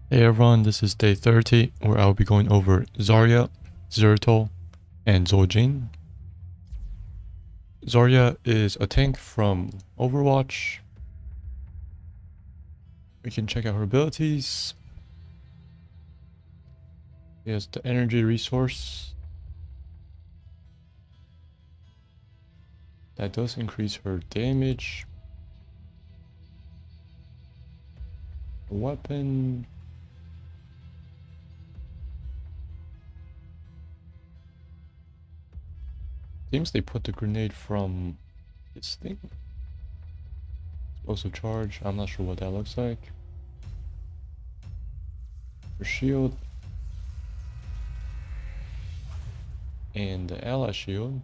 Hey everyone, this is day 30, where I'll be going over Zarya, Zeratul, and Zul'jin. Zarya is a tank from Overwatch. We can check out her abilities. She has the energy resource. That does increase her damage. A weapon. Seems they put the grenade from this thing. Explosive charge. I'm not sure what that looks like. Her shield. And the ally shield.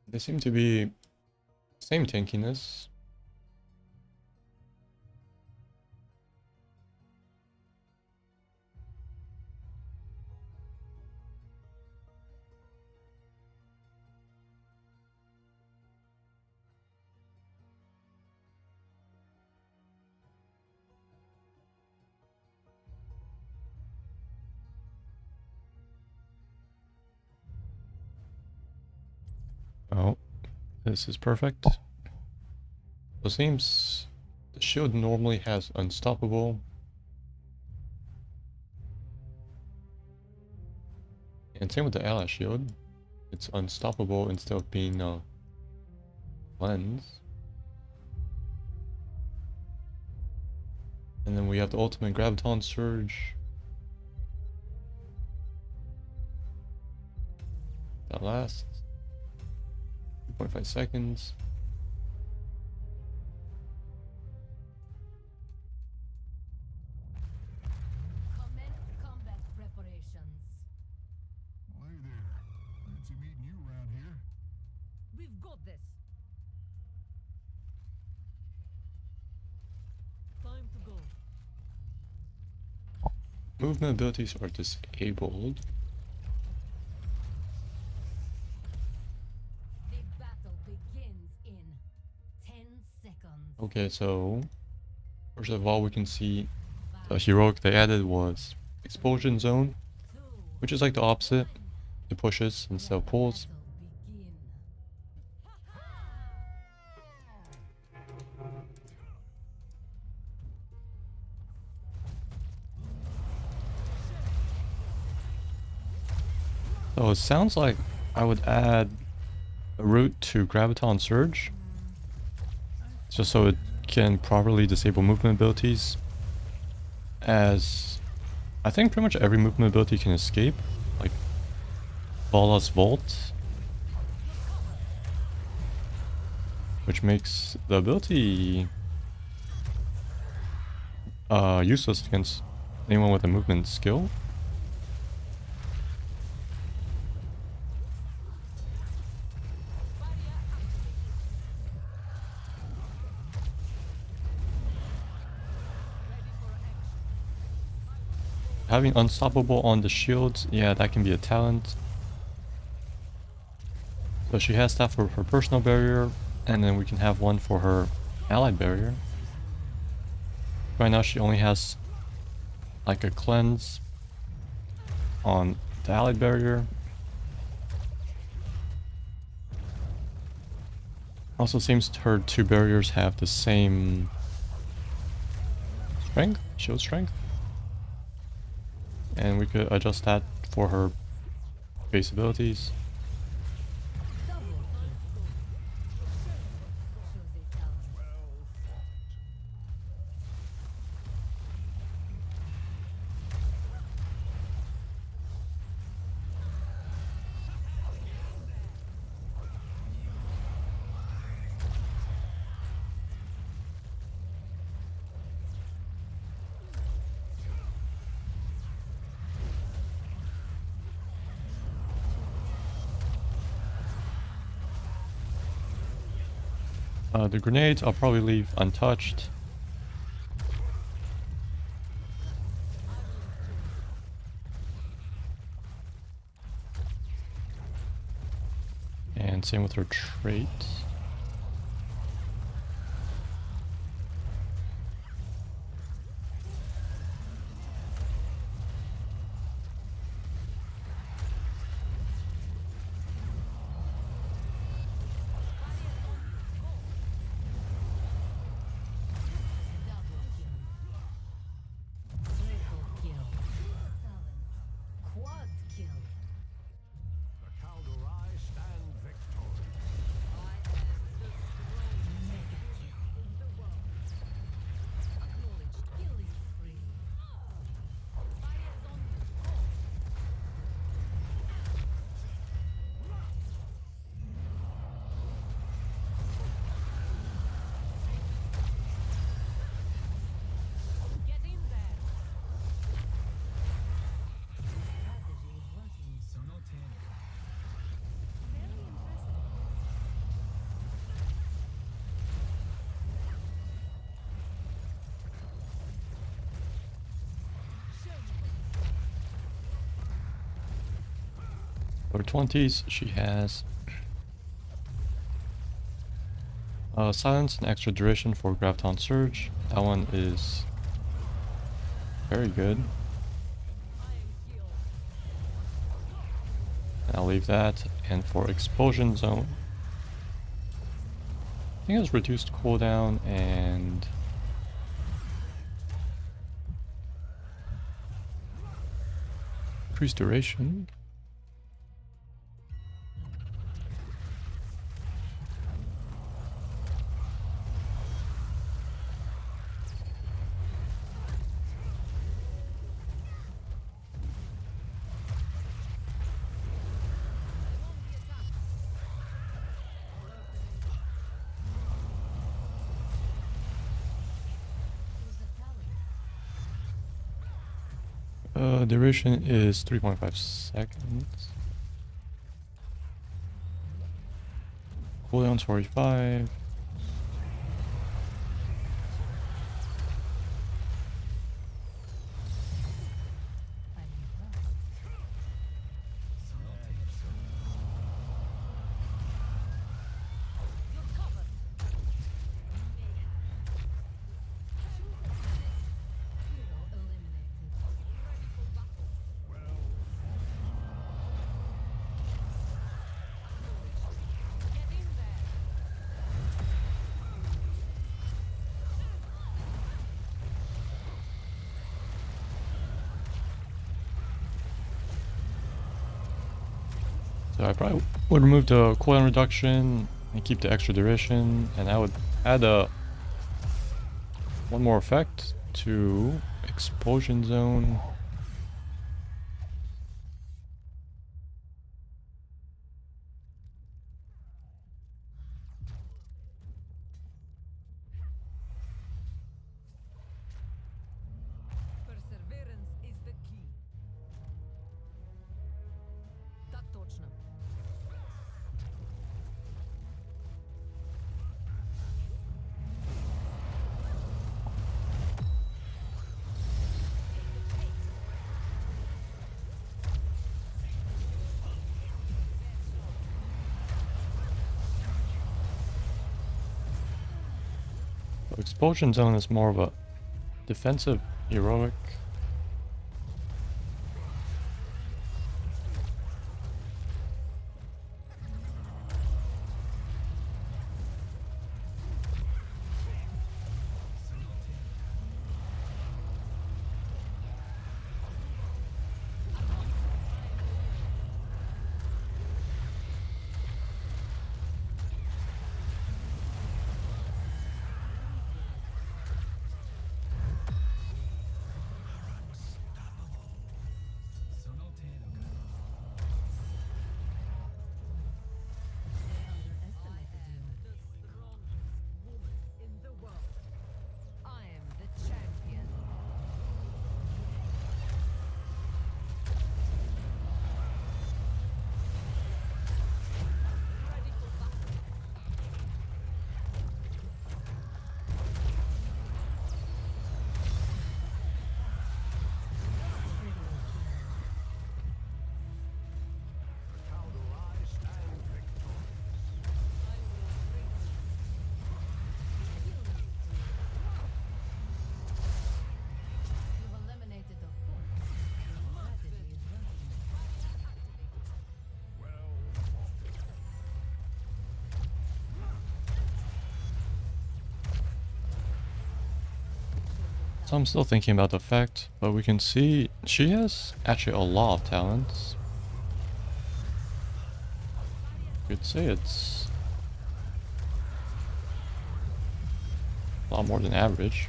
They seem to be same tankiness. Oh, this is perfect. So it seems the shield normally has unstoppable. And same with the ally shield. It's unstoppable instead of being a lens. And then we have the ultimate graviton surge. That lasts 2.5 seconds. Commence combat preparations. Well, hey there. Fancy meeting you around here. We've got this. Time to go. Movement abilities are disabled. The battle begins in 10 seconds. Okay, so first of all, we can see the heroic they added was Expulsion Zone, which is like the opposite. It pushes instead of pulls. So it sounds like I would add a route to Graviton Surge, just so it can properly disable movement abilities, as I think pretty much every movement ability can escape, like Vala's Vault, which makes the ability useless against anyone with a movement skill. Having unstoppable on the shields, yeah, that can be a talent. So she has that for her personal barrier, and then we can have one for her allied barrier. Right now she only has like a cleanse on the allied barrier. Also seems her two barriers have the same strength, shield strength. And we could adjust that for her base abilities. The grenades I'll probably leave untouched. And same with her trait. For 20s, she has silence and extra duration for Graviton Surge. That one is very good. I'll leave that. And for Explosion Zone, I think it's reduced cooldown and increased duration. Duration is 3.5 seconds. Cooldown's 45. So I probably would remove the cooldown reduction and keep the extra duration, and I would add one more effect to Explosion Zone. Perseverance is the key. Так точно. Explosion Zone is more of a defensive heroic. So I'm still thinking about the effect, but we can see she has actually a lot of talents. You could say it's a lot more than average.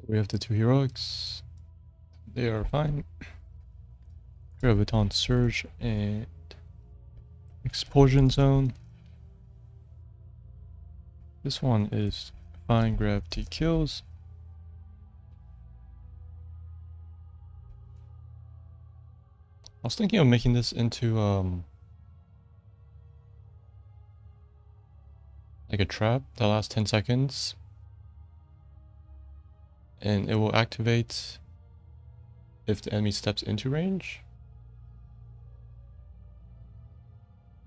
We have the two heroics. They are fine. Graviton Surge and Explosion Zone. This one is fine, gravity kills. I was thinking of making this into like a trap that lasts 10 seconds. And it will activate if the enemy steps into range.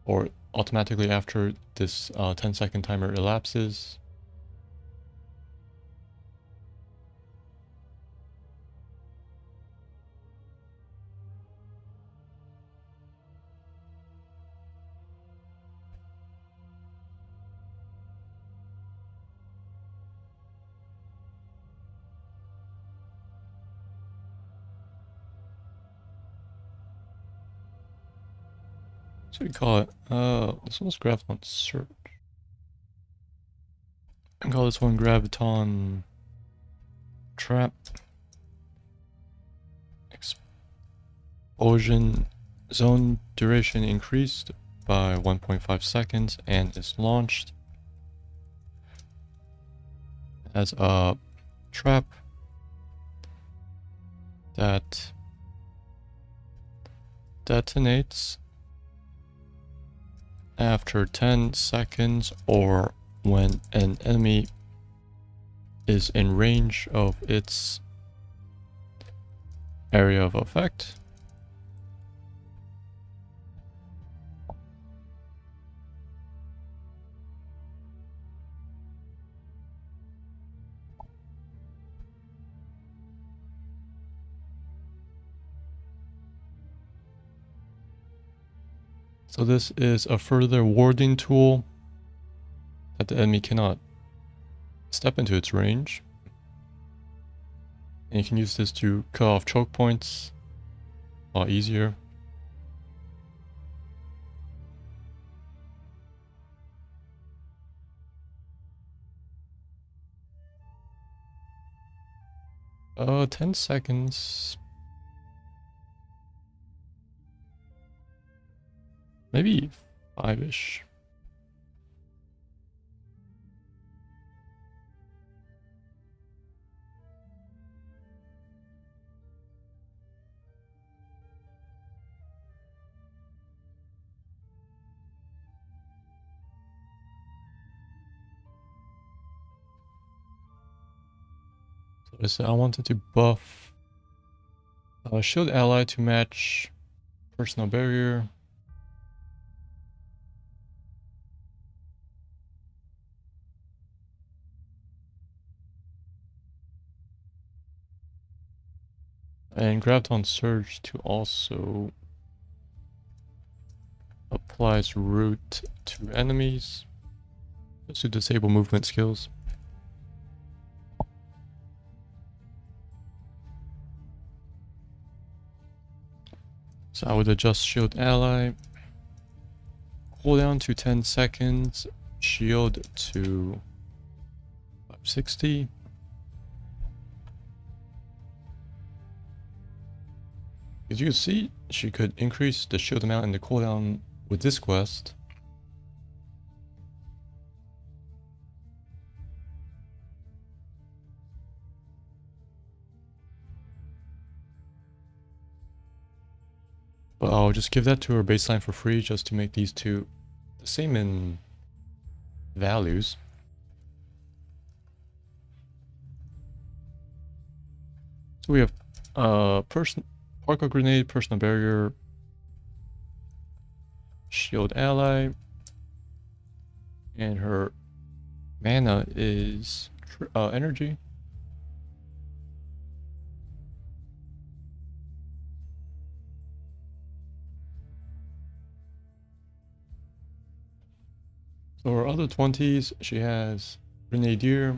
Or automatically after this 10-second timer elapses. What do we call it? This one's Graviton Surge. I call this one Graviton Trap. Explosion zone duration increased by 1.5 seconds and is launched as a trap that detonates after 10 seconds or when an enemy is in range of its area of effect. So this is a further warding tool that the enemy cannot step into its range. And you can use this to cut off choke points a lot easier. Oh, 10 seconds. Maybe 5-ish. So I said I wanted to buff shield ally to match personal barrier. And Graviton Surge to also applies root to enemies just to disable movement skills. So I would adjust shield ally, cooldown to 10 seconds, shield to 560. As you can see, she could increase the shield amount and the cooldown with this quest. But I'll just give that to her baseline for free just to make these two the same in values. So we have Parkour Grenade, Personal Barrier, Shield Ally, and her mana is Energy. So her other 20s, she has Grenadier,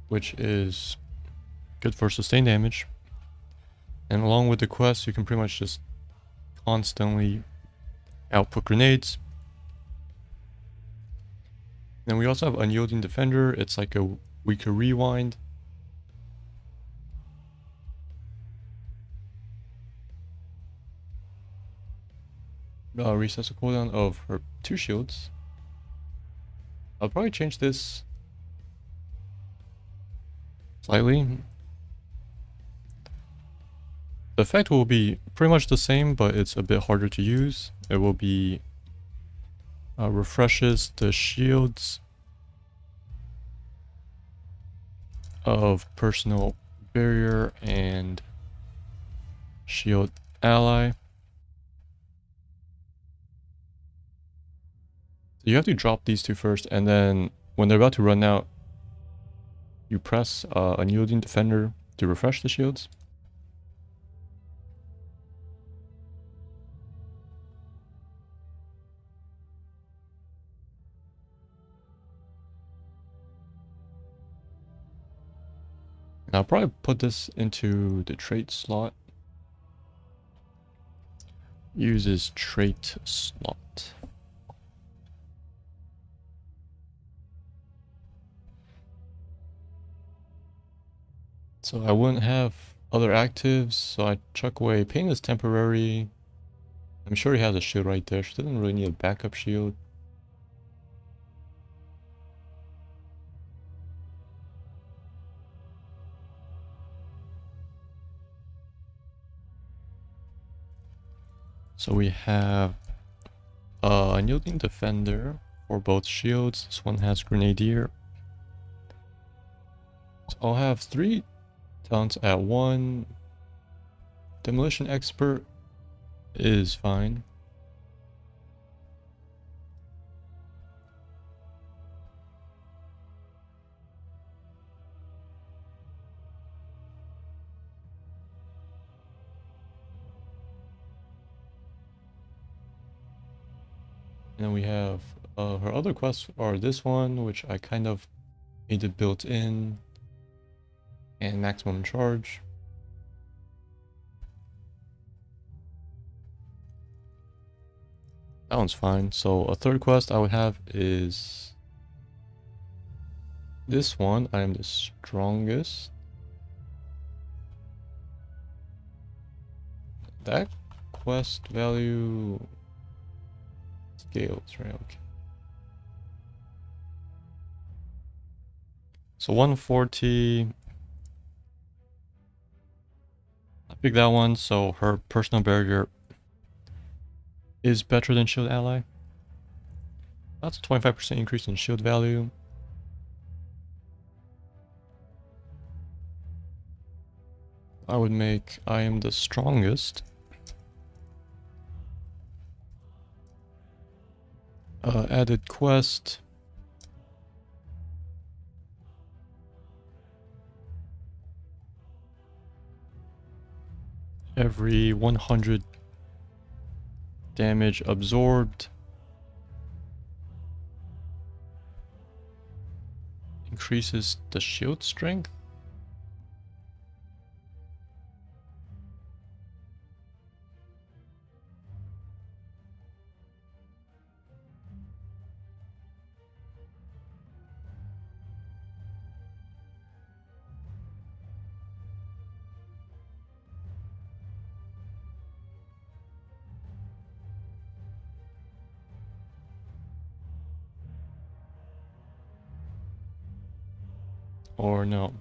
which is good for sustained damage. And along with the quest, you can pretty much just constantly output grenades. Then we also have Unyielding Defender. It's like a weaker rewind. Resets the cooldown of her 2 shields. I'll probably change this slightly. The effect will be pretty much the same, but it's a bit harder to use. It will be refreshes the shields of personal barrier and shield ally. You have to drop these 2 first, and then when they're about to run out, you press Unyielding Defender to refresh the shields. And I'll probably put this into the trait slot. Uses trait slot. So I wouldn't have other actives, so I chuck away. Pain is temporary. I'm sure he has a shield right there. She doesn't really need a backup shield. So we have Unyielding Defender for both shields. This one has Grenadier. So I'll have 3 talents at 1. Demolition Expert is fine. And then we have her other quests are this one, which I kind of made it built in, and maximum charge. That one's fine. So a third quest I would have is this one. I am the strongest. That quest value scales, right? Okay. So 140. I picked that one, so her personal barrier is better than shield ally. That's a 25% increase in shield value. I would make I am the strongest. Added quest. Every 100 damage absorbed increases the shield strength. Or no.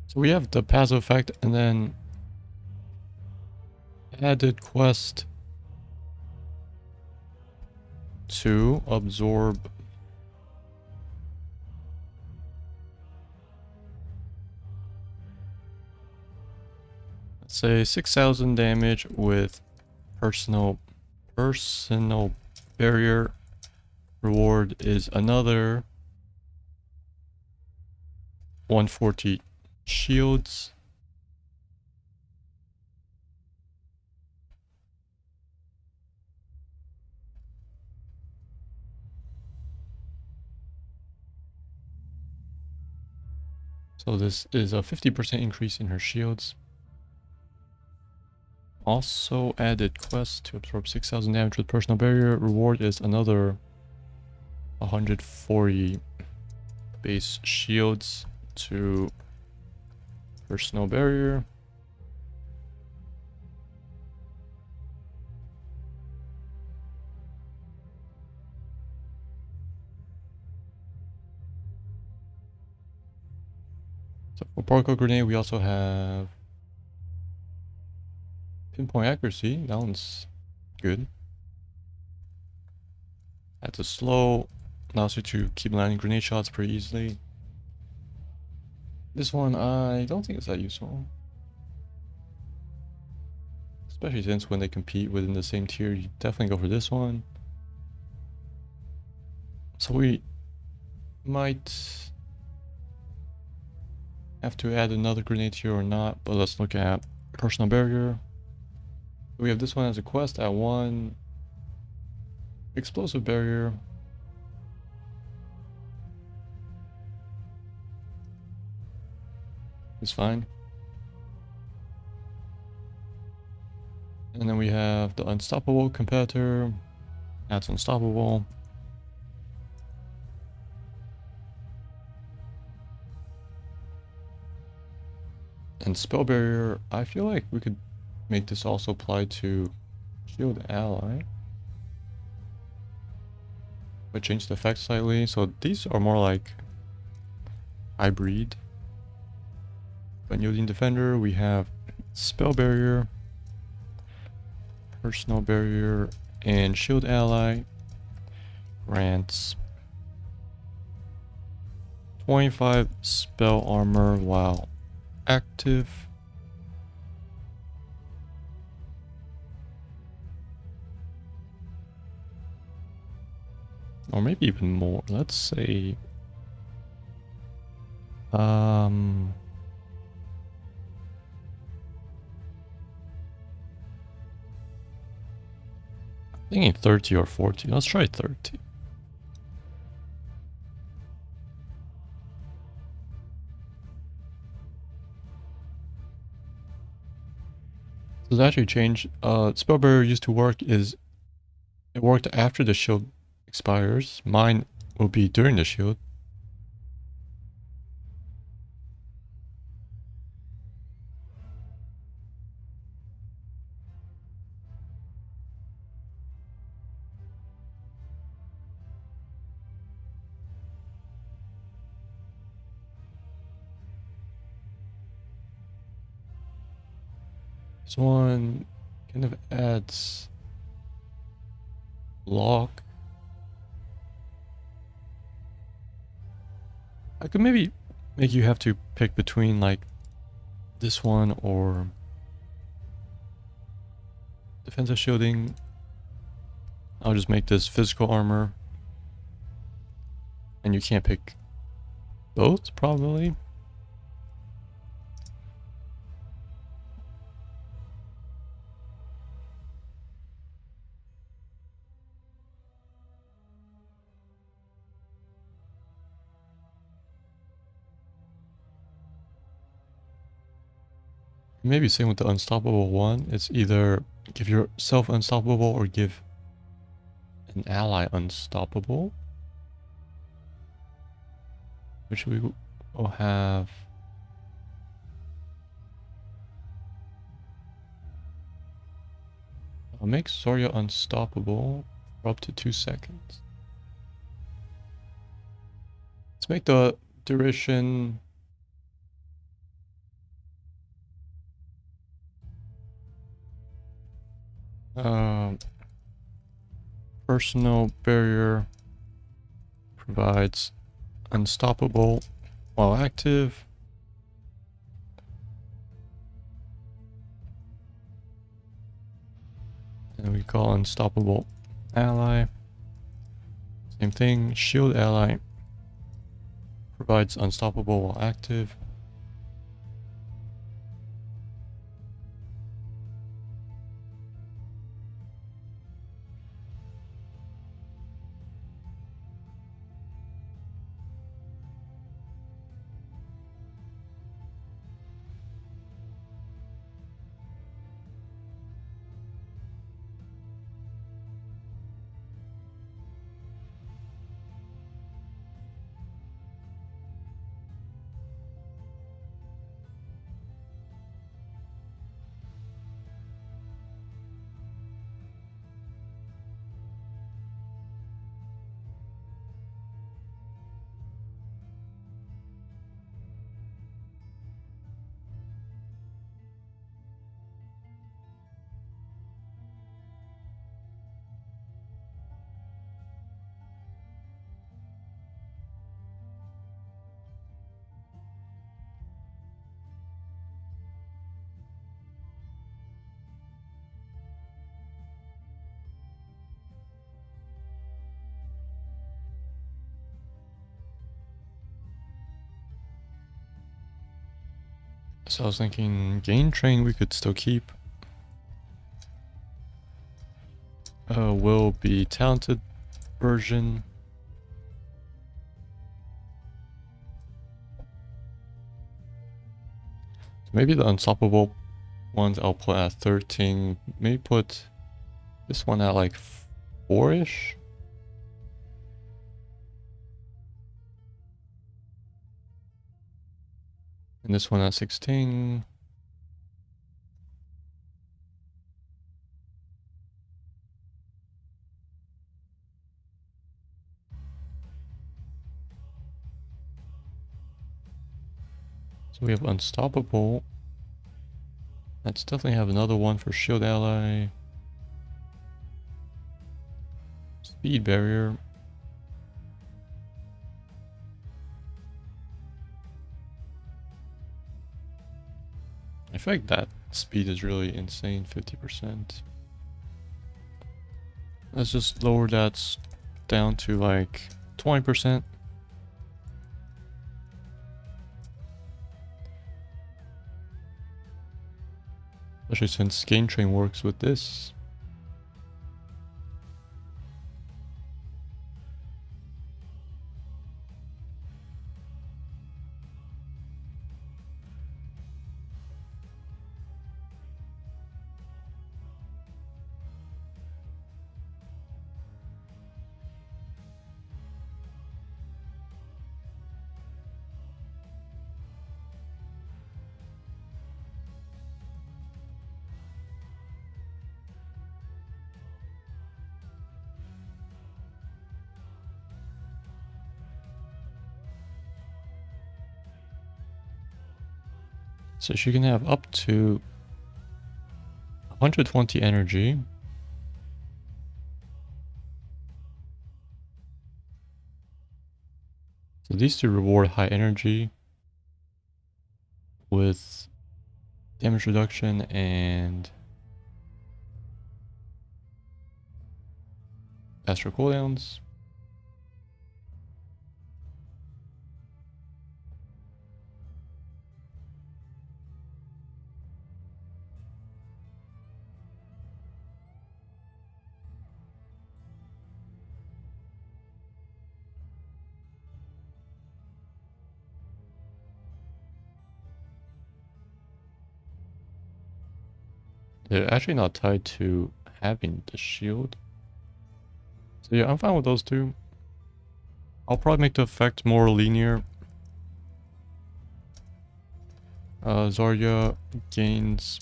So we have the passive effect and then added quest to absorb let's say 6,000 damage with personal barrier. Reward is another 140 shields. So this is a 50% increase in her shields. Also added quest to absorb 6,000 damage with personal barrier. Reward is another 140 base shields to personal barrier. So for particle grenade, we also have pinpoint accuracy. That one's good. That's a slow. Allows you to keep landing grenade shots pretty easily. This one, I don't think it's that useful. Especially since when they compete within the same tier, you definitely go for this one. So we might have to add another grenade here or not, but let's look at personal barrier. We have this one as a quest at 1. Explosive barrier. Is fine. And then we have the unstoppable competitor. That's unstoppable. And spell barrier, I feel like we could make this also apply to shield ally. But change the effect slightly. So these are more like hybrid. Unyielding defender, we have spell barrier, personal barrier, and shield ally grants 25 spell armor while active. Or maybe even more. Let's say thinking 30 or 40. Let's try 30. So that actually changed. Spell barrier used to work is it worked after the shield expires. Mine will be during the shield. This one kind of adds lock. I could maybe make you have to pick between like this one or defensive shielding. I'll just make this physical armor. And you can't pick both, probably. Maybe same with the unstoppable one. It's either give yourself unstoppable or give an ally unstoppable. Which we will have. I'll make Zarya unstoppable for up to 2 seconds. Let's make the duration personal barrier provides unstoppable while active. And we call unstoppable ally. Same thing, shield ally provides unstoppable while active. So I was thinking gain train we could still keep. Will be talented version. Maybe the unstoppable ones I'll put at 13. Maybe put this one at like 4-ish. And this one at 16. So we have unstoppable. Let's definitely have another one for shield ally. Speed barrier. I feel like that speed is really insane, 50%. Let's just lower that down to like 20%. Especially since Game Train works with this. So she can have up to 120 energy. So these two reward high energy with damage reduction and faster cooldowns. They're actually not tied to having the shield. So yeah, I'm fine with those two. I'll probably make the effect more linear. Zarya gains...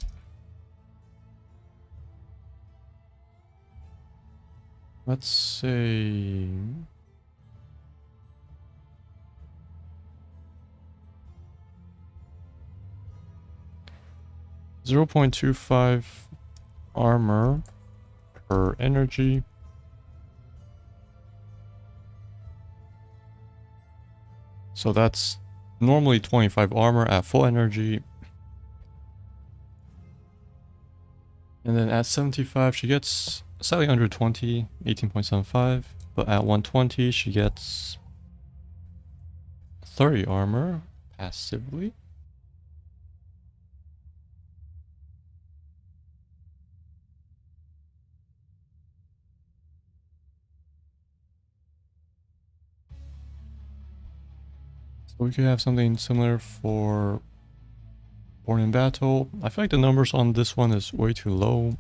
Let's say... 0.25 armor per energy. So that's normally 25 armor at full energy. And then at 75 she gets slightly under 20, 18.75. But at 120 she gets 30 armor passively. So we could have something similar for Born in Battle. I feel like the numbers on this one is way too low.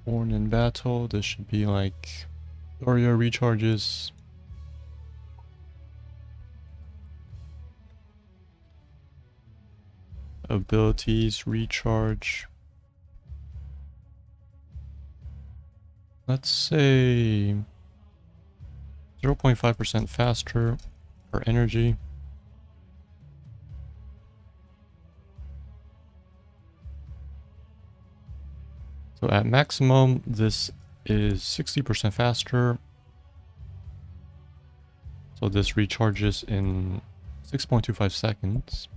Born in Battle, this should be like Zarya recharges. Abilities recharge. Let's say 0.5% faster per energy. So at maximum, this is 60% faster. So this recharges in 6.25 seconds.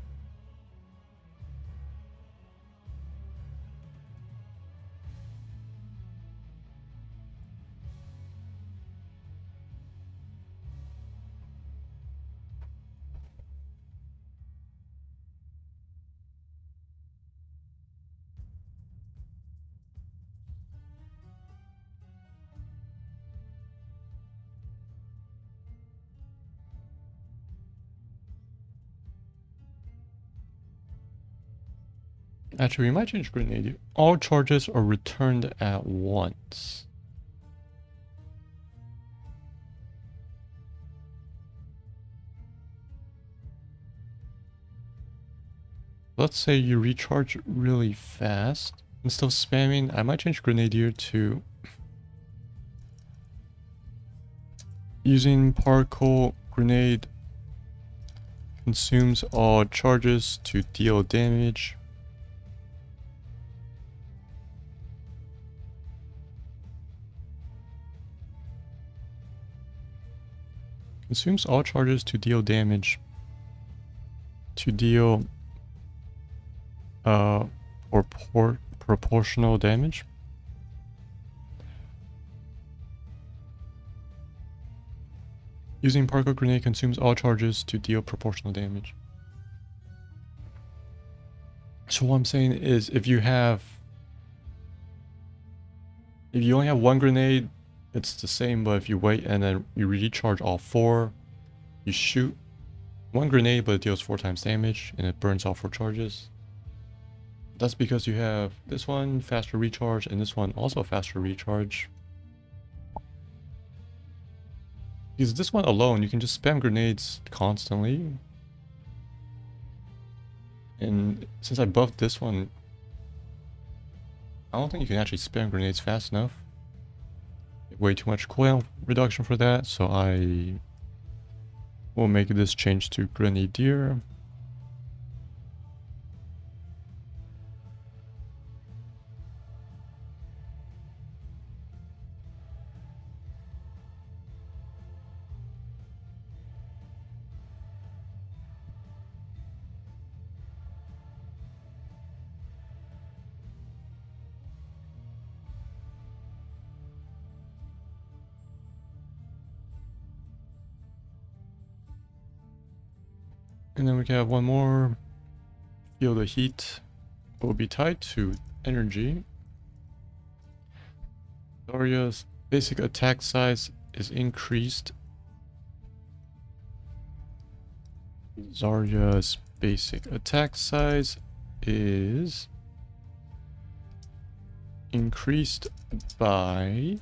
Actually, we might change grenade. All charges are returned at once. Let's say you recharge really fast. Instead of spamming, I might change Grenadier to using particle grenade consumes all charges to deal damage. Consumes all charges to deal damage. To deal or proportional damage. Using particle grenade consumes all charges to deal proportional damage. So what I'm saying is if you only have one grenade, it's the same, but if you wait and then you recharge all four, you shoot one grenade but it deals 4 times damage and it burns all 4 charges. That's because you have this one faster recharge and this one also faster recharge. Because this one alone, you can just spam grenades constantly. And since I buffed this one, I don't think you can actually spam grenades fast enough. Way too much cooldown reduction for that, so I will make this change to Grenadier. And then we can have one more. Feel the heat will be tied to energy. Zarya's basic attack size is increased. Zarya's basic attack size is increased by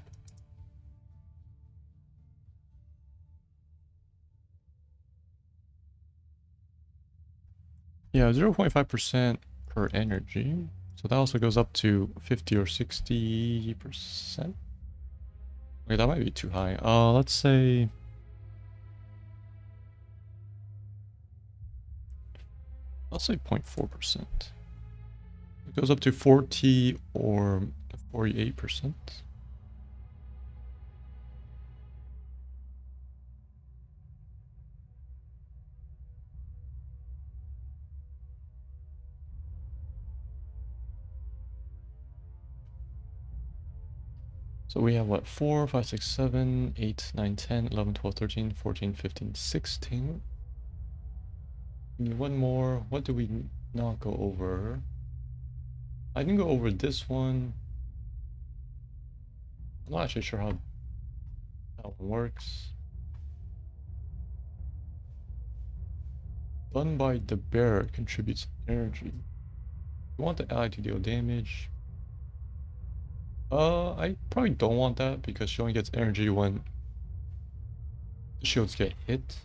yeah, 0.5% per energy. So that also goes up to 50 or 60%. Okay, that might be too high. Let's say I'll say 0.4%. It goes up to 40 or 48%. So we have what? 4, 5, 6, 7, 8, 9, 10, 11, 12, 13, 14, 15, 16. One more. What do we not go over? I can go over this one. I'm not actually sure how that one works. Done by the bearer contributes energy. You want the ally to deal damage. I probably don't want that because she only gets energy when the shields get hit.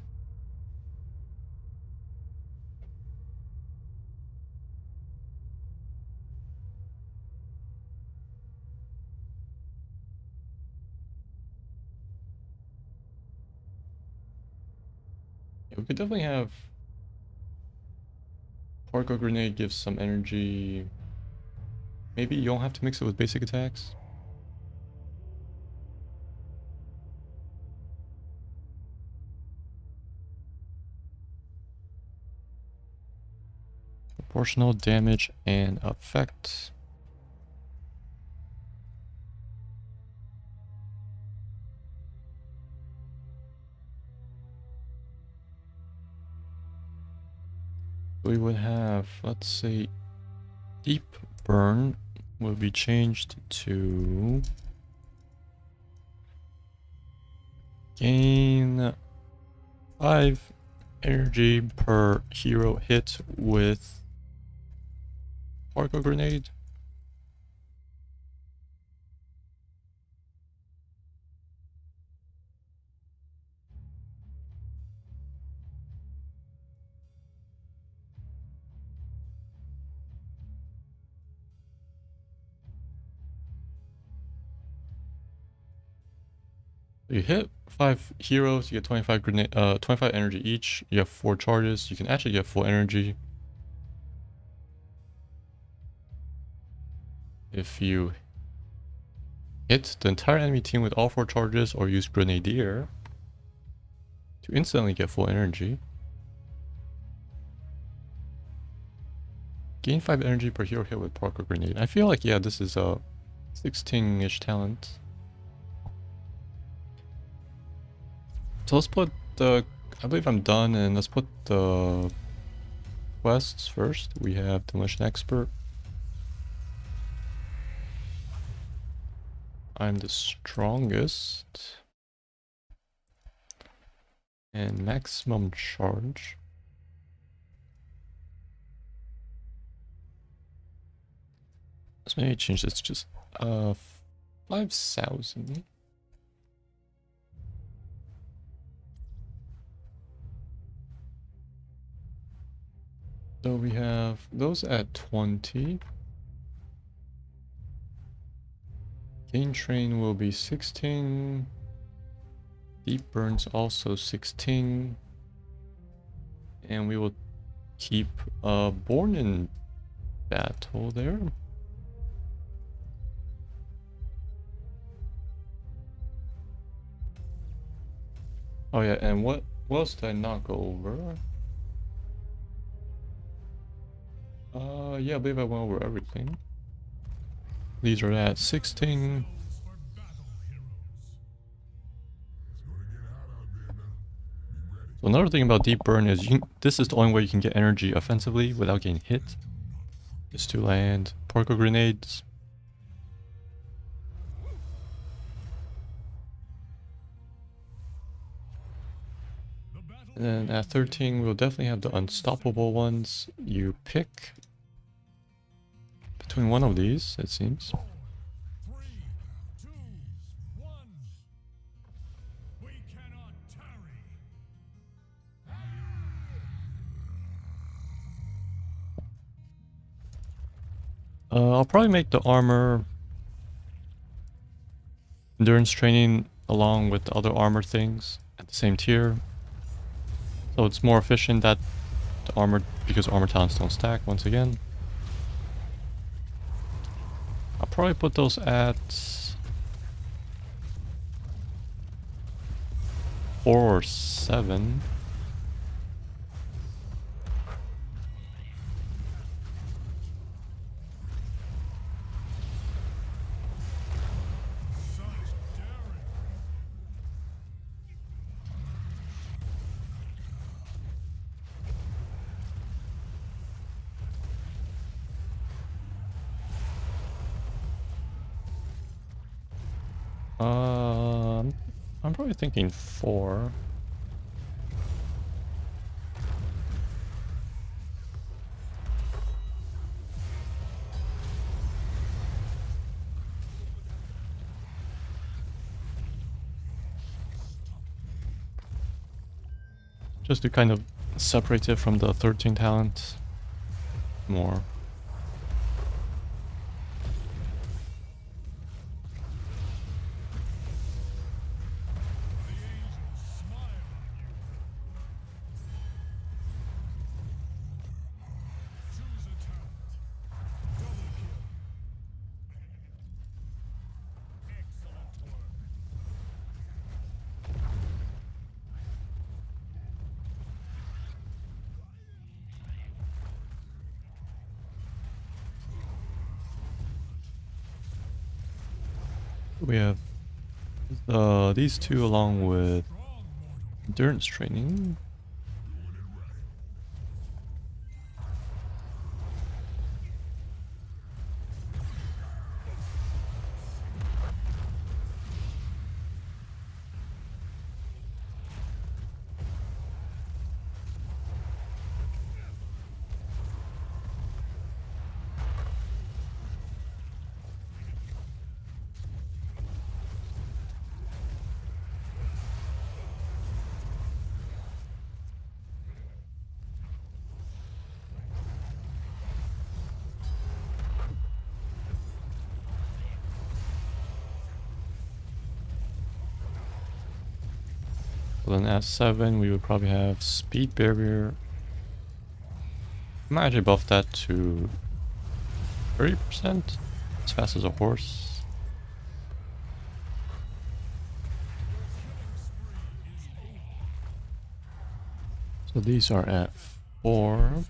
Yeah, we could definitely have Particle Grenade gives some energy. Maybe you don't have to mix it with basic attacks. Proportional damage and effect. We would have, let's say, Deep Burn will be changed to gain 5 energy per hero hit with Parko grenade. You hit 5 heroes, you get 25 energy each. You have 4 charges. You can actually get full energy if you hit the entire enemy team with all 4 charges or use Grenadier to instantly get full energy. Gain 5 energy per hero hit with Parko Grenade. I feel like, yeah, this is a 16-ish talent. So let's put the... I believe I'm done, and let's put the quests first. We have Demolition Expert. I'm the strongest. And maximum charge. Let's maybe change this to just 5,000. So we have those at 20. Gain Train will be 16. Deep Burns also 16. And we will keep Born in Battle there. Oh yeah, and what else did I not go over? Yeah, I believe I went over everything. These are at 16. So another thing about Deep Burn is this is the only way you can get energy offensively without getting hit. Is to land Porco Grenades. And then at 13 we'll definitely have the unstoppable ones. You pick between one of these, it seems. 3, 2, 1. We cannot tarry. I'll probably make the armor endurance training along with the other armor things at the same tier. So it's more efficient that the armor, because armor talents don't stack once again. I'll probably put those at 4 or 7. I'm probably thinking 4. Just to kind of separate it from the 13 talent more. We have these two along with endurance training. Well, then at 7 we would probably have speed barrier. I might actually buff that to 30%, as fast as a horse. So these are at 4.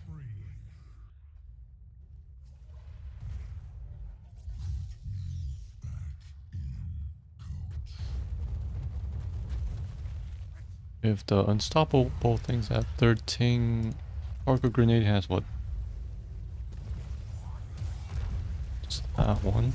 If the unstoppable thing's at 13, Orca Grenade has what? Just that one.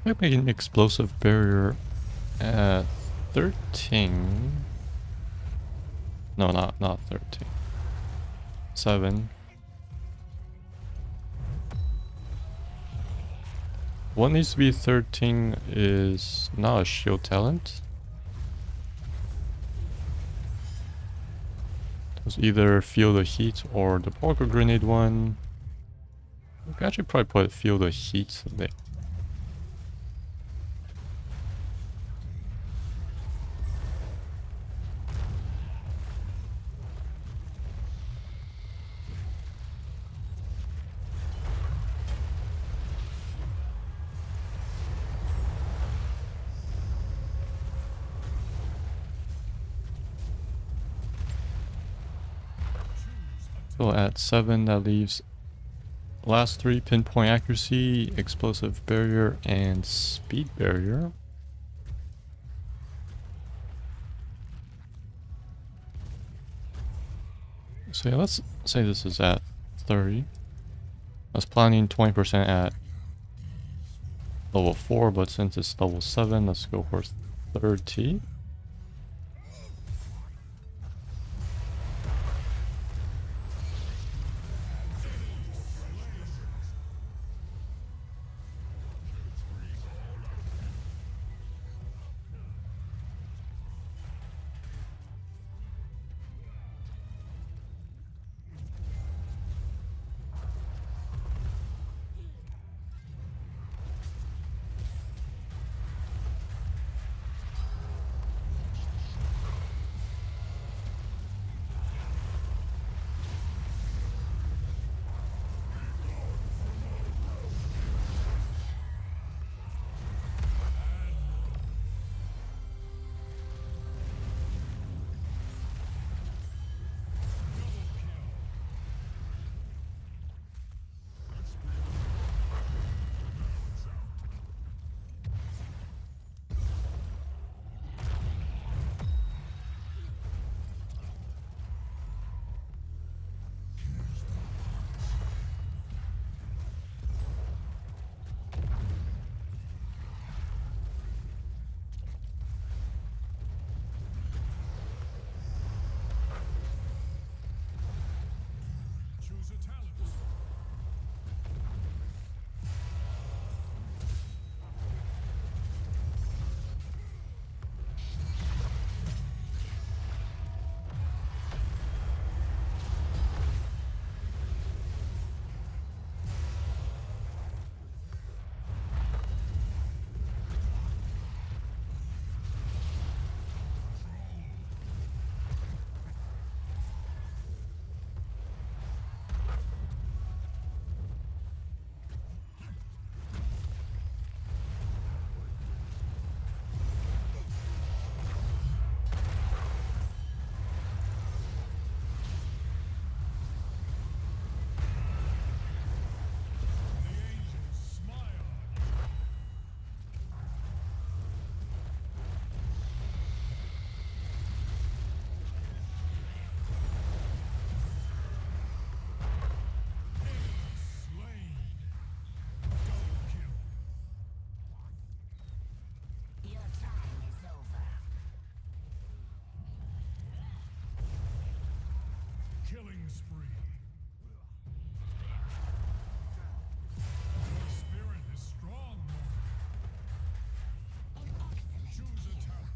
Might make an explosive barrier at 13. No, not 13. 7. What needs to be 13 is not a shield talent. It's either feel the heat or the Orca Grenade one. We could actually probably put feel the heat there. So at 7, that leaves last 3: pinpoint accuracy, explosive barrier, and speed barrier. So yeah, let's say this is at 30. I was planning 20% at level 4, but since it's level 7, let's go for 30. killing spree. Your spirit is strong, Morgan. An excellent Choose a tower.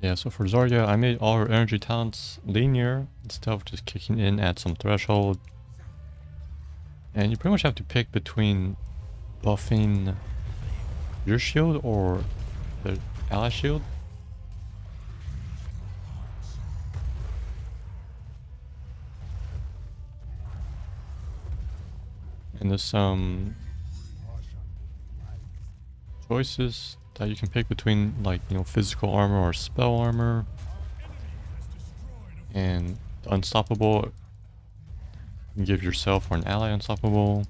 Yeah, so for Zarya, I made all her energy talents linear instead of just kicking in at some threshold. And you pretty much have to pick between buffing your shield or the ally shield. And there's some choices that you can pick between, like, you know, physical armor or spell armor. And unstoppable, you can give yourself or an ally unstoppable.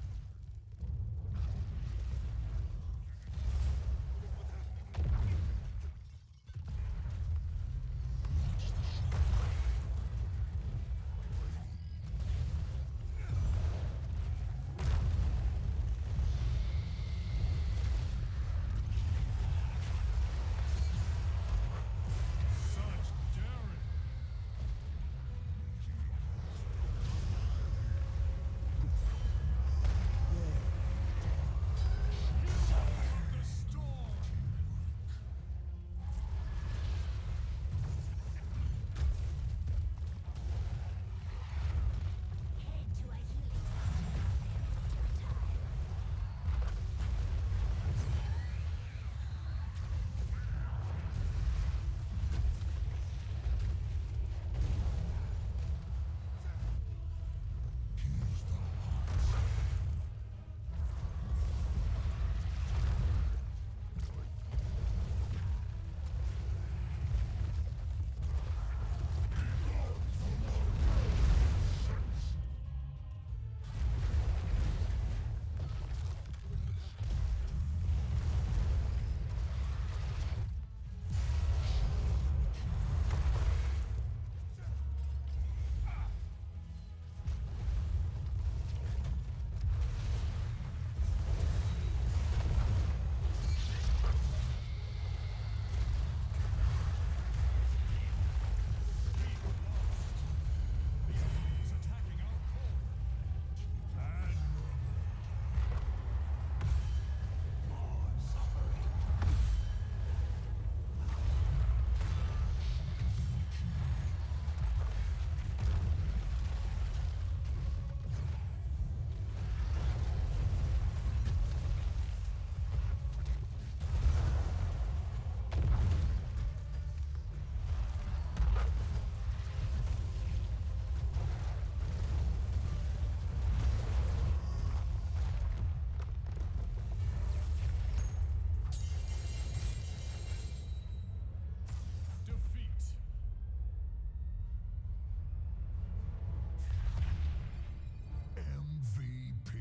MVP.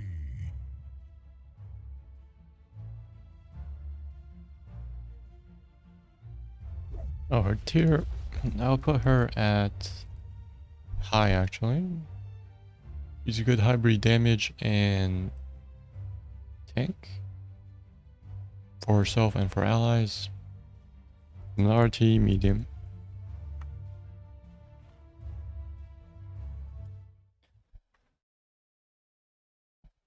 Oh, her tier, I'll put her at high actually. She's a good hybrid damage and tank for herself and for allies. Minority, medium.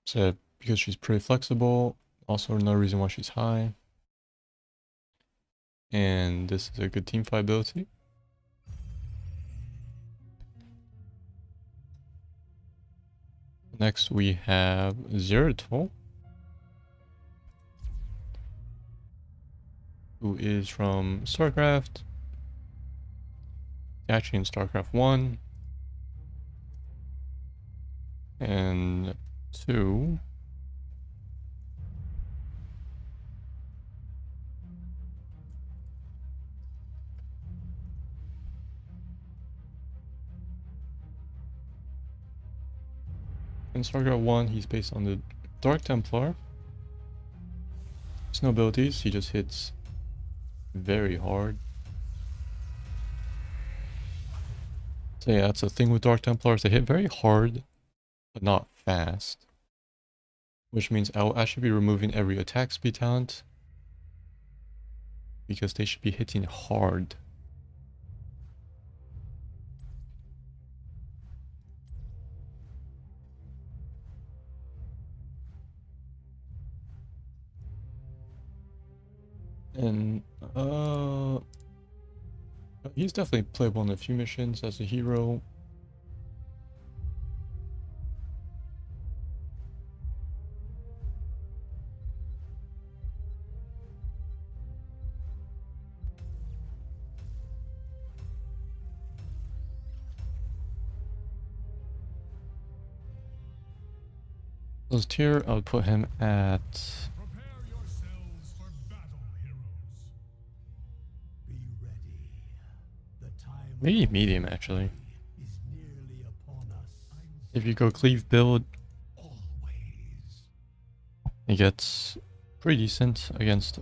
So because she's pretty flexible, also another reason why she's high. And this is a good team fight ability. Next we have Zeratul, who is from StarCraft, actually in StarCraft 1 and 2. In StarCraft 1, he's based on the Dark Templar. There's no abilities, he just hits very hard. So yeah, that's the thing with Dark Templars, they hit very hard, but not fast. Which means I'll actually be removing every attack speed talent, because they should be hitting hard. And He's definitely playable in a few missions as a hero. This tier, I would put him at Prepare yourselves for battle, heroes. Be ready. The time maybe medium actually. is nearly upon us. If you go cleave build, Always. it gets pretty decent against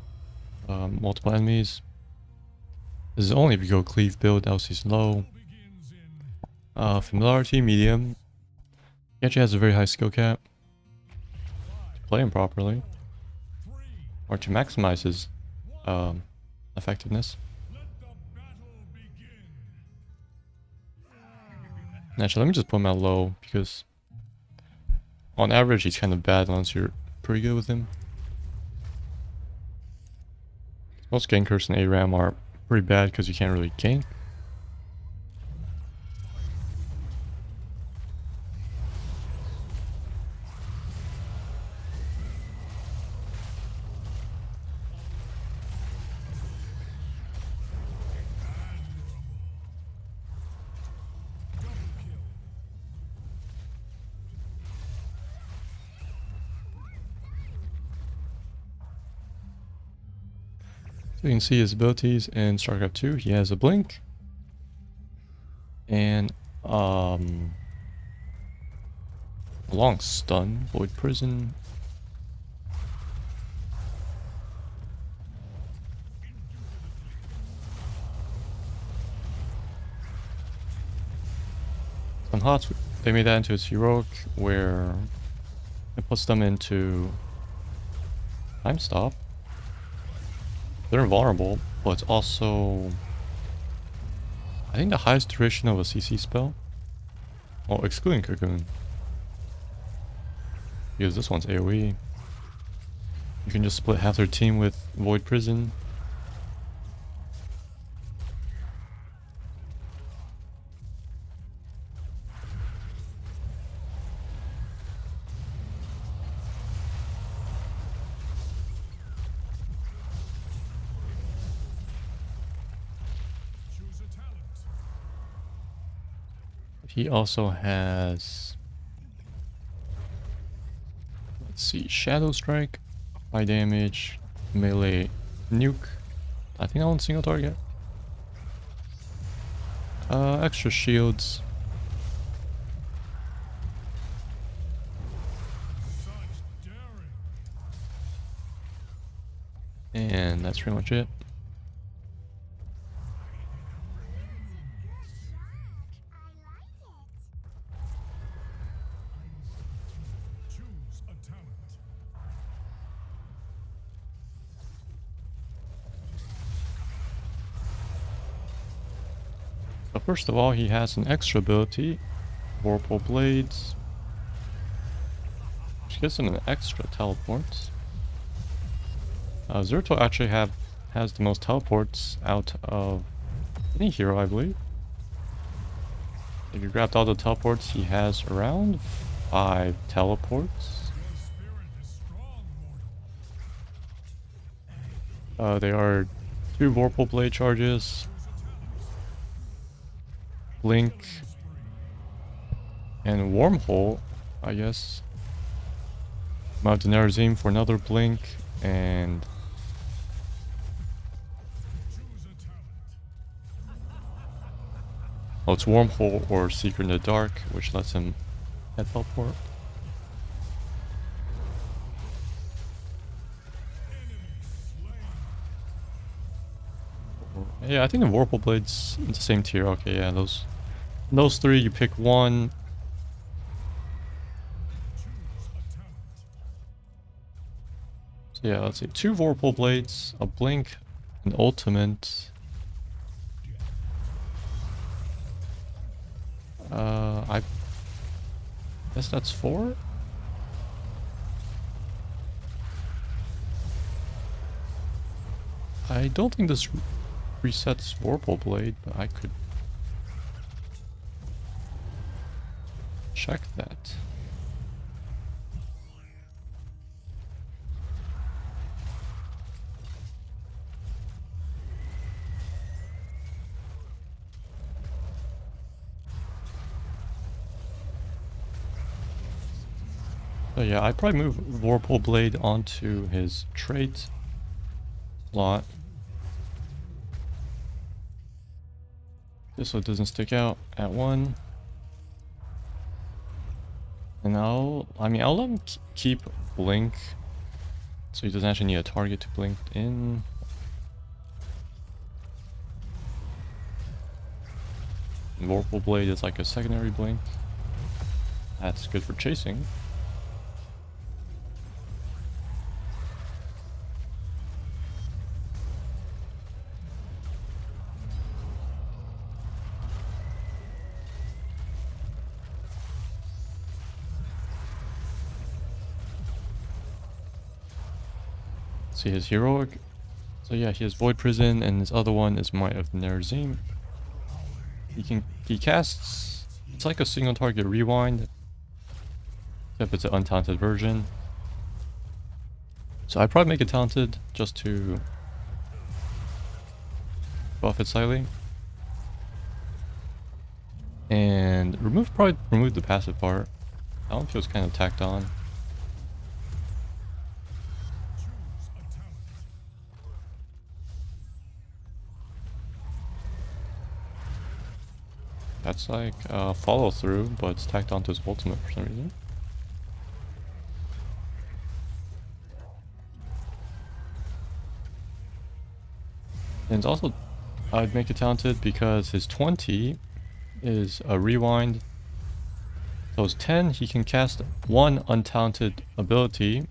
multiple enemies. This is only if you go cleave build, LC's low. Begins in Familiarity, medium. He actually has a very high skill cap to play him properly, 3. or to maximize his effectiveness. Let the battle begin. Actually, let me just put him at low, because on average he's kind of bad unless you're pretty good with him. Most gankers in ARAM are pretty bad because you can't really gank. So you can see his abilities in StarCraft 2. He has a blink and a long stun, void prison. On HOTS, they made that into its heroic, where it puts them into time stop. They're invulnerable, but it's also, I think, the highest duration of a CC spell. Well, excluding Cocoon. Because this one's AoE. You can just split half their team with Void Prison. Choose a talent. He also has, let's see, Shadow Strike, high damage, melee nuke. I think that one's single target. Extra shields. Such daring. And that's pretty much it. Choose a talent. So first of all, he has an extra ability, Vorpal Blades, which gives him an extra teleport. Zeratul actually has the most teleports out of any hero, I believe. If you grabbed all the teleports, he has around 5 teleports. Your spirit is strong, mortal. They are 2 Vorpal Blade charges, Blink, and Wormhole, I guess. Mount Denarizim for another Blink, and Choose a talent. oh, it's Wormhole or Secret in the Dark, which lets him head teleport. Yeah, I think the Vorpal Blade's in the same tier. Okay, yeah, those 3, you pick one. Choose a talent. So yeah, let's see. 2 Vorpal Blades, a Blink, an Ultimate. I guess that's 4? I don't think this resets Warple Blade, but I could check that. So yeah, I'd probably move Warple Blade onto his trait slot. Just so it doesn't stick out at 1. And I'll let him keep Blink. So he doesn't actually need a target to blink in. And Warple Blade is like a secondary blink. That's good for chasing. See his heroic. So yeah, he has Void Prison, and his other one is Might of Nerzim. He casts. It's like a single target rewind, except it's an untaunted version. So I'd probably make it taunted just to buff it slightly, and probably remove the passive part. That one feels kind of tacked on. That's like follow through, but it's tacked onto his ultimate for some reason. And it's also, I'd make it talented because his 20 is a rewind. So his 10, he can cast 1 untalented ability,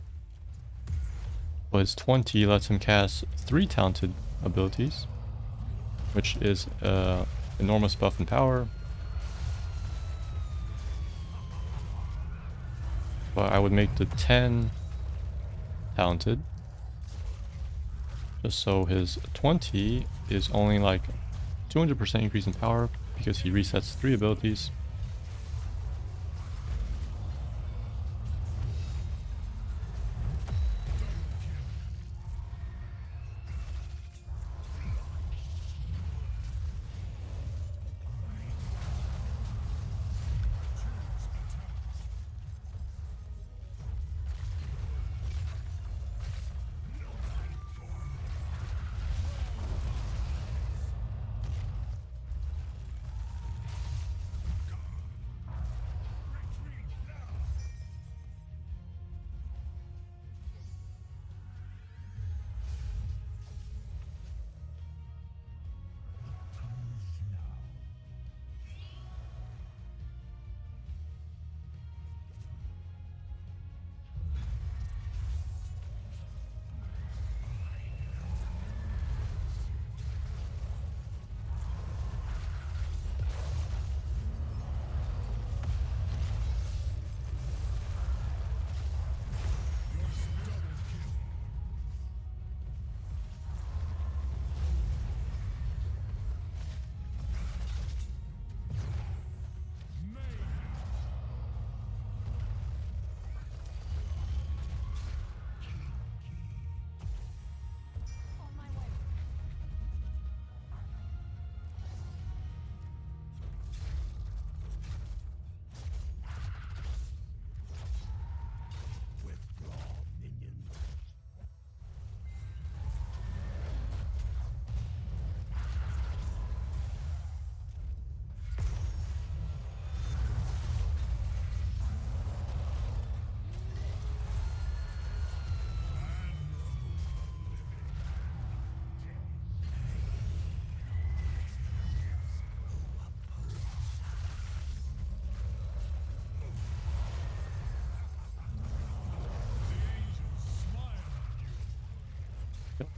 but his 20 lets him cast 3 talented abilities, which is enormous buff and power. But I would make the 10 talented, just so his 20 is only like 200% increase in power because he resets 3 abilities.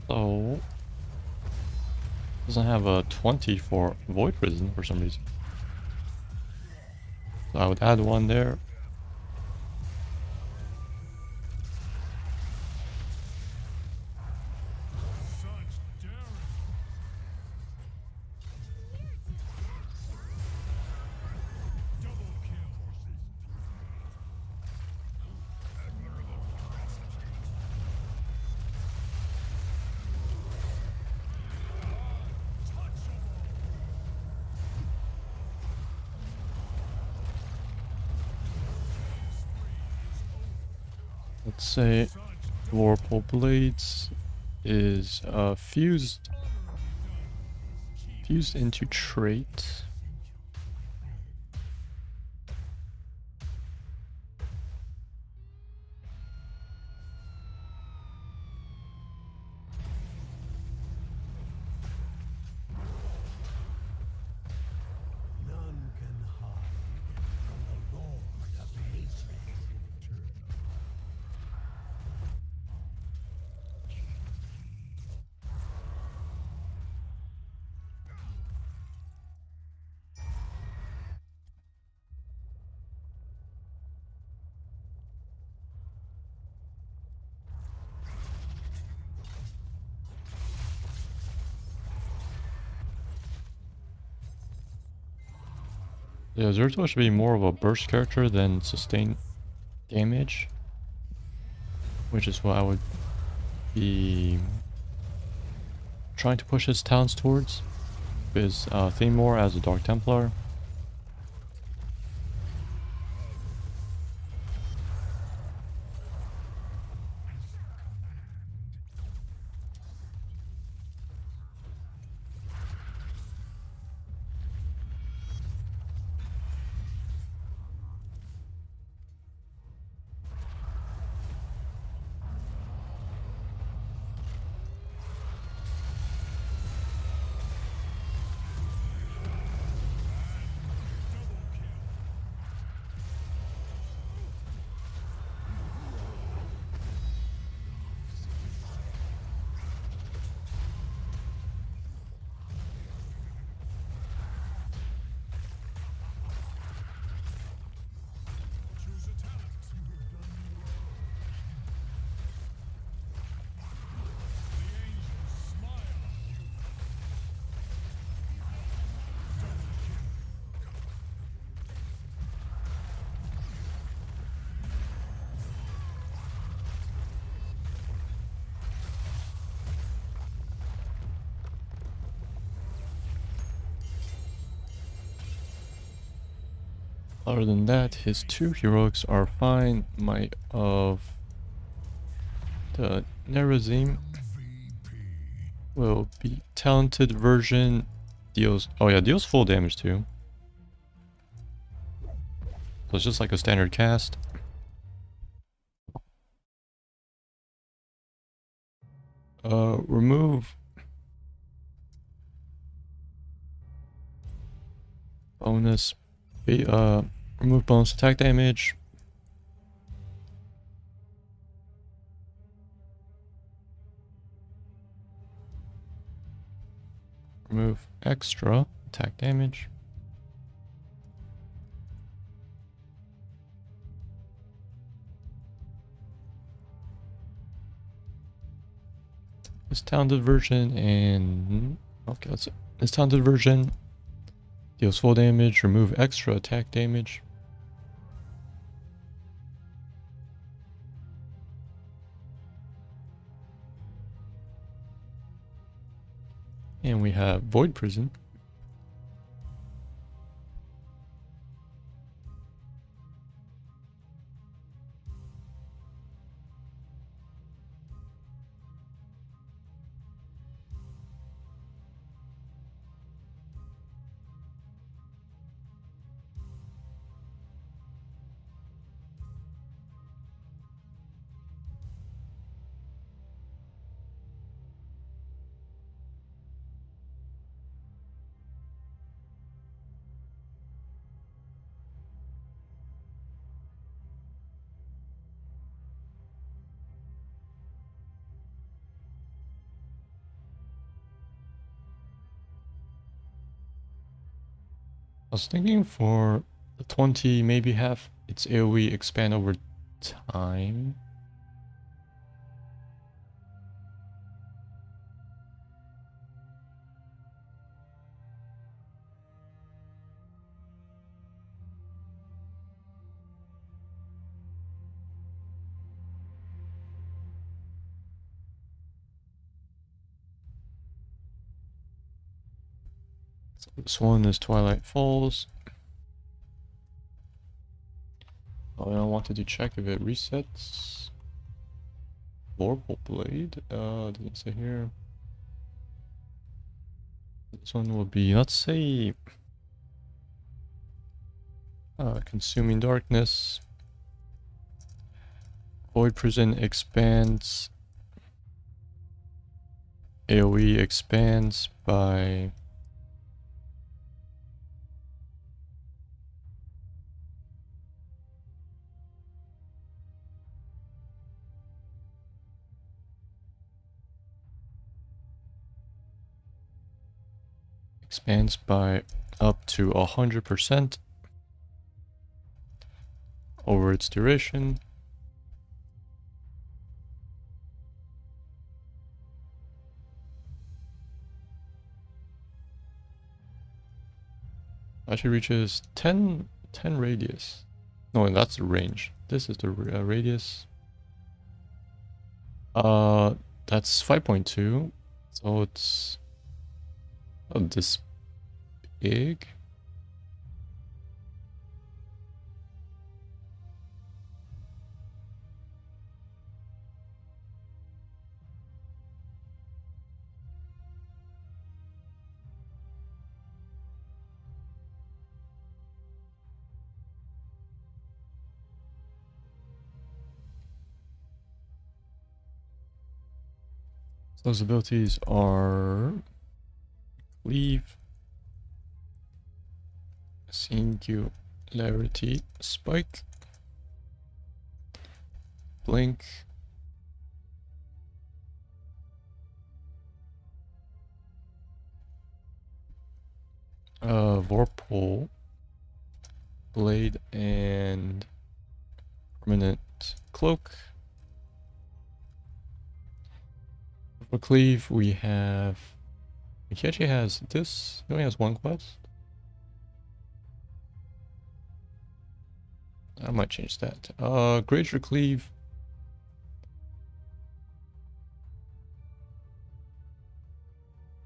So doesn't have a 20 for Void Prison for some reason. So I would add 1 there. let's say Vorpal Blades is fused into trait. None can hide from the Lord of Hatred. Yeah, Zeratul should be more of a burst character than sustain damage, which is what I would be trying to push his talents towards. Is Thamor as a Dark Templar. Choose a talent. You have done well. The angels smile on you. Other than that, his 2 heroics are fine. Might of the Nerazim MVP. will be talented version. Deals full damage too. So it's just like a standard cast. Remove bonus remove bonus attack damage. Remove extra attack damage. This talented version and okay, that's it. This talented version deals full damage, remove extra attack damage. And we have Void Prison. I was thinking for the 20, maybe have its AoE expand over time. So this one is Twilight Falls. Oh, and I wanted to check if it resets. Vorpal blade. Doesn't say here. This one will be, let's say, consuming darkness. Void prison expands. AoE expands by up to 100% over its duration. Actually reaches 10 radius. No, that's the range. This is the radius. That's 5.2. So it's this big. So those abilities are Cleave, Singularity, Spike, Blink, Vorpal, Blade, and Permanent Cloak. For Cleave, we have... He actually has this. He only has one quest. I might change that. Greater Cleave.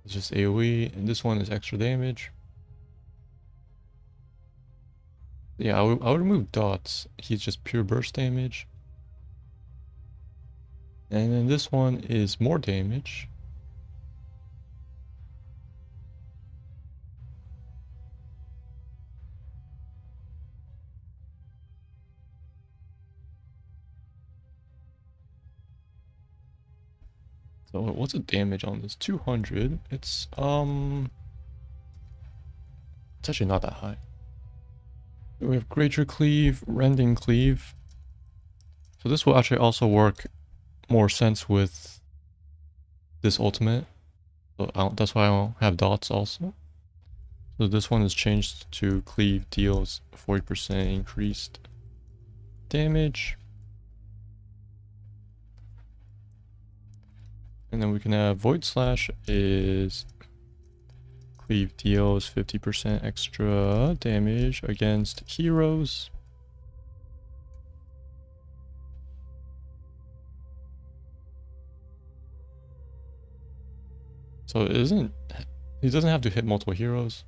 It's just AoE, and this one is extra damage. Yeah, I would remove dots. He's just pure burst damage. And then this one is more damage. So what's the damage on this? 200. It's actually not that high. We have Greater Cleave, Rending Cleave. So this will actually also work more sense with this ultimate. So that's why I'll have dots also. So this one is changed to Cleave deals 40% increased damage. And then we can have Void Slash is Cleave deals 50% extra damage against heroes. So it isn't, he doesn't have to hit multiple heroes.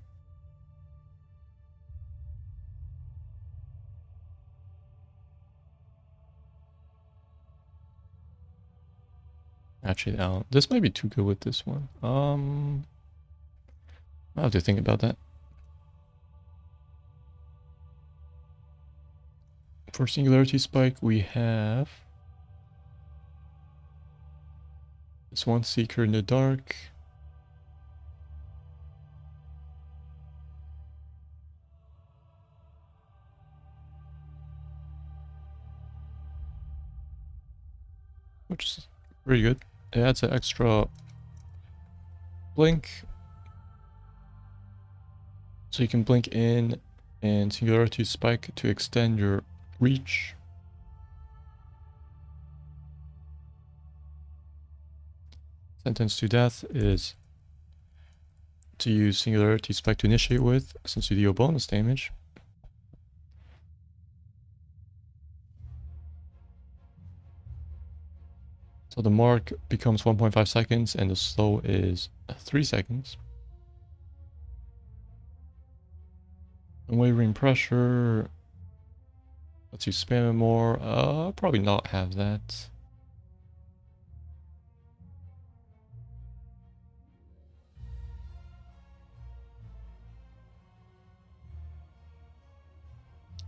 Actually, this might be too good with this one. I'll have to think about that. For Singularity Spike, we have this one Seeker in the Dark. Which is pretty good. It adds an extra blink. So you can blink in and Singularity Spike to extend your reach. Sentence to Death is to use Singularity Spike to initiate with, since you deal bonus damage. So the mark becomes 1.5 seconds and the slow is 3 seconds. Unwavering Pressure lets you spam it more. Probably not have that.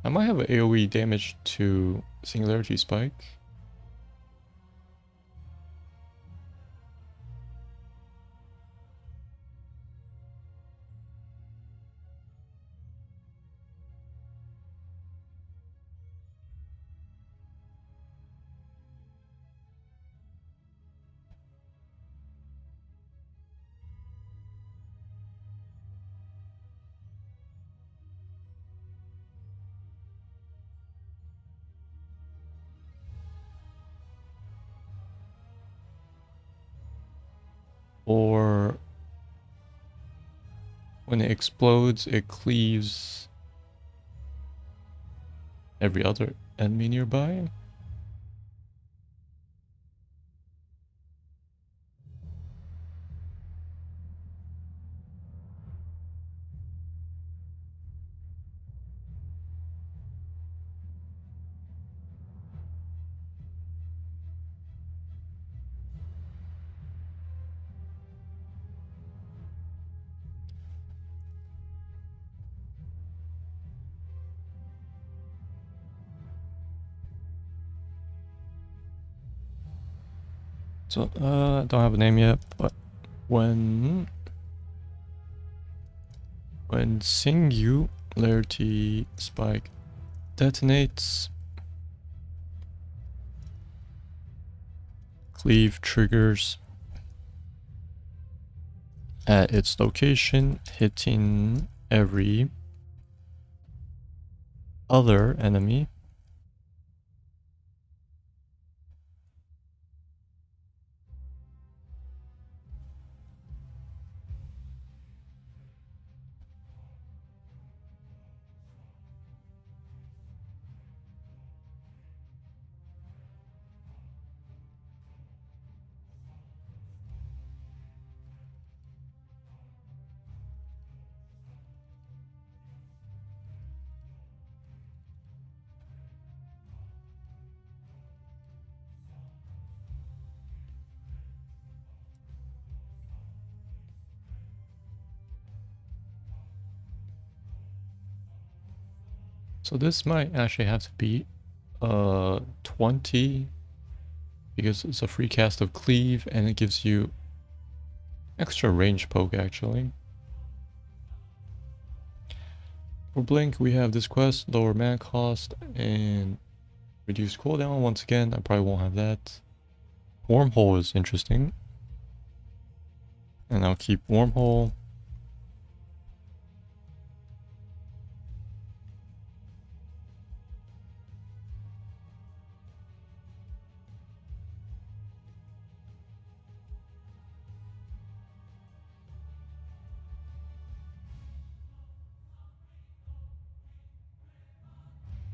I might have an AoE damage to Singularity Spike. Or when it explodes, it cleaves every other enemy nearby. So, I don't have a name yet, but when Singularity Spike detonates, cleave triggers at its location, hitting every other enemy. So this might actually have to be 20 because it's a free cast of cleave and it gives you extra range poke actually. For Blink we have this quest, lower mana cost and reduced cooldown. Once again, I probably won't have that. Wormhole is interesting. And I'll keep Wormhole.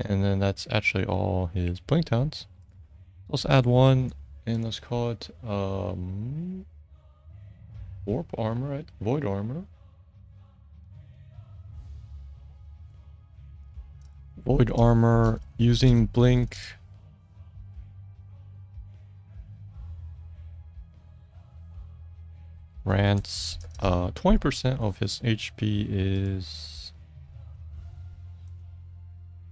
And then that's actually all his blink towns. Let's add one and let's call it warp armor, right? Void armor. Void armor using blink. Grants 20% of his HP is,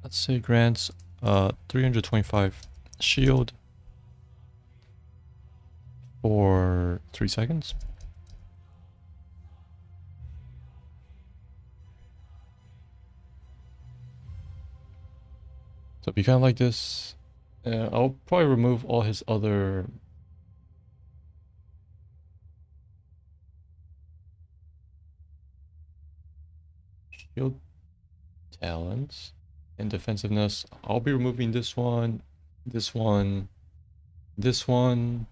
let's say grants 325 shield for 3 seconds. So it'd be kind of like this. I'll probably remove all his other shield talents and defensiveness. I'll be removing this one, this one, this one.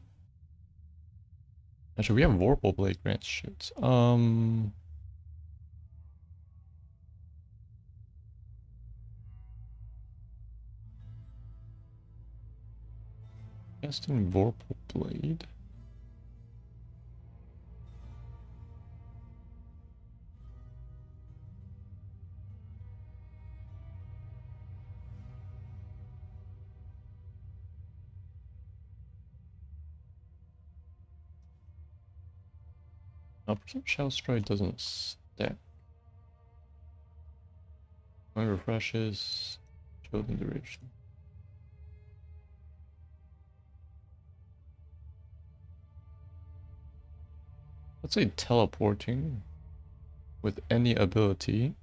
Actually, we have Vorpal Blade grants shields. Casting Vorpal Blade. Percent Shell Stride doesn't stack. My refreshes. Building duration. Let's say teleporting with any ability.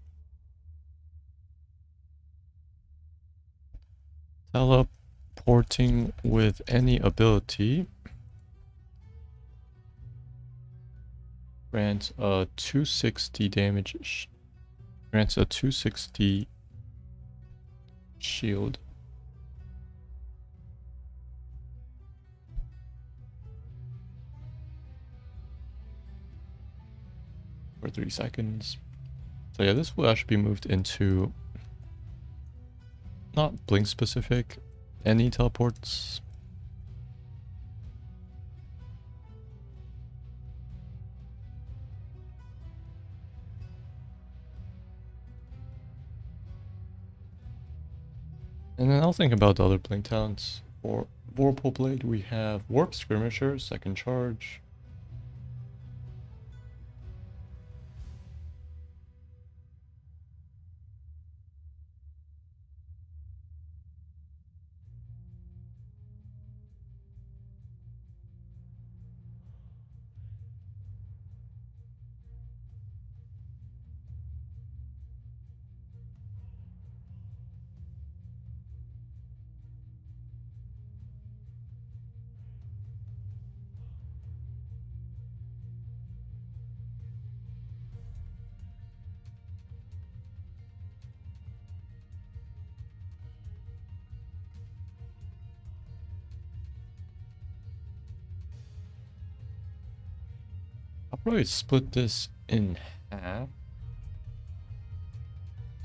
Teleporting with any ability grants a 260 damage. Grants a 260 shield. For 3 seconds. So yeah, this will actually be moved into not blink specific, any teleports. And then I'll think about the other blink talents. For Vorpal Blade, we have Warp Skirmisher, second charge. I'll probably split this in half.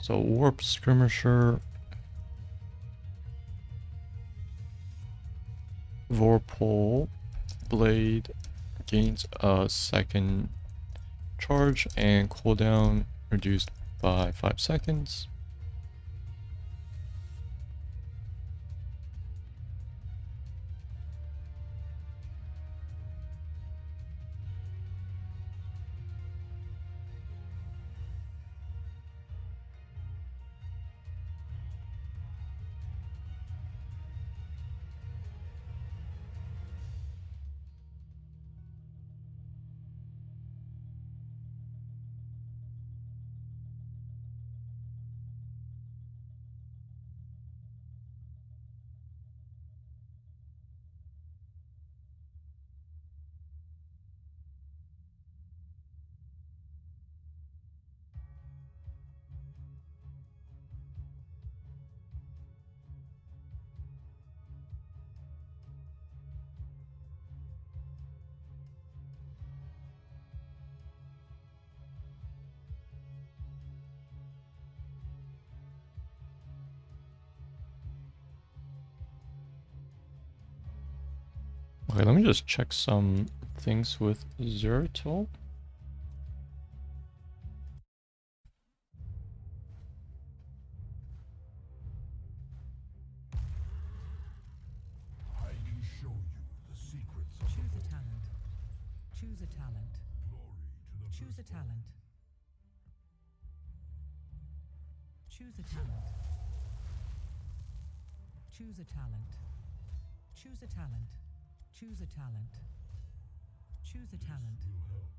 So Warp Skirmisher, Vorpal Blade gains a second charge and cooldown reduced by 5 seconds. Okay, let me just check some things with Zeratul. I can show you the secrets of Choose the a talent. Choose a talent. glory to the Choose a talent. Choose a talent. Choose a talent. Choose a talent. Choose a talent. Choose a talent. will help.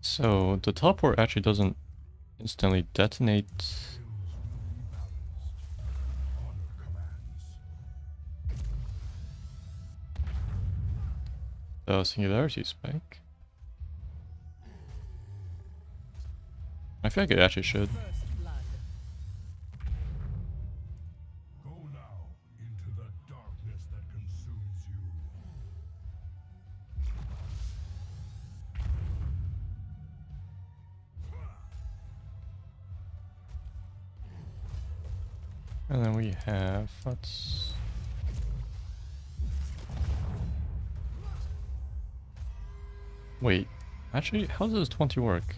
So the teleport actually doesn't instantly detonate. Skills will be balanced. Honor commands. The singularity spike. I feel like it actually should. First blood. Go now into the darkness that consumes you. And then we have, let's... Wait, Actually, how does 20 work?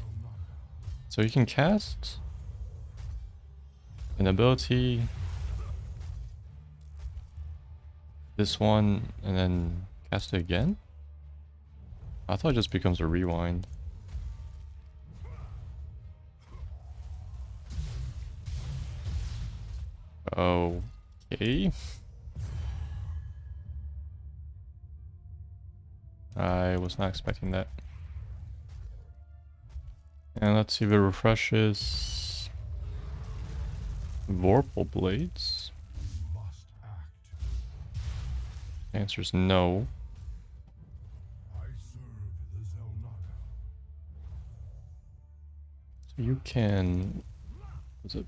So you can cast an ability, this one, and then cast it again? I thought it just becomes a rewind. Okay. I was not expecting that. And let's see if it refreshes. Vorpal Blades? Must act. The answer is no. I serve the Zelnaga. So you can... Was it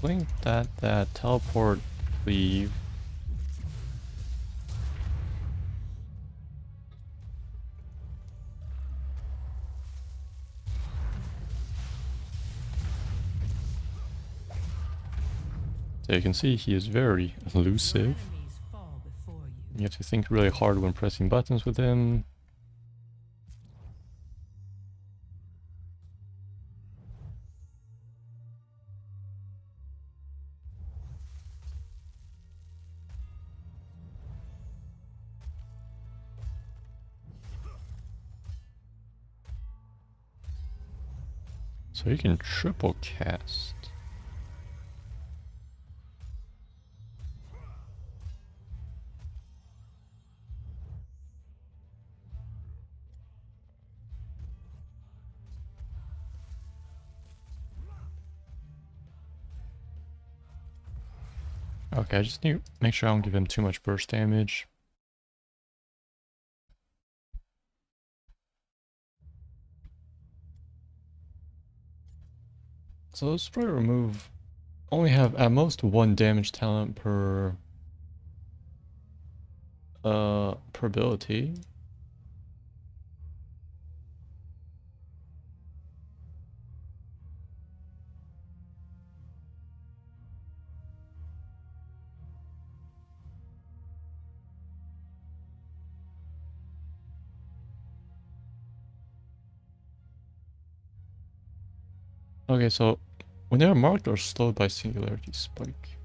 blink that teleport, leave. So you can see he is very Your elusive. enemies fall before you. You have to think really hard when pressing buttons with him. So you can triple cast. Okay, I just need to make sure I don't give him too much burst damage. So let's try to remove... Only have at most one damage talent per ability. Okay, so when they are marked or slowed by Singularity Spike.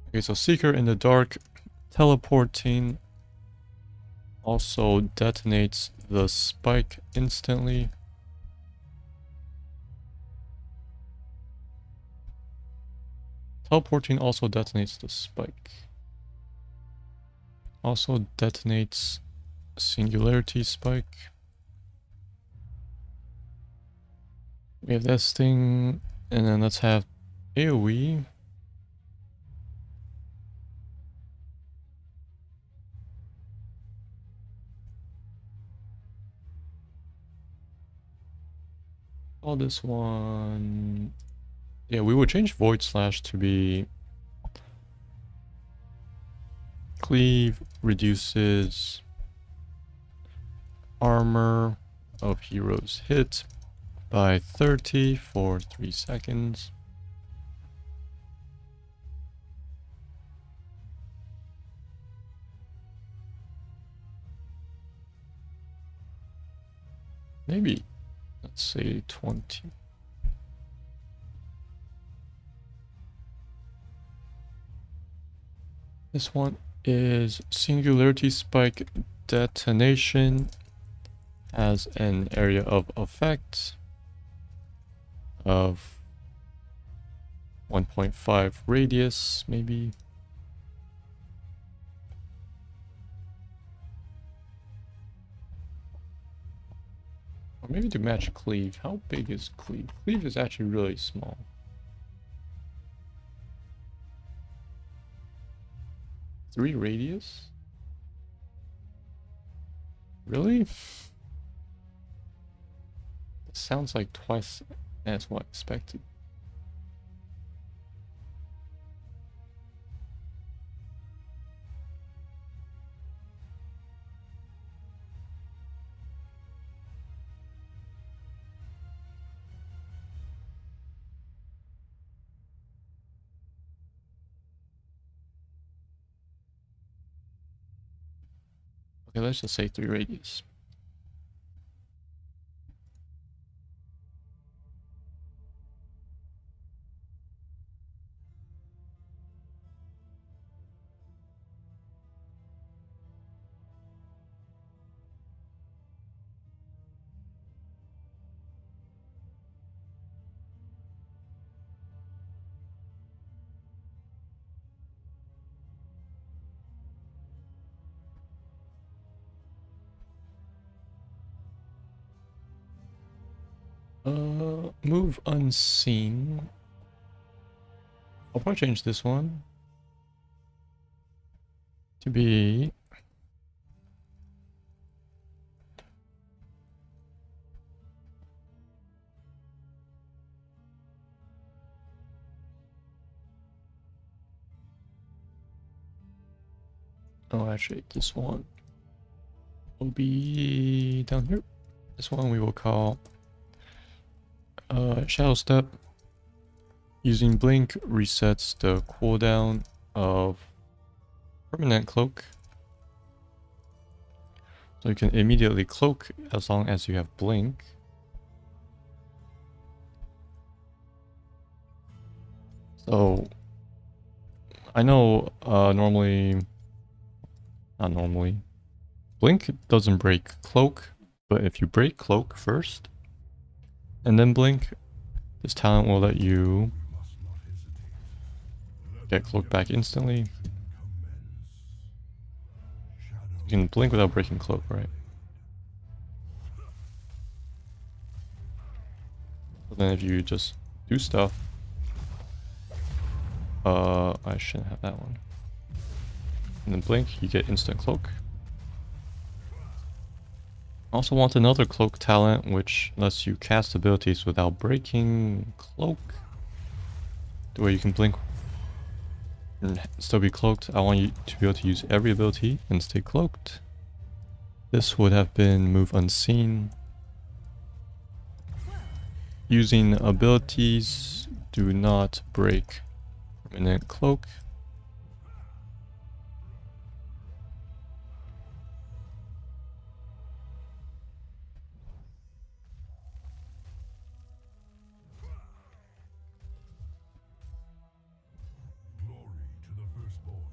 Okay, so Seeker in the Dark teleporting also detonates the spike instantly. Teleporting also detonates the spike. Also detonates Singularity Spike. We have this thing, and then let's have AoE. All this one... Yeah, we would change Void Slash to be... Cleave reduces armor of heroes hit by 30 for 3 seconds. Maybe, let's say 20. This one is Singularity Spike Detonation, has an area of effect of 1.5 radius, maybe. Or maybe to match Cleave. How big is Cleave? Cleave is actually really small. 3 radius? Really? It sounds like twice as what I expected. Okay, let's just say 3 radius. Move unseen. I'll probably change this one to be actually this one will be down here. This one we will call Shadow Step. Using Blink resets the cooldown of Permanent Cloak. So you can immediately cloak as long as you have Blink. So I know not normally, Blink doesn't break Cloak, but if you break Cloak first and then Blink, this talent will let you get Cloak back instantly. You can Blink without breaking Cloak, right? But then if you just do stuff, I shouldn't have that one. And then Blink, you get instant Cloak. Also want another Cloak talent, which lets you cast abilities without breaking Cloak. The way you can Blink and still be cloaked. I want you to be able to use every ability and stay cloaked. This would have been move unseen. Using abilities, do not break permanent cloak. Glory to the firstborn.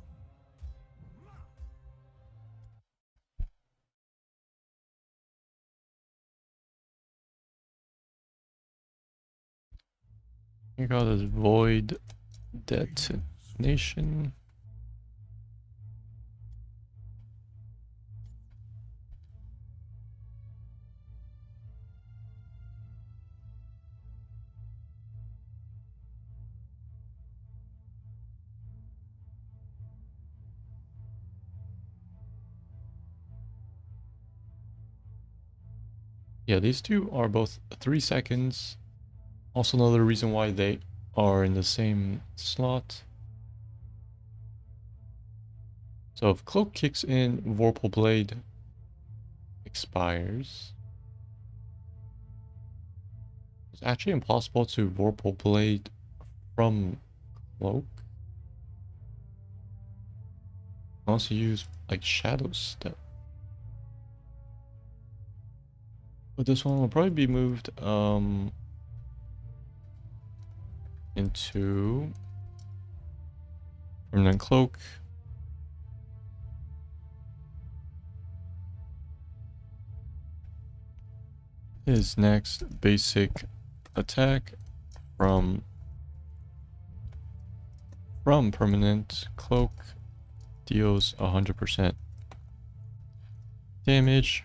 You got this void detonation. Yeah, these two are both 3 seconds. Also another reason why they are in the same slot. So if Cloak kicks in, Vorpal Blade expires. It's actually impossible to Vorpal Blade from Cloak. Unless you use like Shadow Step. But this one will probably be moved into Permanent Cloak. His next basic attack from Permanent Cloak deals 100% damage.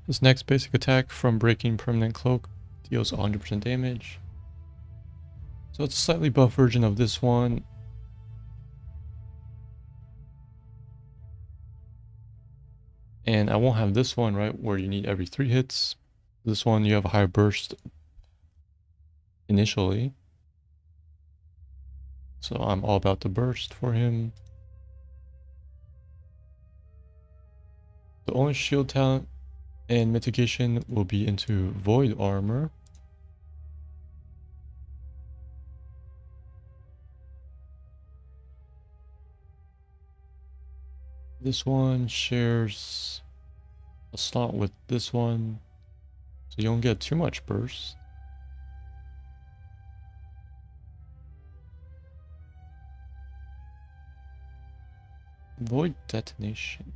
His next basic attack from breaking Permanent Cloak deals 100% damage. So it's a slightly buffed version of this one. And I won't have this one, right, where you need every 3 hits. This one you have a higher burst initially. So I'm all about the burst for him. The only shield talent and mitigation will be into Void Armor. This one shares a slot with this one, so you don't get too much burst. Void Detonation.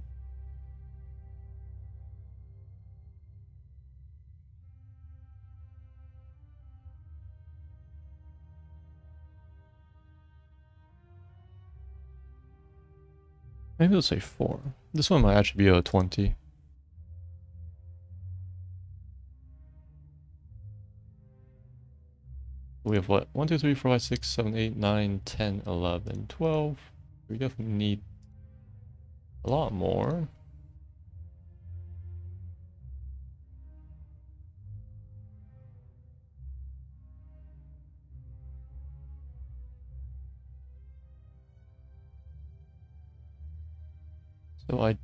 Maybe let's say 4. This one might actually be a 20. We have what? 1, 2, 3, 4, 5, 6, 7, 8, 9, 10, 11, 12. We definitely need a lot more. So I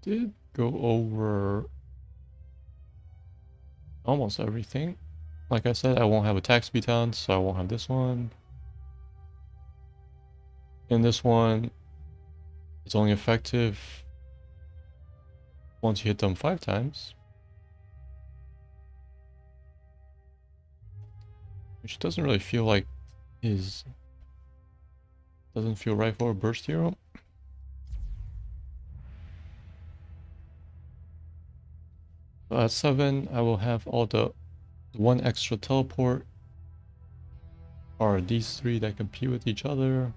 did go over almost everything. Like I said, I won't have attack speed talents, so I won't have this one. And this one is only effective once you hit them 5 times. Which doesn't really feel like is... doesn't feel right for a burst hero. So at 7, I will have all the 1 extra teleport. Or these 3 that compete with each other.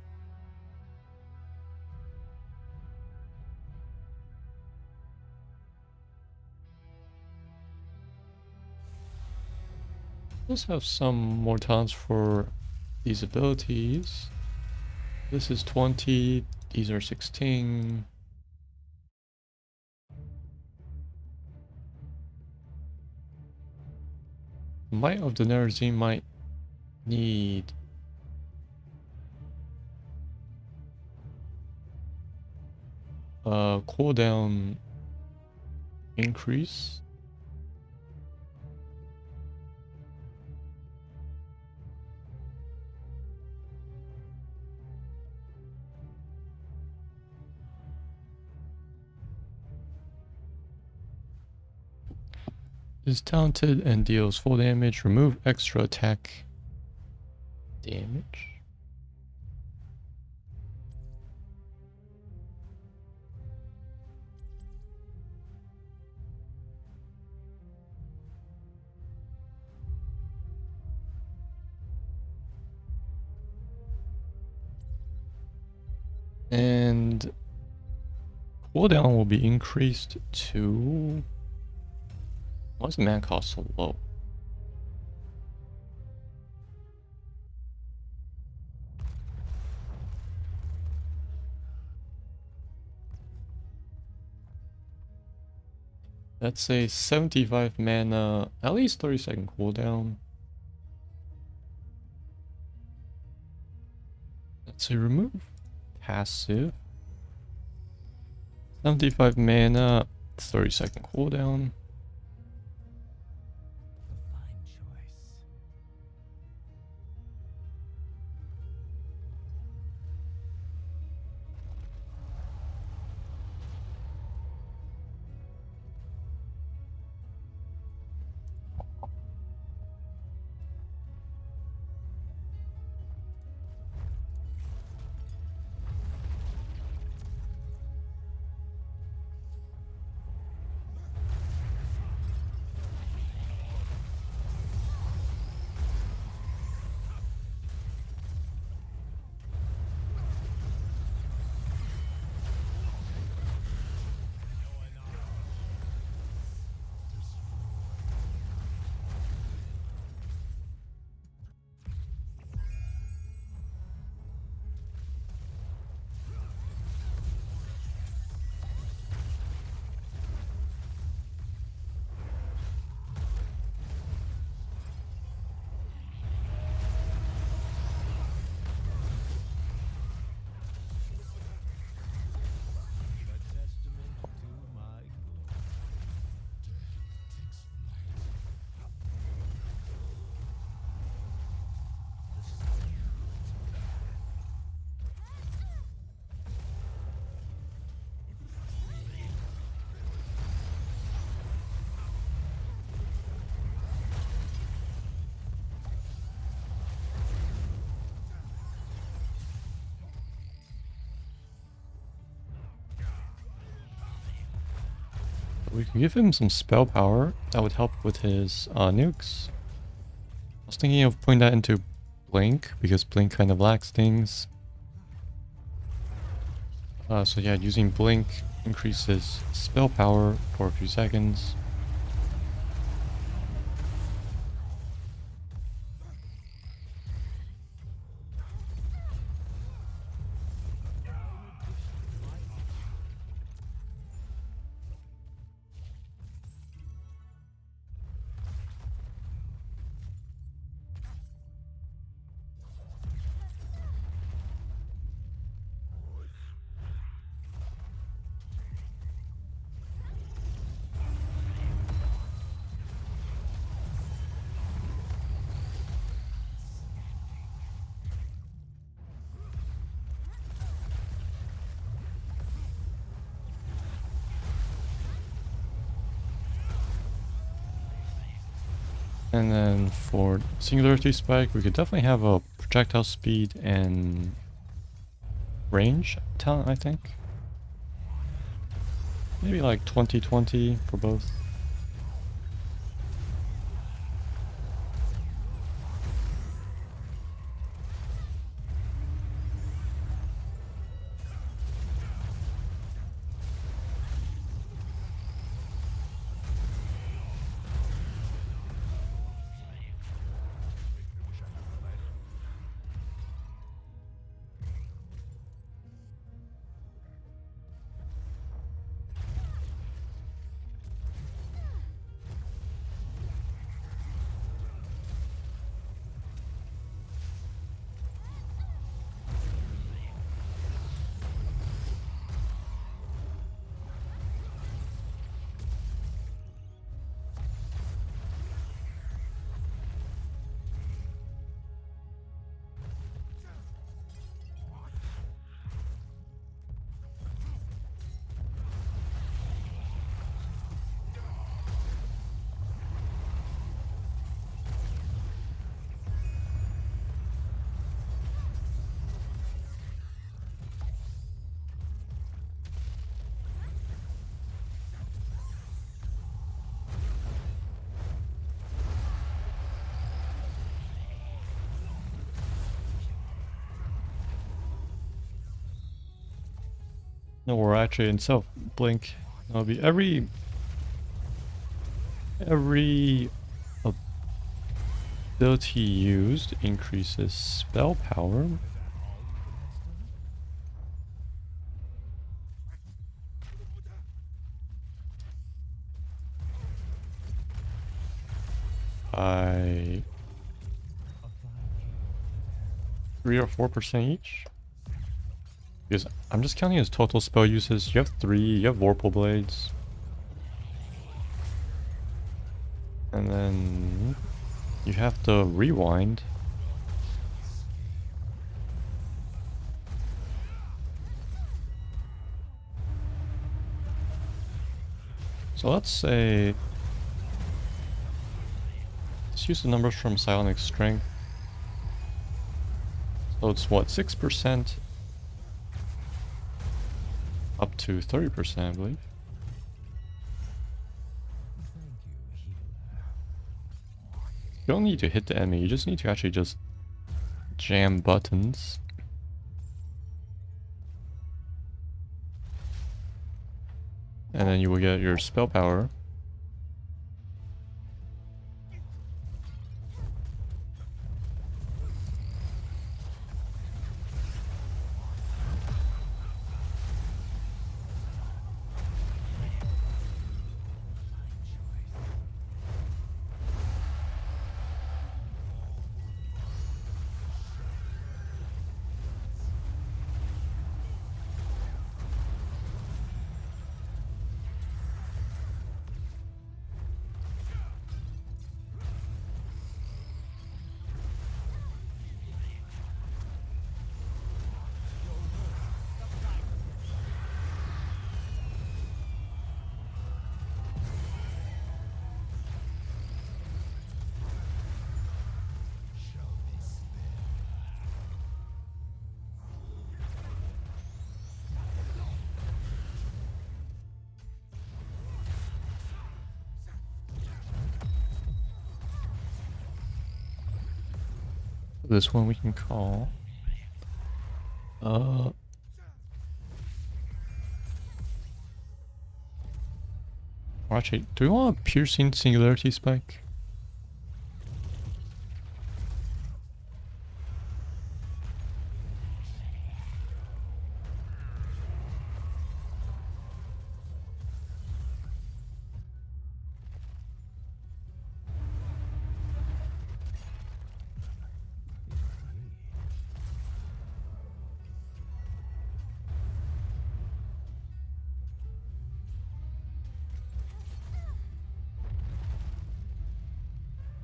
Let's have some more talents for these abilities. This is 20, these are 16. Might of the Nerazim might need a cooldown increase. Is talented and deals full damage. Remove extra attack damage. And cooldown will be increased to... why is the mana cost so low? Let's say 75 mana, at least 30-second cooldown. Let's say remove passive. 75 mana, 30-second cooldown. A fine choice. We could give him some spell power. That would help with his nukes. I was thinking of putting that into Blink, because Blink kind of lacks things. So yeah, using Blink increases spell power for a few seconds. And then for Singularity Spike, we could definitely have a projectile speed and range talent, I think. Maybe like 20-20 for both. No, we're actually in self blink. That'll be every ability used increases spell power. By 3 or 4% each. Because I'm just counting as total spell uses. You have 3, you have Vorpal Blades. And then you have to rewind. So let's say, let's use the numbers from Psionic Strength. So it's what, 6% up to 30%, I believe. You don't need to hit the enemy, you just need to actually just jam buttons. And then you will get your spell power. This one we can call. Or actually, do we want a piercing singularity spike?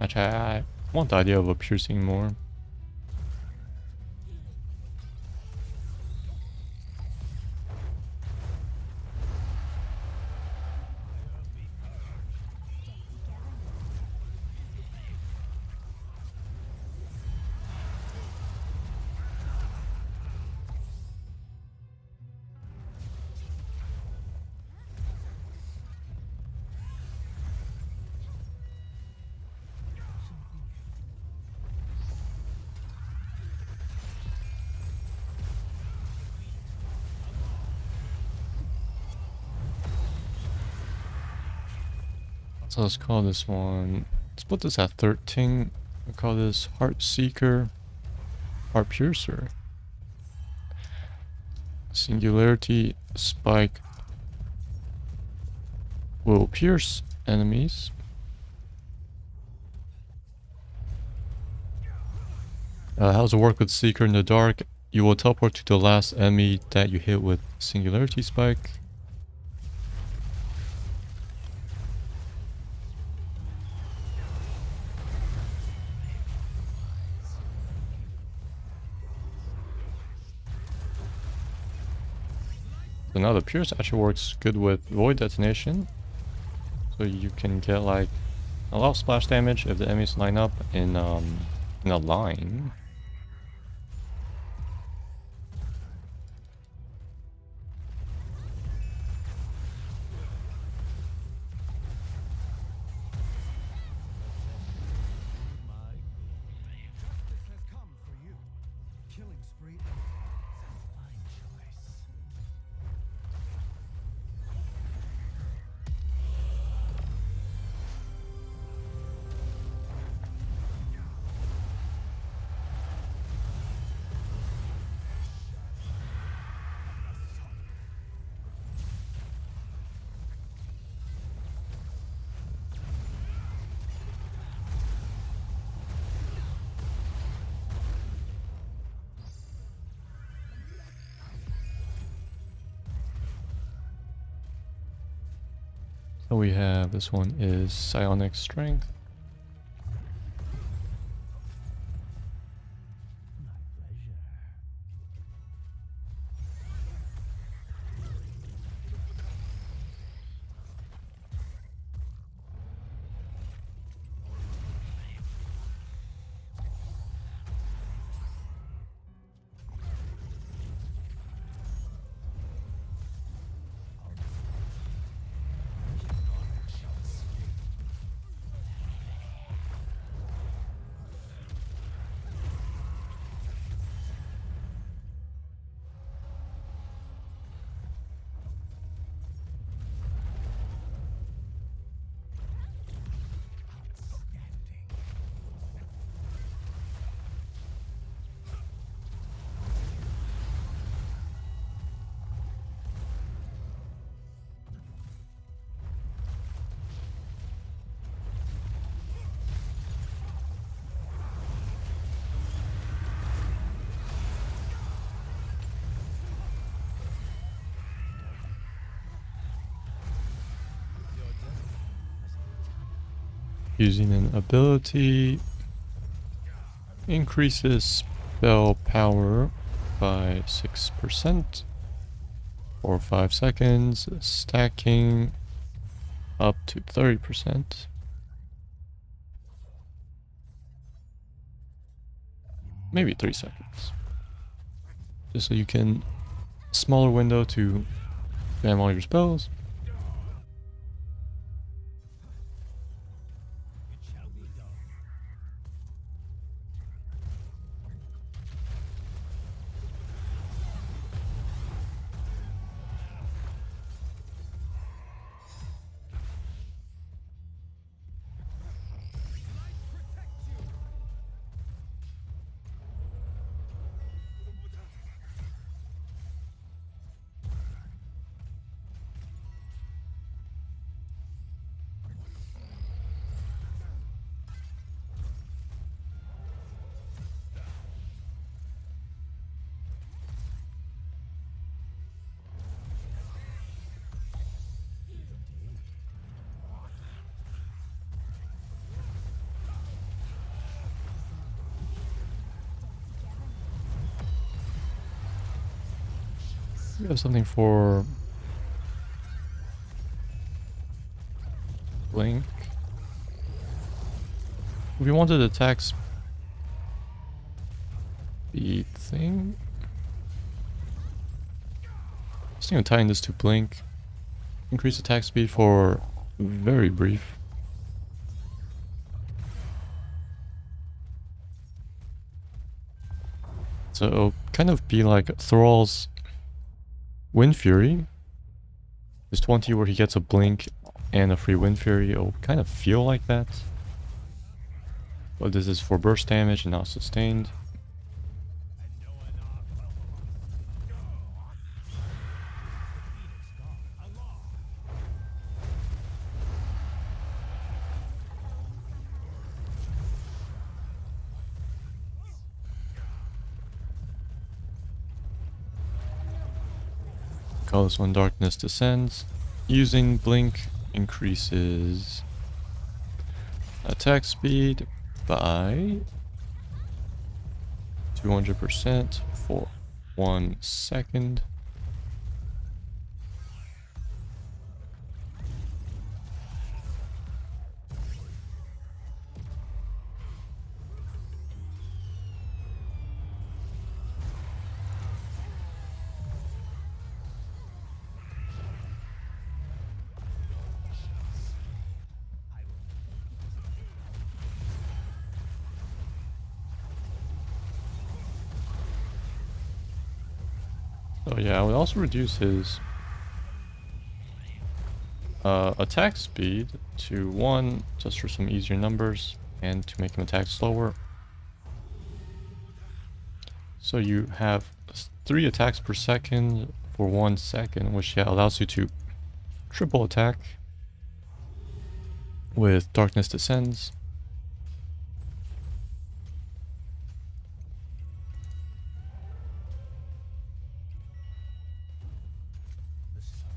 Actually, I want the idea of a piercing more. So let's call this one, let's put this at 13. We'll call this Heart Seeker, Heart Piercer. Singularity spike will pierce enemies. How does it work with Seeker in the dark? You will teleport to the last enemy that you hit with Singularity Spike. So now the Pierce actually works good with Void Detonation. So you can get like a lot of splash damage if the enemies line up in a line. Justice has come for you. Killing spree. Fine choice. So we have, this one is Psionic Strength. My pleasure. Using an ability increases spell power by 6% for 5 seconds, stacking up to 30%. Maybe 3 seconds. Just so you can, smaller window to spam all your spells. We have something for blink. If we wanted attack speed thing, just gonna tighten this to blink. Increase attack speed for very brief. So it'll kind of be like Thrall's Wind Fury. There's 20 where he gets a blink and a free Wind Fury. It'll kind of feel like that. But this is for burst damage and not sustained. Call this one Darkness Descends. Using Blink increases attack speed by 200% for 1 second. Oh yeah, I would also reduce his attack speed to 1 just for some easier numbers and to make him attack slower. So you have 3 attacks per second for 1 second, which allows you to triple attack with Darkness Descends. The sun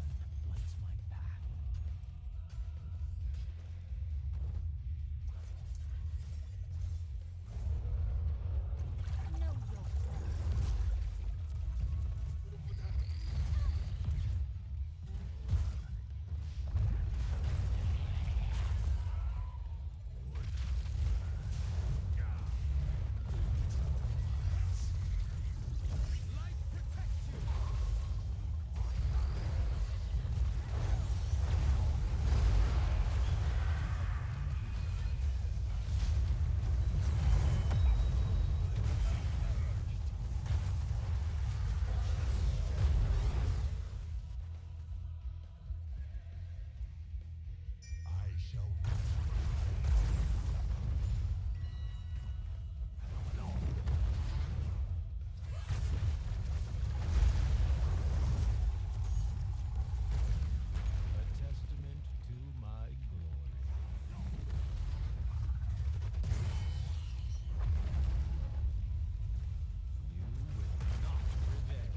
lights my path. I shall a testament to my glory. You will not prevail.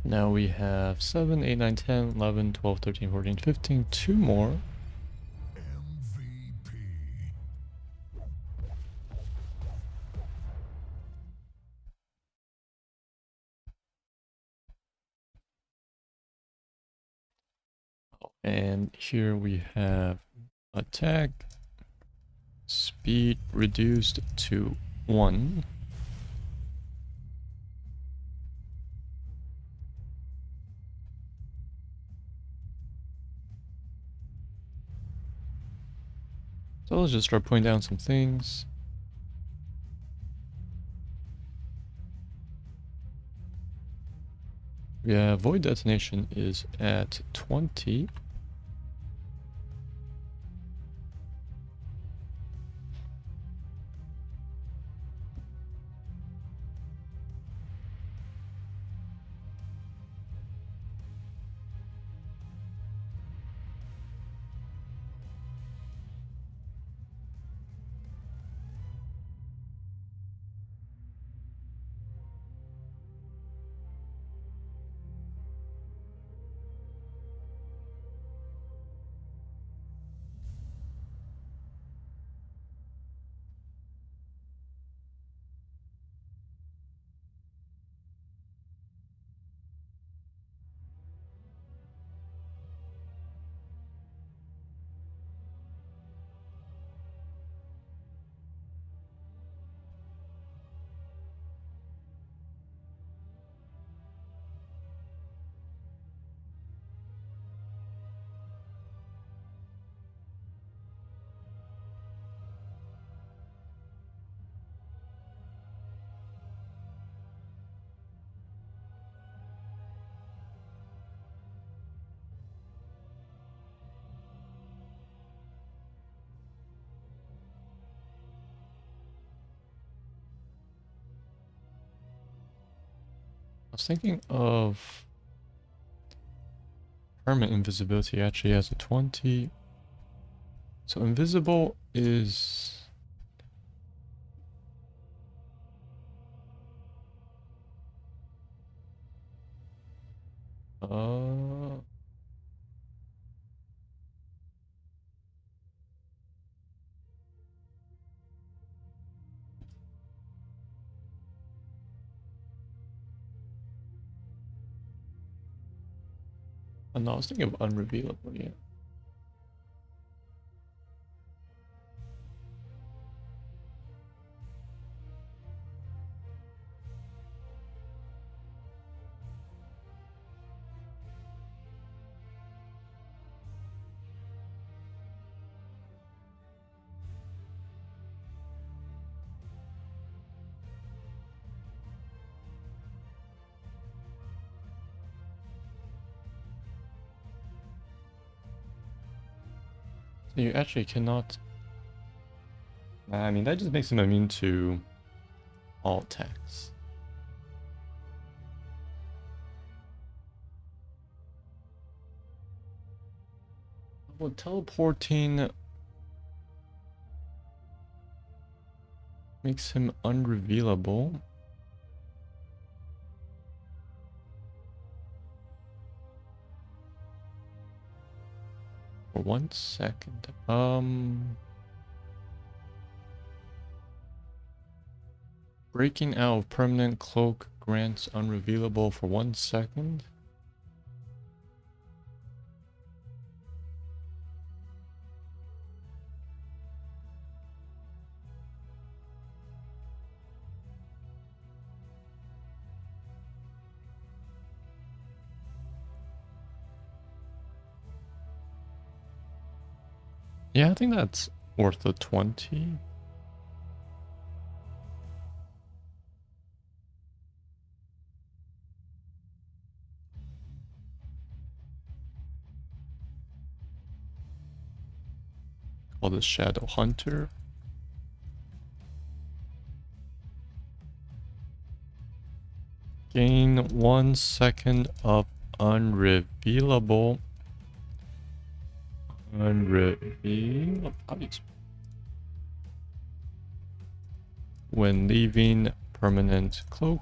Now we have 7, 8, 9, 10, 11, 12, 13, 14, 15, 2 more. MVP. And here we have attack speed reduced to 1. So let's just start putting down some things. Yeah, void detonation is at 20. I was thinking of permanent invisibility actually has a 20. So invisible is... Uh, no, I was thinking of unrevealable, yeah. So you actually cannot... I mean, that just makes him immune to all attacks. Well, teleporting makes him unrevealable. For 1 second. Breaking out of permanent cloak grants unrevealable for 1 second. Yeah, I think that's worth the 20. Call the Shadow Hunter. Gain 1 second of unrevealable. Unrevealable. When leaving permanent cloak.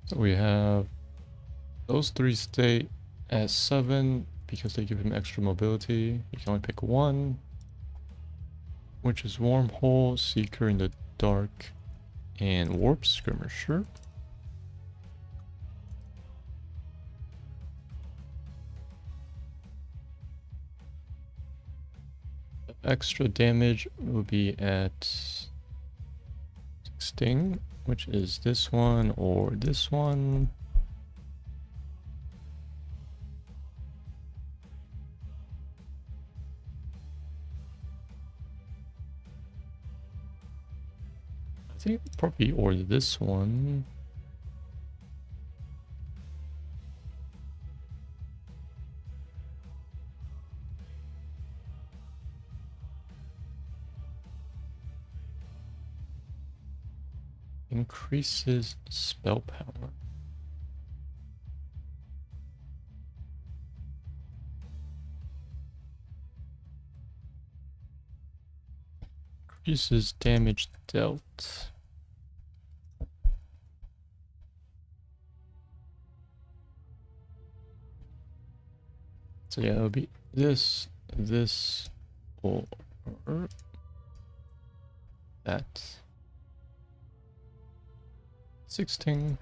So we have those 3 stay at 7 because they give him extra mobility. You can only pick 1, which is Wormhole, Seeker in the Dark, and Warp Skirmisher. extra damage will be at 16, which is this one or this one. I think probably or this one. Increases spell power. Increases damage dealt. So yeah, it'll be this, or that. 16.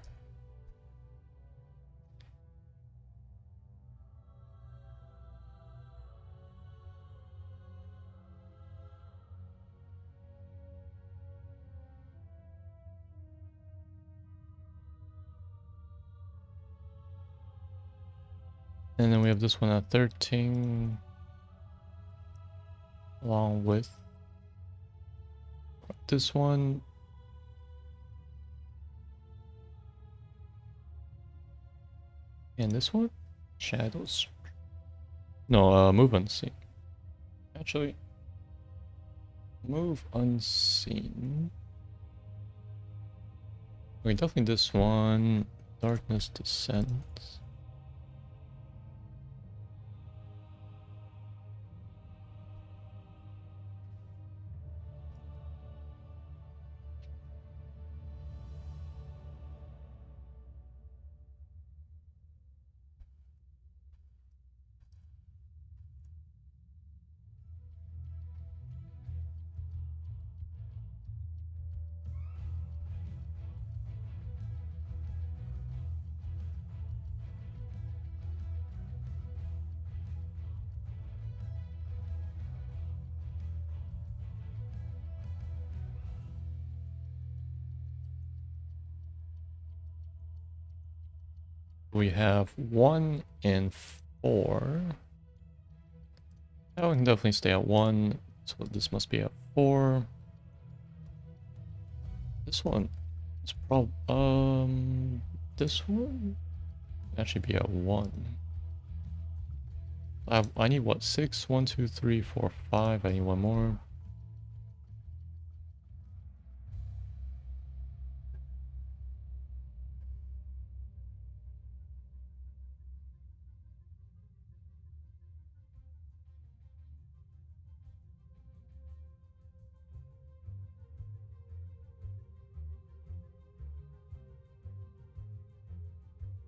And then we have this one at 13. Along with this one. And this one? Shadows. No, move unseen. Actually, move unseen. Okay, definitely this one. Darkness descent. We have 1 and 4. That one can definitely stay at 1. So this must be at 4. This one is this one actually be at 1. I need what? 6? 1, 2, 3, 4, 5. I need one more.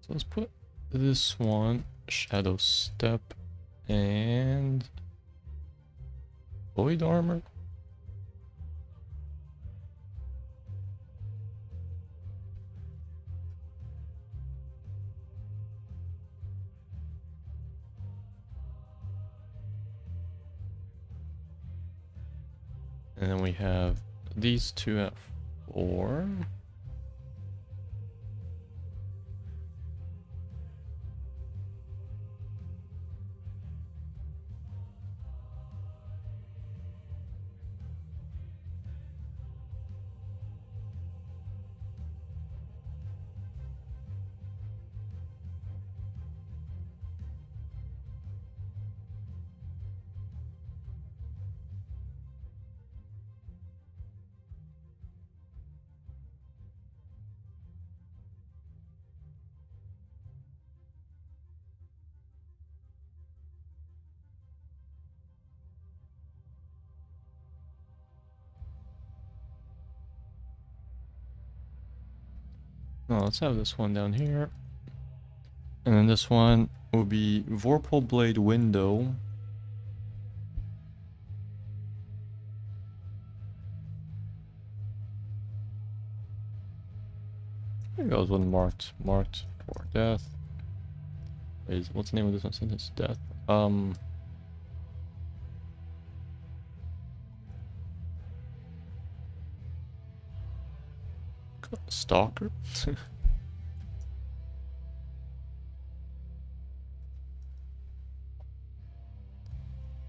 So let's put this one, Shadow Step, and Void Armor. And then we have these two at 4. No, let's have this one down here. And then this one will be Vorpal Blade Window. There goes one marked for death. What's the name of this one? Sentence death. Stalker?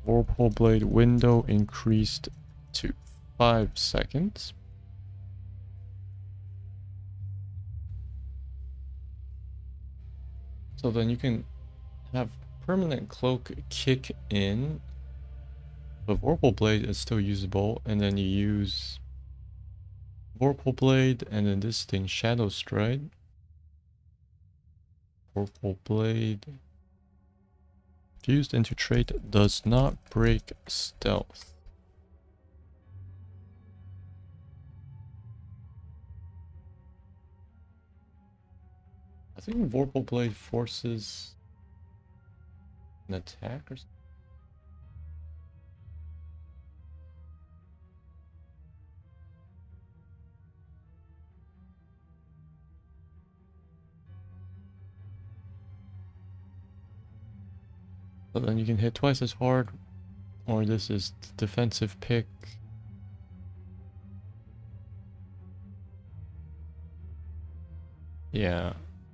Vorpal blade window increased to 5 seconds. So then you can have permanent cloak kick in, but Vorpal blade is still usable, and then you use Vorpal blade and then this thing Shadow Stride. Vorpal blade fused into trait does not break stealth. I think Vorpal blade forces an attack or something. So then you can hit twice as hard, or this is the defensive pick. Yeah,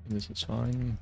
this is fine.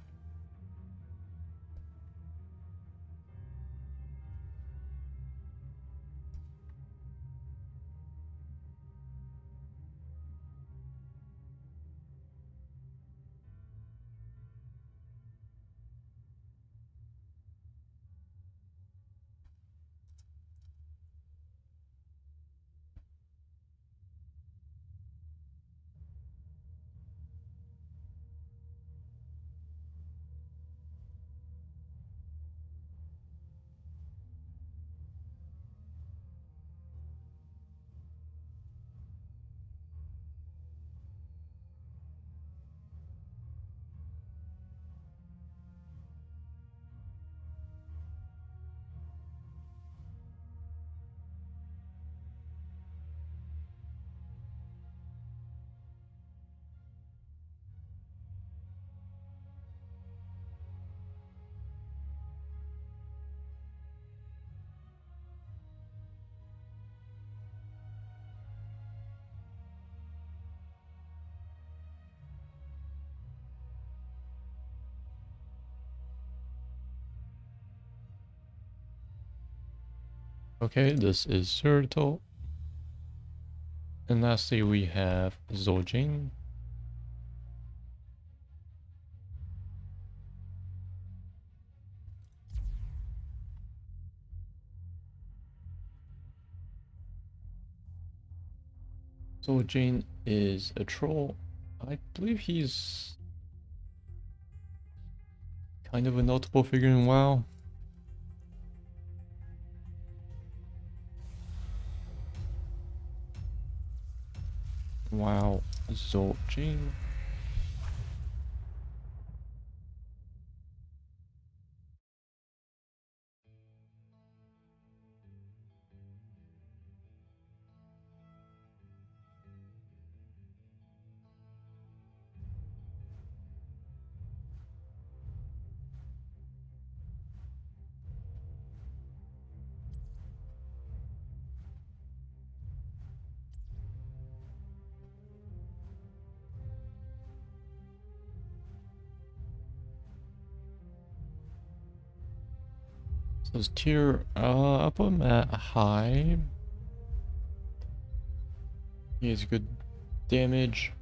Okay, this is Zeratul. And lastly we have Zul'jin. Zul'jin is a troll. I believe he's kind of a notable figure in WoW. Wow, Zul'jin. So his tier, I'll put him at high. He has good damage.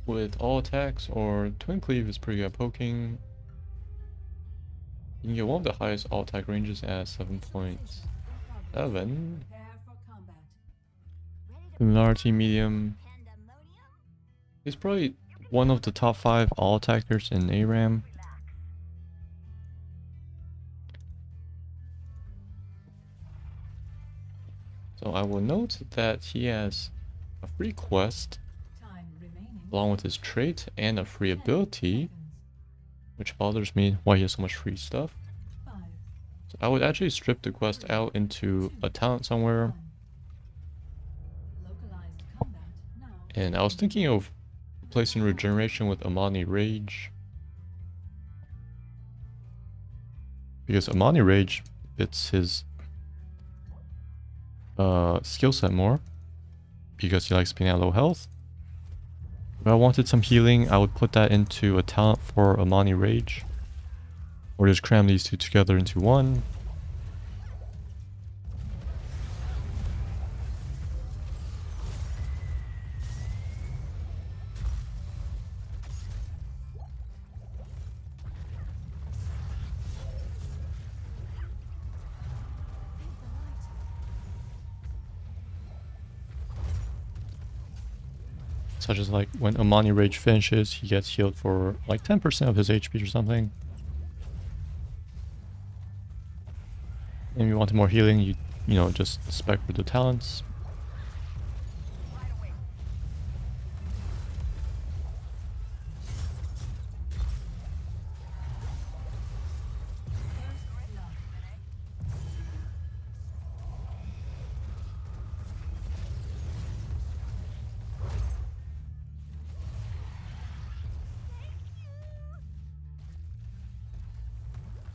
With all attacks, or Twin Cleave is pretty good at poking. You can get one of the highest all attack ranges at 7.7. Prepare for combat. Similarity medium. He's probably one of the top 5 all attackers in ARAM. So I will note that he has a free quest Time remaining. along with his trait and a free 10 ability, seconds. which bothers me why he has so much free stuff. 5, So I would actually strip the quest out into a talent somewhere. 1. Localized combat now. And I was thinking of replacing regeneration with Amani Rage, because Amani Rage fits his skill set more because he likes being at low health. If I wanted some healing, I would put that into a talent for Amani Rage. Or just cram these two together into one. Such as like when Amani Rage finishes, he gets healed for like 10% of his HP or something. And if you want more healing, you know, just spec for the talents.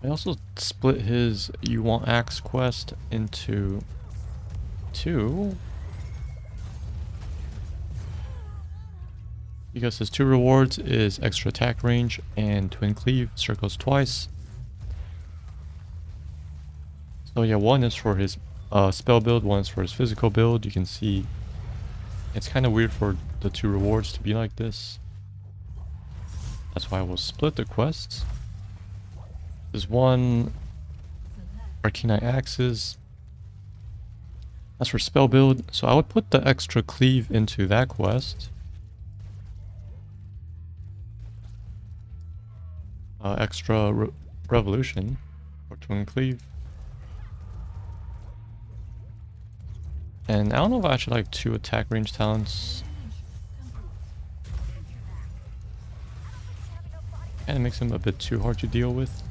I also split his You Want Axe quest into two. Because his two rewards is extra attack range and Twin Cleave circles twice. So yeah, one is for his spell build, one is for his physical build. You can see it's kind of weird for the two rewards to be like this. That's why I will split the quests. There's one Arcanite Axes. That's for spell build. So I would put the extra cleave into that quest. Extra revolution or twin cleave. And I don't know if I actually like two attack range talents. Kind of makes him a bit too hard to deal with.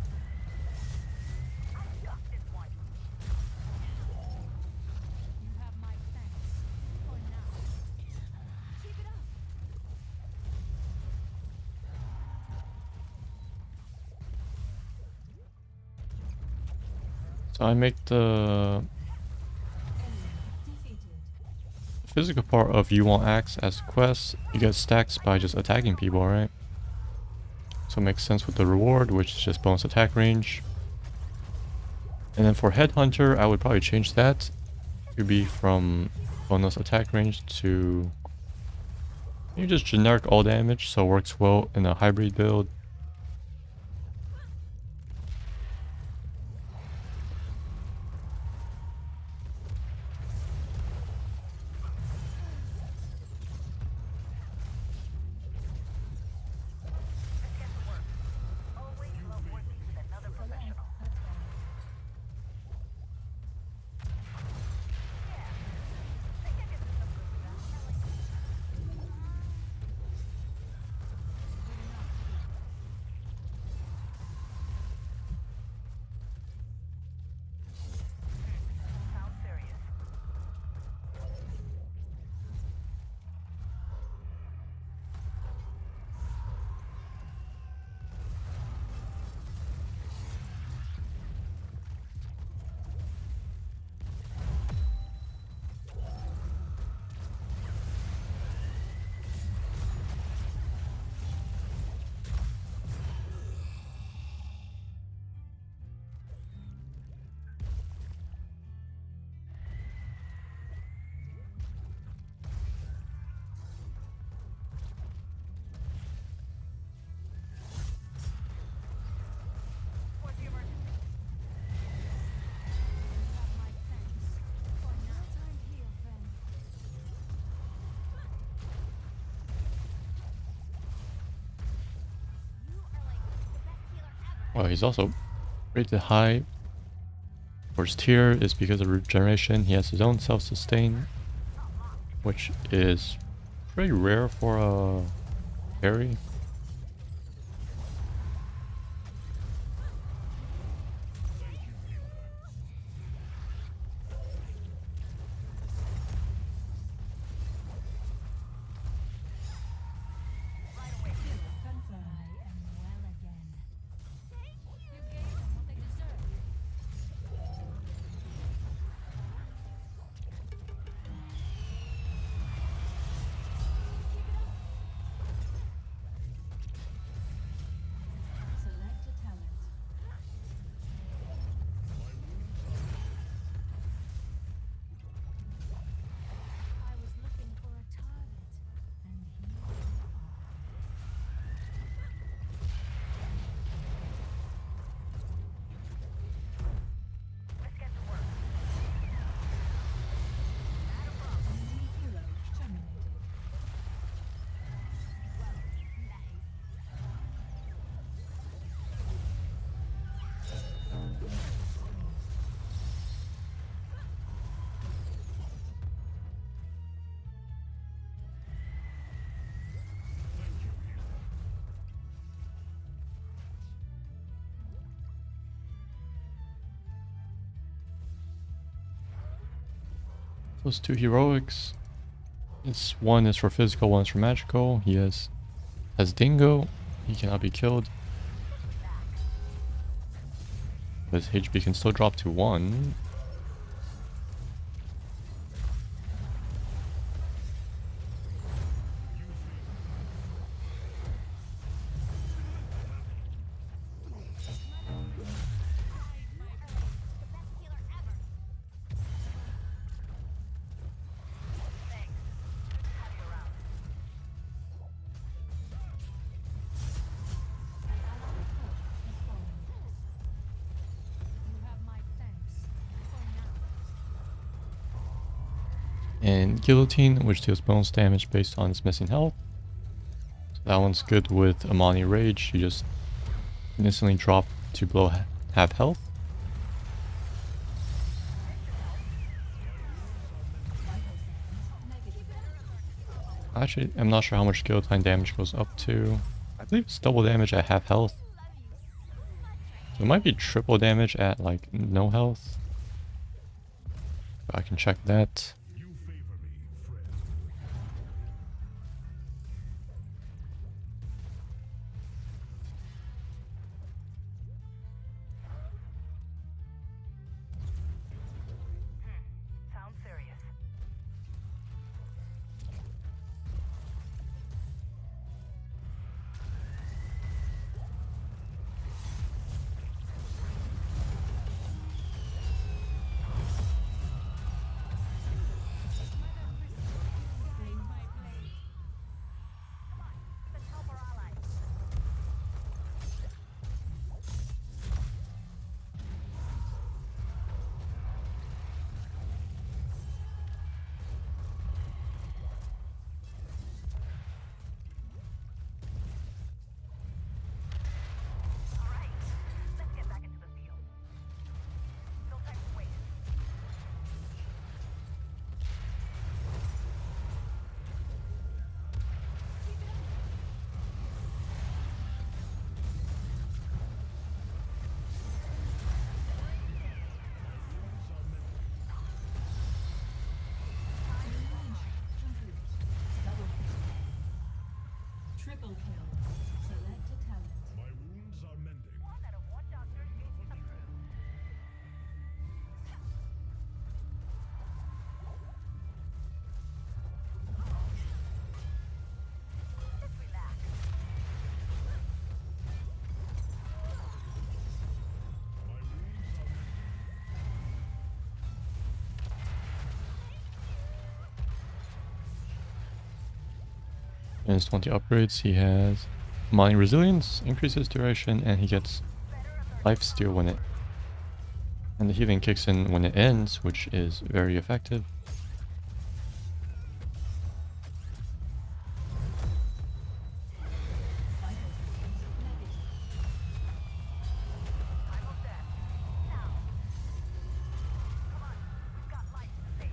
So I make the physical part of You Want Axe as a quest. You get stacks by just attacking people, right? So it makes sense with the reward, which is just bonus attack range. And then for Headhunter, I would probably change that to be from bonus attack range to maybe just generic all damage, so it works well in a hybrid build. Well, he's also rated high. For his tier is because of regeneration. He has his own self-sustain, which is pretty rare for a carry. Those two heroics. It's one is for physical, one is for magical. He has Dingo. He cannot be killed. But his HP can still drop to 1. And Guillotine, which deals bonus damage based on its missing health. So that one's good with Amani Rage. You just instantly drop to below half health. Actually, I'm not sure how much Guillotine damage goes up to. I believe it's double damage at half health. So it might be triple damage at like no health. I can check that. Sounds serious. Let's help our allies. All right, let's get back into the field. No time to waste. Triple kill. Select a talent. My wounds are mending. One out of one doctor is approved. Just relax. In his 20 upgrades, he has Amani Resilience, increases duration, and he gets Life Steal when it... And the healing kicks in when it ends, which is very effective. Almost there. Now. Come on. We've got life to save.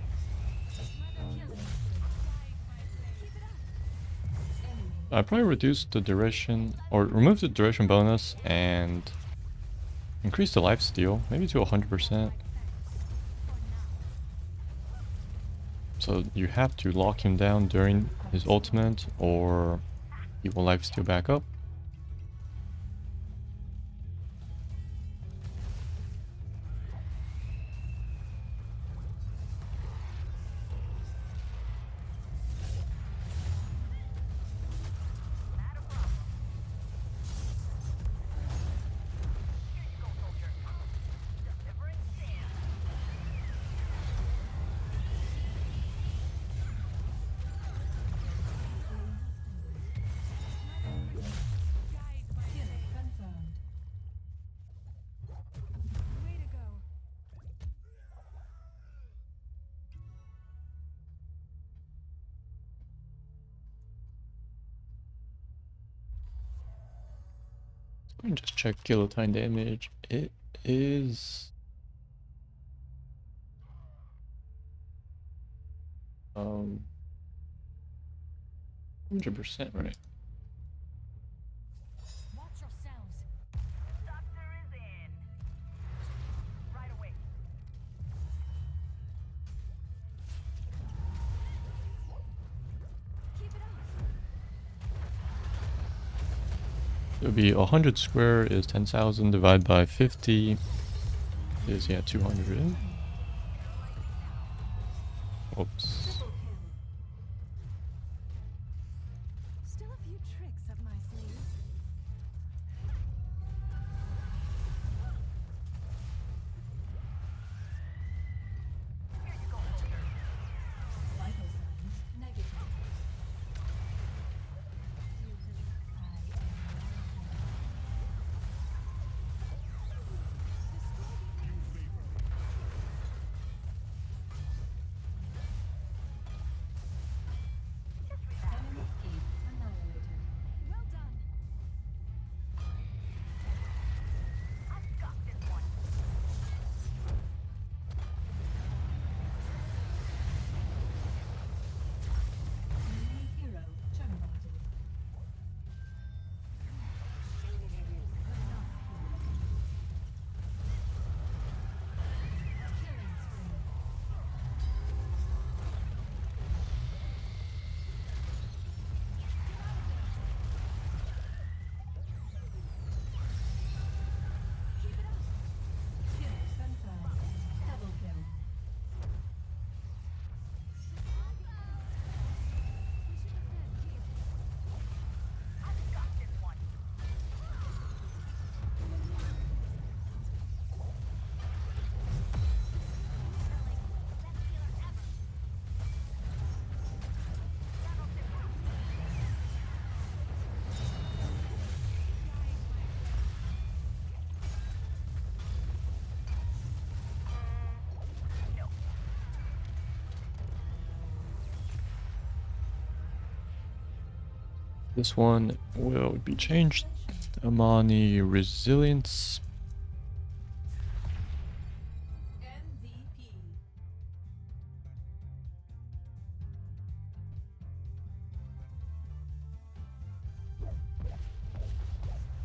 I'd probably reduce the duration, or remove the duration bonus, and increase the life steal, maybe to 100%. So you have to lock him down during his ultimate, or he will life steal back up. Not a problem. Here you go, soldier. Delivering Sam. Kill confirmed. Way to go. Let me just check Guillotine damage. It is 100%, right? Watch yourselves. Doctor is in. Right away. Keep it up. It would be 100 square is 10,000 divided by 50 is, yeah, 200. Oops. Triple kill. Still a few tricks up my sleeves. Vital signs negative. Enemy gate annihilated. Well done. I've got this one. Enemy hero terminated. Killing spree. Keep it up. Kill confirmed. Double kill. I've got this one. Best healer ever. This one will be changed. Amani Resilience. MVP.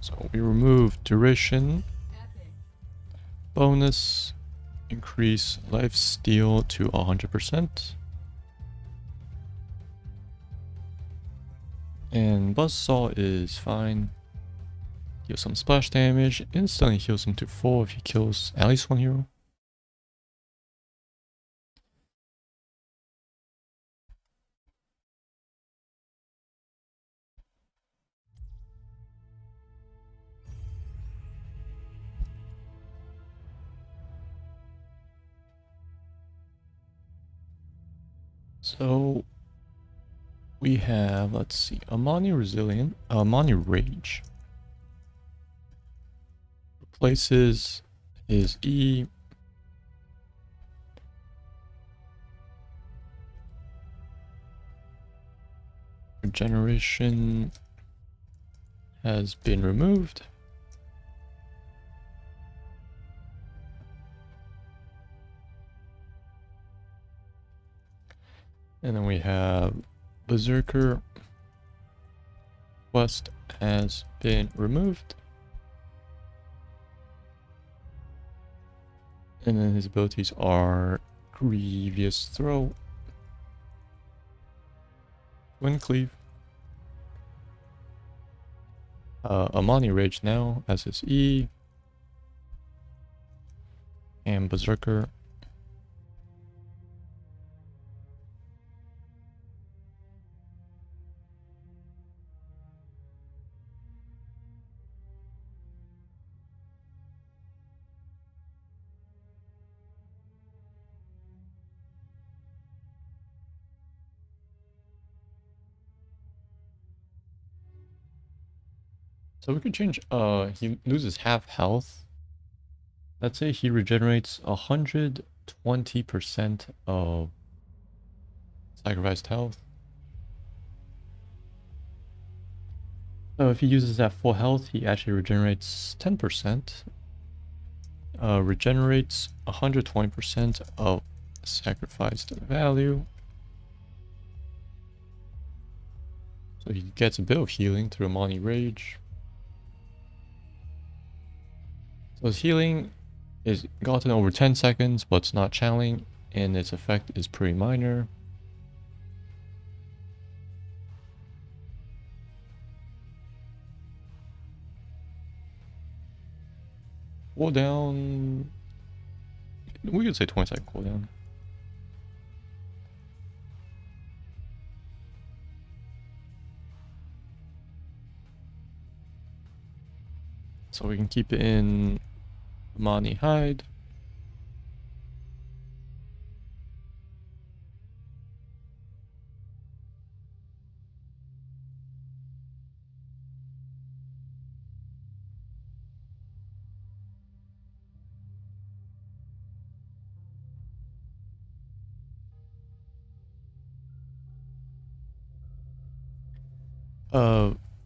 So we remove duration, Epic. bonus, increase life steal to 100%. And Buzzsaw is fine. Heal some splash damage, instantly heals him to full if he kills at least one hero. So we have, let's see, Amani Resilient, Amani Rage. Replaces his E. Regeneration has been removed. And then we have Berserker. Quest has been removed. And then his abilities are Grievous Throw, Wind Cleave, Amani Rage now as his E, and Berserker. So we could change, he loses half health. Let's say he regenerates 120% of sacrificed health. So if he uses that full health, he actually regenerates 10%. regenerates 120% of sacrificed value. So he gets a bit of healing through Amani Rage. So his healing is gotten over 10 seconds, but it's not channeling, and its effect is pretty minor. Cooldown, we could say 20-second cooldown. So we can keep it in Amani Hide.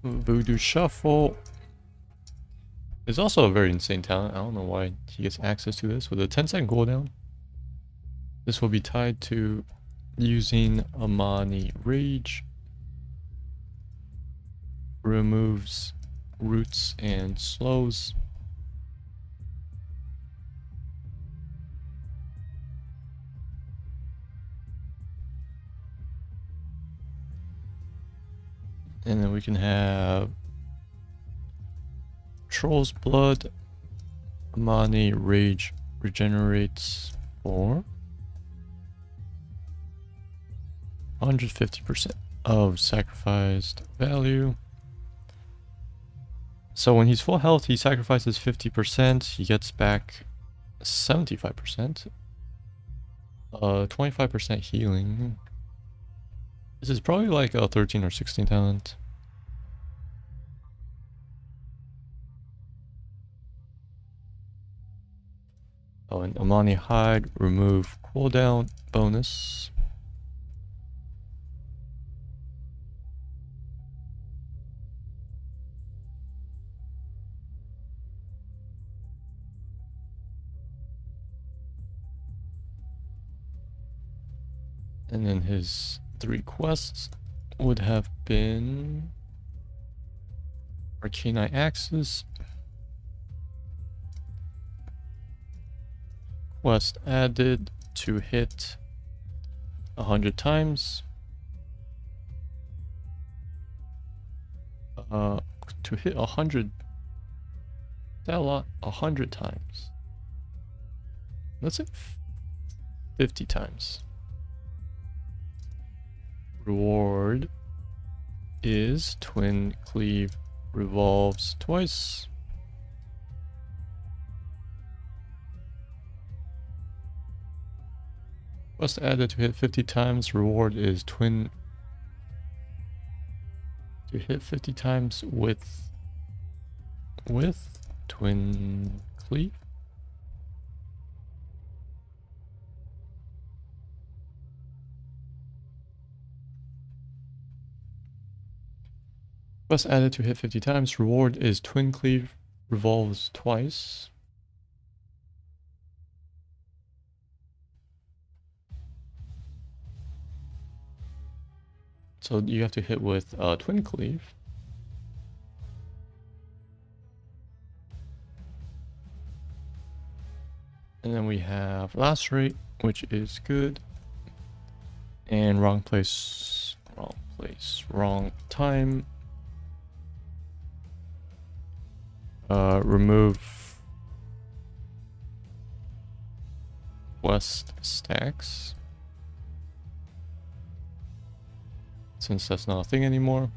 Voodoo Shuffle is also a very insane talent. I don't know why he gets access to this. With a 10-second cooldown, this will be tied to using Amani Rage. Removes roots and slows. And then we can have Troll's Blood. Amani Rage regenerates for 150% of sacrificed value. So when he's full health, he sacrifices 50%. He gets back 75%. 25% healing. This is probably like a 13 or 16 talent. Oh, and Amani Hide, remove cooldown bonus. And then his 3 quests would have been Arcanine Axis, quest added to hit 100 times, to hit 100, that a lot, 100 times, let's say 50 times. Reward is Twin Cleave revolves twice. Quest added to hit 50 times. Reward is twin to hit 50 times with Twin Cleave. Quest added to hit 50 times. Reward is Twin Cleave revolves twice. So you have to hit with Twin Cleave. And then we have Lacerate, which is good. And wrong place, wrong time. Remove quest stacks, since that's not a thing anymore.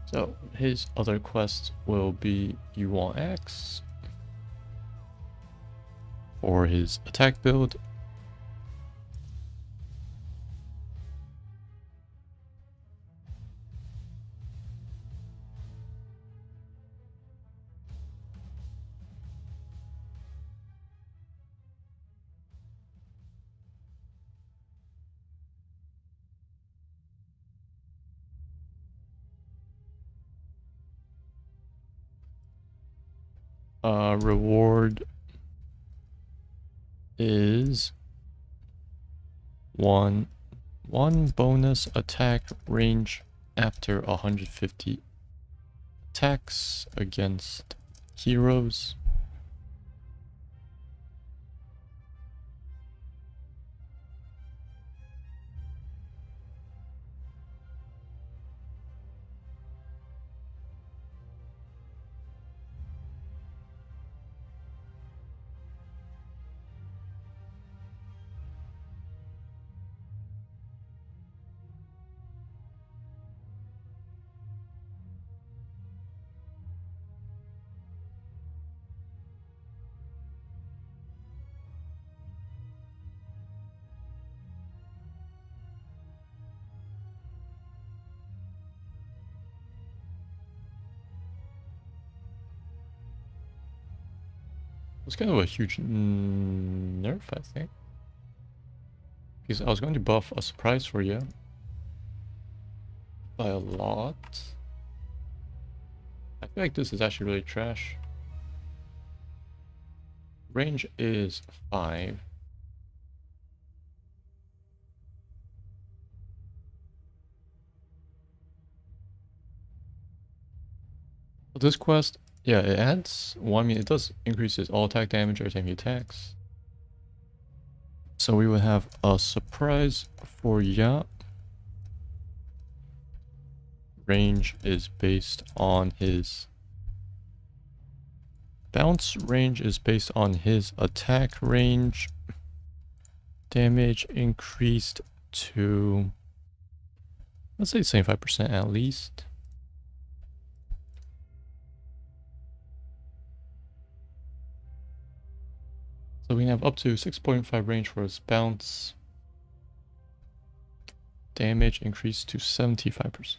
So his other quest will be You Want X for his attack build. Reward is one bonus attack range after 150 attacks against heroes. It's kind of a huge nerf, I think. Because I was going to buff a surprise for you by a lot. I feel like this is actually really trash. Range is 5. But this quest, yeah, it adds one. I mean, it does increases all attack damage every time he attacks. So we would have a surprise for Ya. Range is based on his bounce range is based on his attack range. Damage increased to, let's say 75% at least. So we have up to 6.5 range for his bounce. Damage increased to 75%.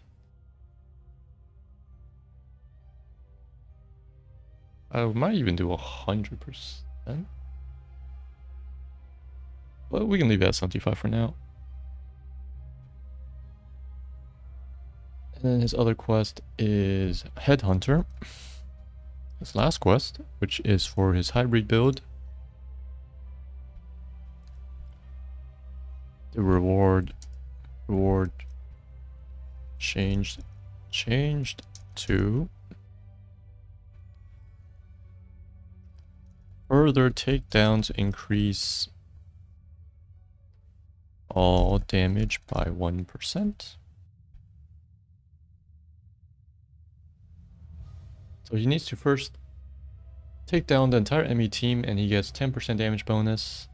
I might even do 100%. But we can leave it at 75 for now. And then his other quest is Headhunter. His last quest, which is for his hybrid build. The reward changed to further takedowns increase all damage by 1%. So he needs to first take down the entire enemy team and he gets 10% damage bonus.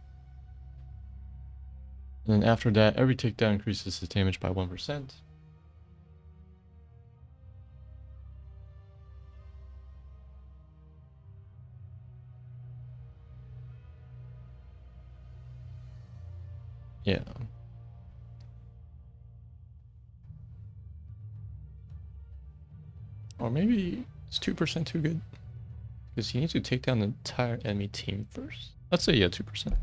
And then after that, every takedown increases his damage by 1%. Yeah. Or maybe it's 2% too good. Because you need to take down the entire enemy team first. Let's say, yeah, 2%.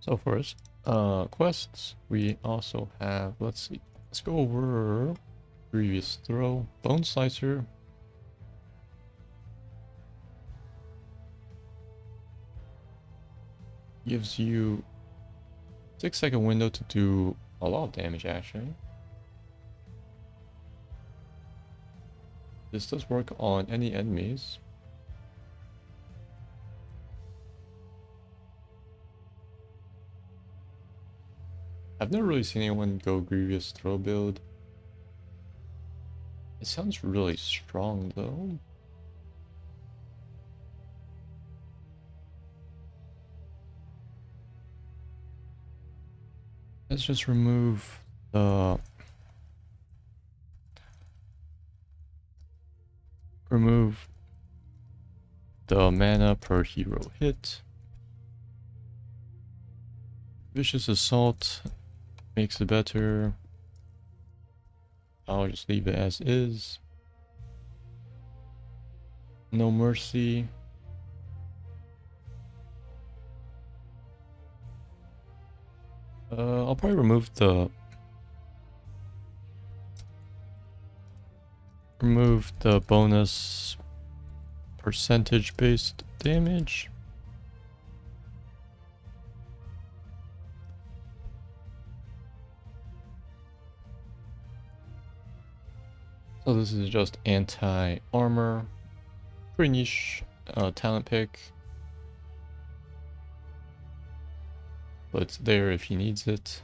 So for us, quests, we also have, let's see, let's go over previous throw. Bone Slicer. Gives you 6-second window to do a lot of damage actually. This does work on any enemies. I've never really seen anyone go Grievous Throw build. It sounds really strong though. Let's just remove the mana per hero hit. Vicious Assault makes it better. I'll just leave it as is. No mercy. I'll probably remove the bonus percentage based damage. So this is just anti-armor. Pretty niche talent pick. But it's there if he needs it.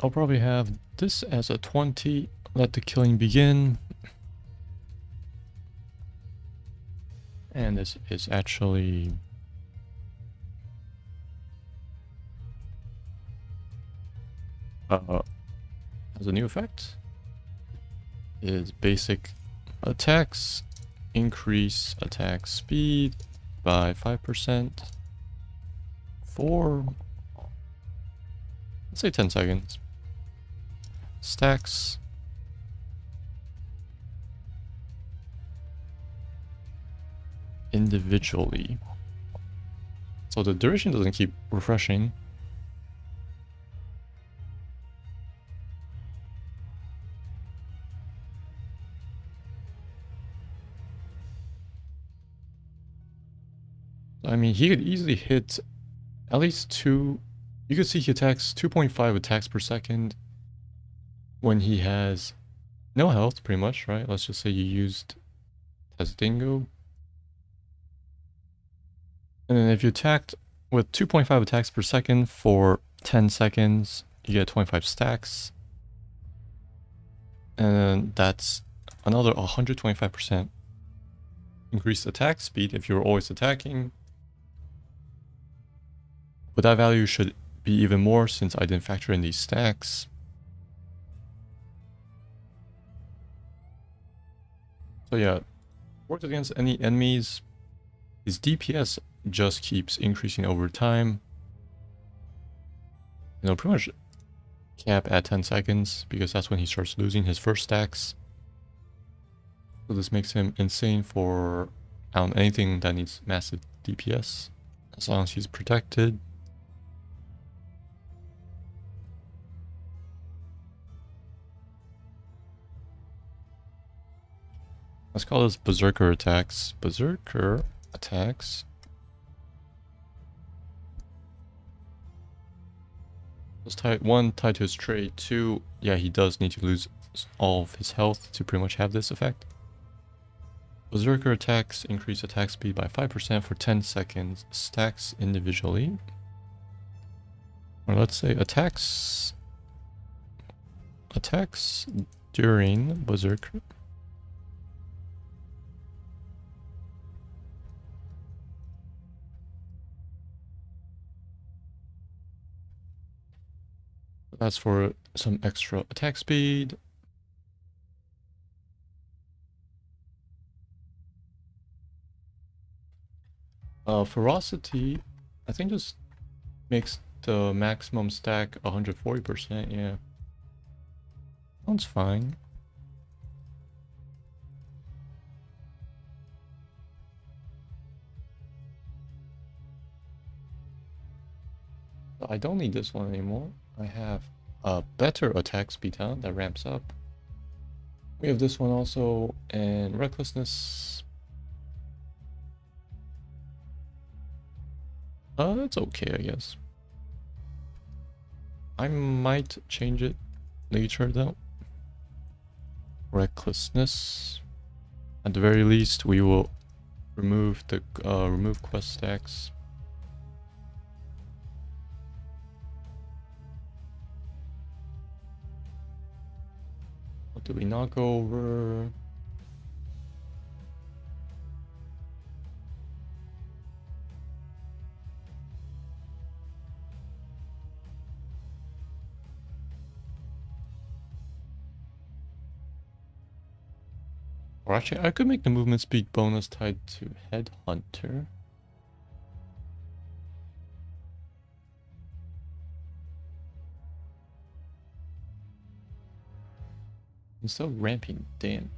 I'll probably have this as a 20. Let the killing begin. And this is actually has a new effect. Is basic attacks increase attack speed by 5% for, let's say, 10 seconds. Stacks individually. So the duration doesn't keep refreshing. I mean, he could easily hit at least 2. You could see he attacks 2.5 attacks per second when he has no health, pretty much, right? Let's just say you used Testingo. And then if you attacked with 2.5 attacks per second for 10 seconds, you get 25 stacks. And that's another 125% increased attack speed if you're always attacking. But that value should be even more since I didn't factor in these stacks. So yeah, works against any enemies. His DPS just keeps increasing over time. You know, pretty much cap at 10 seconds because that's when he starts losing his first stacks. So this makes him insane for anything that needs massive DPS, as long as he's protected. Let's call this Berserker attacks. Berserker attacks. Let's tie 1 tied to his trait. 2, yeah, he does need to lose all of his health to pretty much have this effect. Berserker attacks increase attack speed by 5% for 10 seconds. Stacks individually. Or let's say attacks during Berserker. That's for some extra attack speed. Ferocity, I think just makes the maximum stack 140%, yeah. Sounds fine. I don't need this one anymore. I have a better attack speed talent that ramps up. We have this one also, and recklessness. It's okay, I guess. I might change it later though. Recklessness. At the very least, we will remove the remove quest stacks. What did we not go over? Or actually, I could make the movement speed bonus tied to Headhunter. Instead of ramping damage.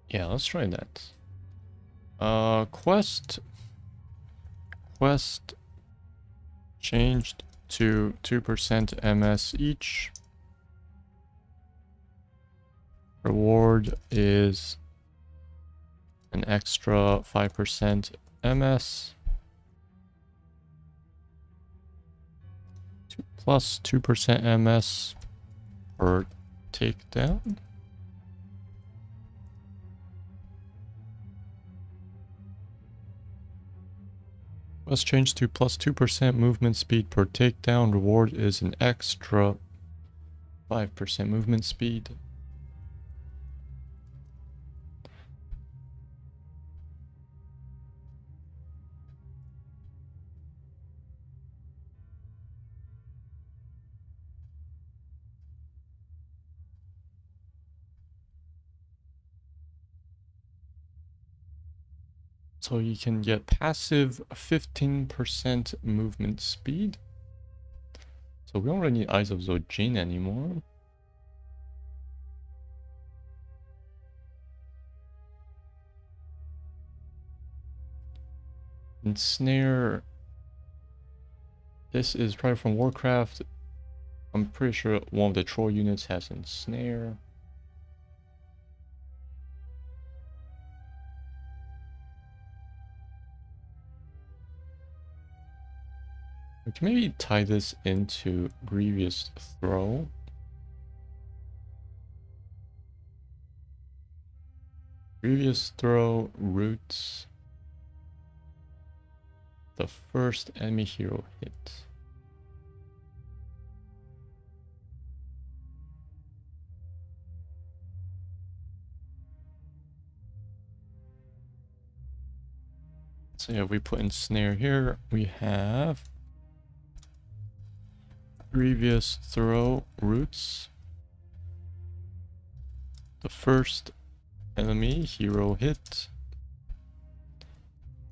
Yeah, let's try that. Quest changed to 2% MS each. Reward is an extra 5% MS. Plus 2% MS per takedown. Let's change to plus 2% movement speed per takedown. Reward is an extra 5% movement speed. So you can get passive 15% movement speed. So we don't really need Eyes of Zul'jin anymore. Ensnare. This is probably from Warcraft. I'm pretty sure one of the troll units has Ensnare. We can maybe tie this into Grievous Throw. Grievous Throw roots the first enemy hero hit. So yeah, we put Ensnare here. We have Grievous Throw roots the first enemy hero hit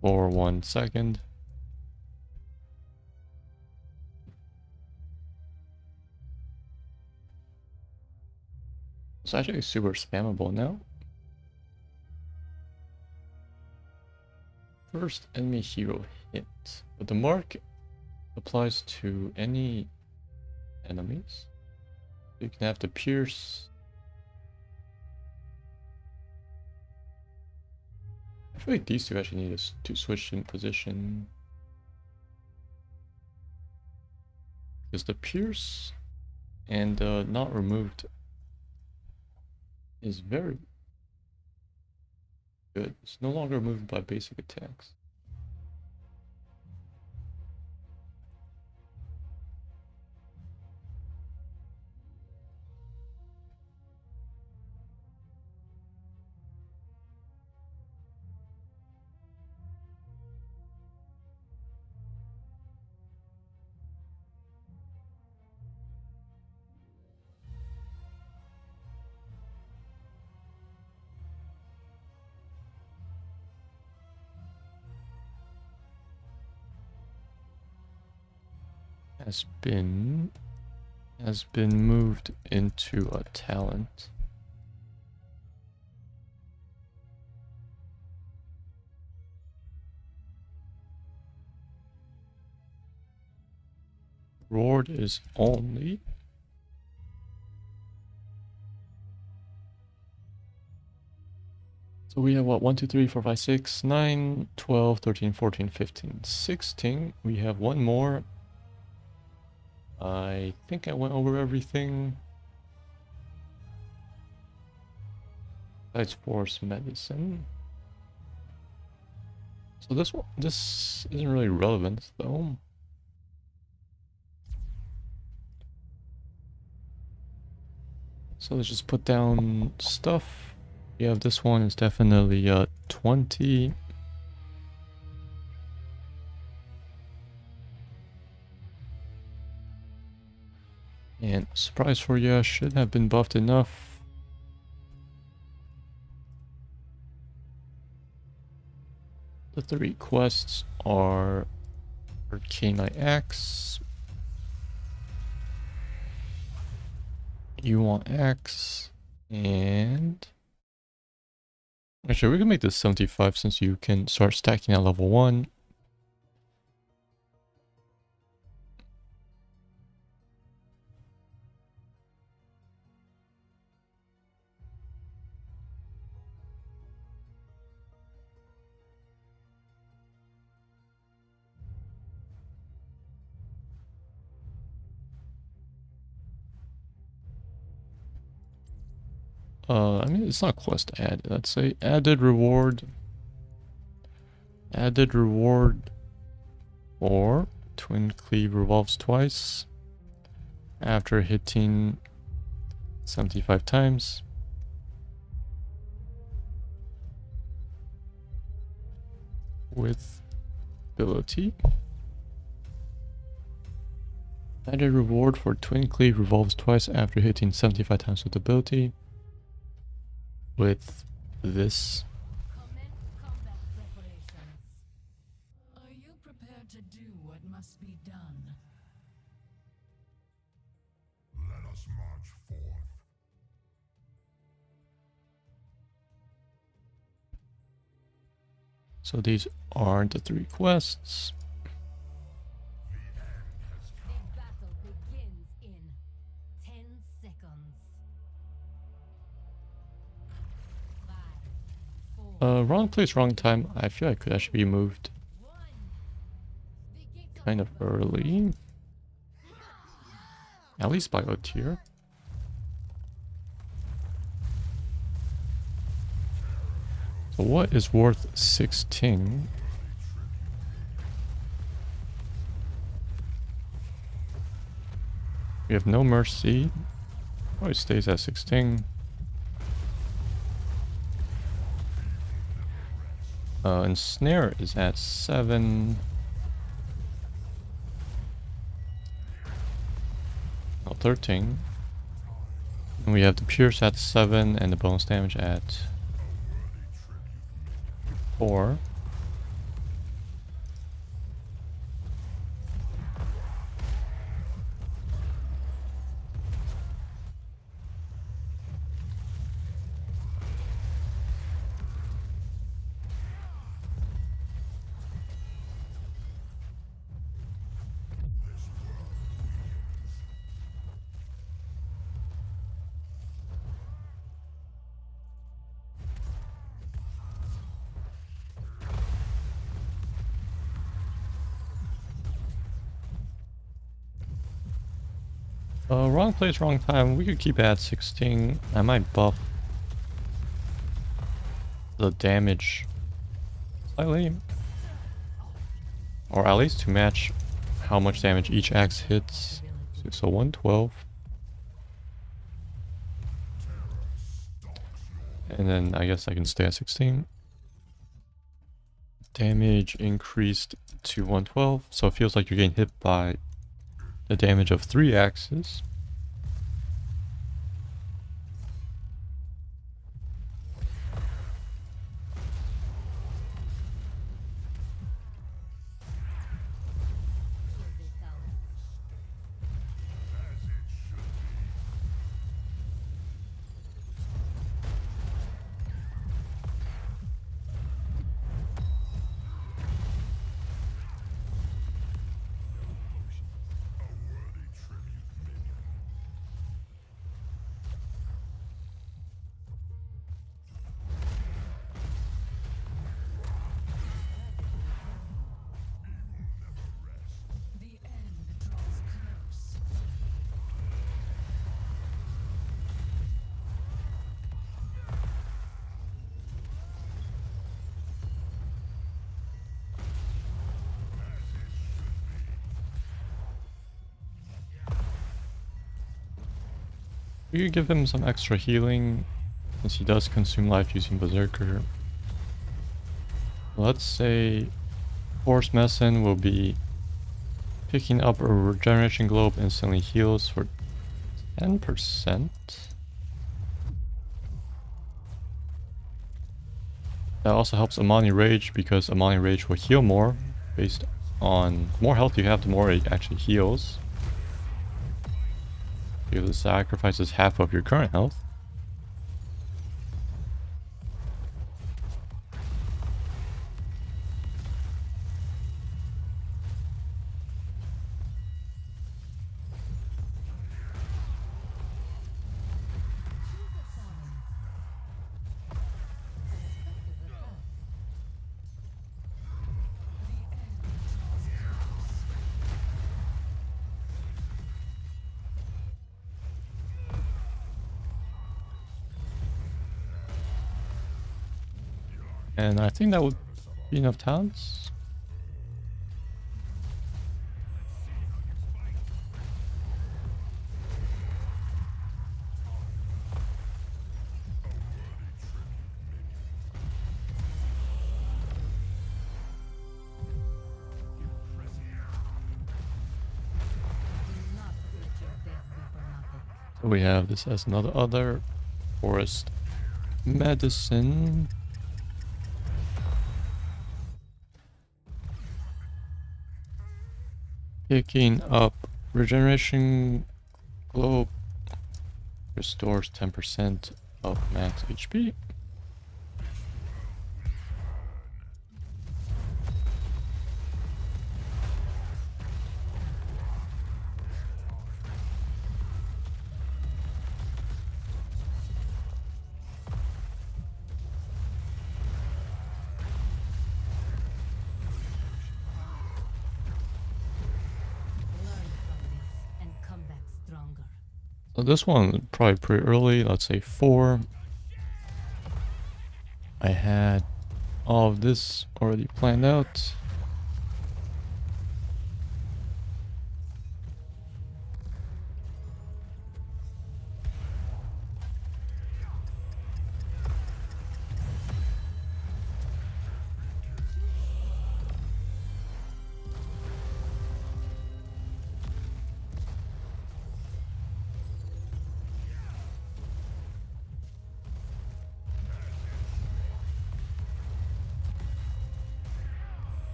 for 1 second. It's actually super spammable now. First enemy hero hit. But the mark applies to any enemies. You can have the pierce. I feel like these two actually need to switch in position. Because the pierce and not removed is very good. It's no longer moved by basic attacks. Has been moved into a talent. Reward is only so we have what 1 2 3 4 5 6 9 12 13 14 15 16. We have one more. I think I went over everything. Besides force medicine. So this isn't really relevant though. So let's just put down stuff. Yeah, this one is definitely 20. And surprise for you, should have been buffed enough. The 3 quests are Arcane Axe. You want Axe. And actually we can make this 75 since you can start stacking at level 1. I mean, it's not quest added. Let's say added reward. Added reward or twin cleave revolves twice after hitting 75 times. With ability. Added reward for twin cleave revolves twice after hitting 75 times with ability. With this. Commence combat preparations. Are you prepared to do what must be done? Let us march forth. So these aren't the 3 quests. The battle begins in 10 seconds. 5, 4, Wrong place, wrong time. I feel like could actually be moved 1. Begin to kind of early. At least by a tier. So what is worth 16? We have no mercy. Oh, it stays at 16. Ensnare is at 7. Oh, 13. And we have the pierce at 7 and the bonus damage at 4. Wrong place, wrong time. We could keep it at 16. I might buff the damage slightly, or at least to match how much damage each axe hits. So 112. And then I guess I can stay at 16. Damage increased to 112, so it feels like you're getting hit by the damage of 3 axes. The end draws close. You could give him some extra healing, since he does consume life using Berserker. Let's say Force Medicine will be picking up a regeneration globe instantly heals for 10%. That also helps Amani Rage, because Amani Rage will heal more based on the more health you have, the more it actually heals. Because it sacrifices half of your current health. And I think that would be enough talents. So we have this as another other forest medicine. Picking up regeneration globe restores 10% of max HP. So this one probably pretty early, let's say 4. I had all of this already planned out.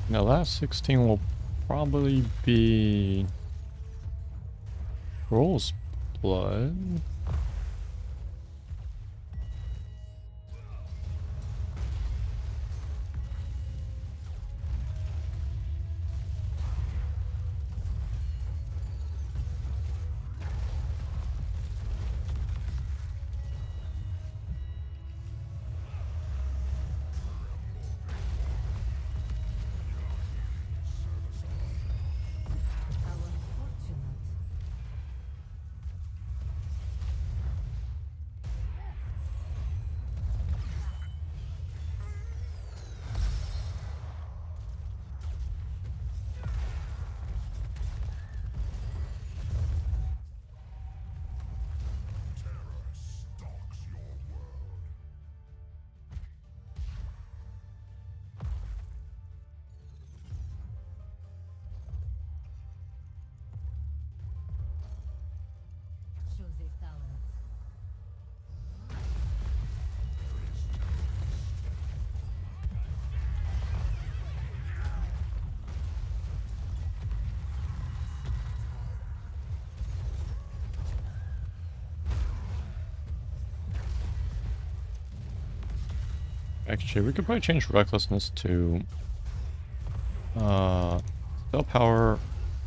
Now last 16 will probably be Troll's Blood. Actually, we could probably change recklessness to spell power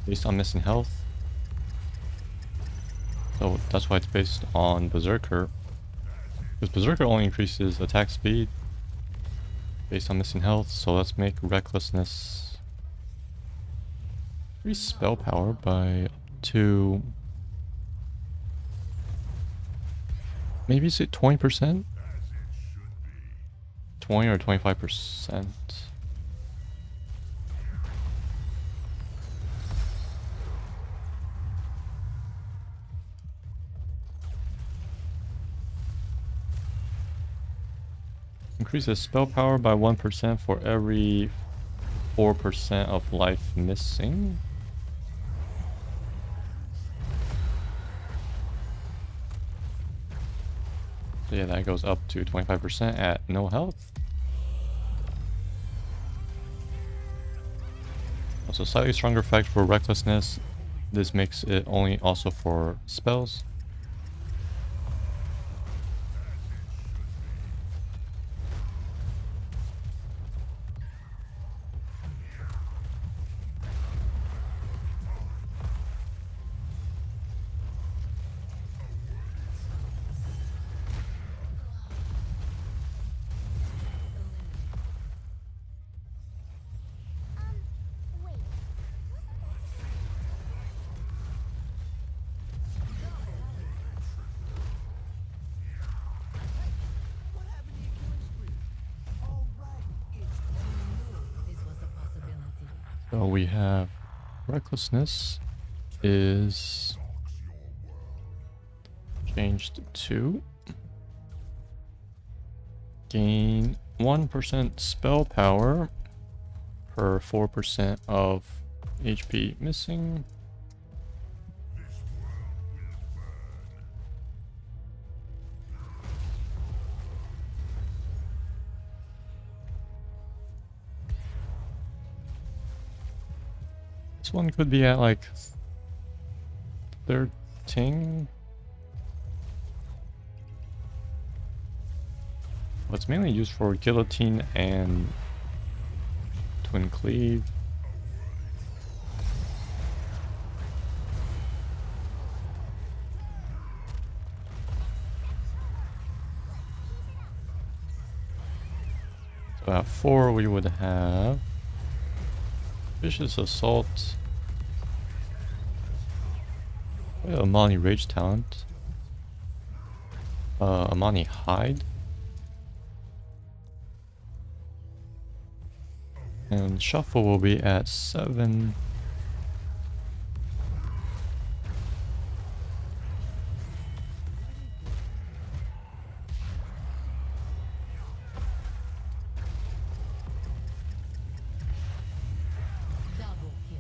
based on missing health. So that's why it's based on Berserker. Because Berserker only increases attack speed based on missing health, so let's make recklessness increase spell power by up to maybe is it 20%? 20 or 25%. Increases spell power by 1% for every 4% of life missing. So yeah, that goes up to 25% at no health. Also, slightly stronger effect for recklessness. This makes it only also for spells. What happened to your killing spree? All right, it's This was a possibility. So we have recklessness is changed to gain 1% spell power per 4% of HP missing. This one could be at like 13. Well, it's mainly used for guillotine and twin cleave. So at 4 we would have Vicious Assault, Amani Rage Talent, Amani Hide, and Shuffle will be at 7. Double kill.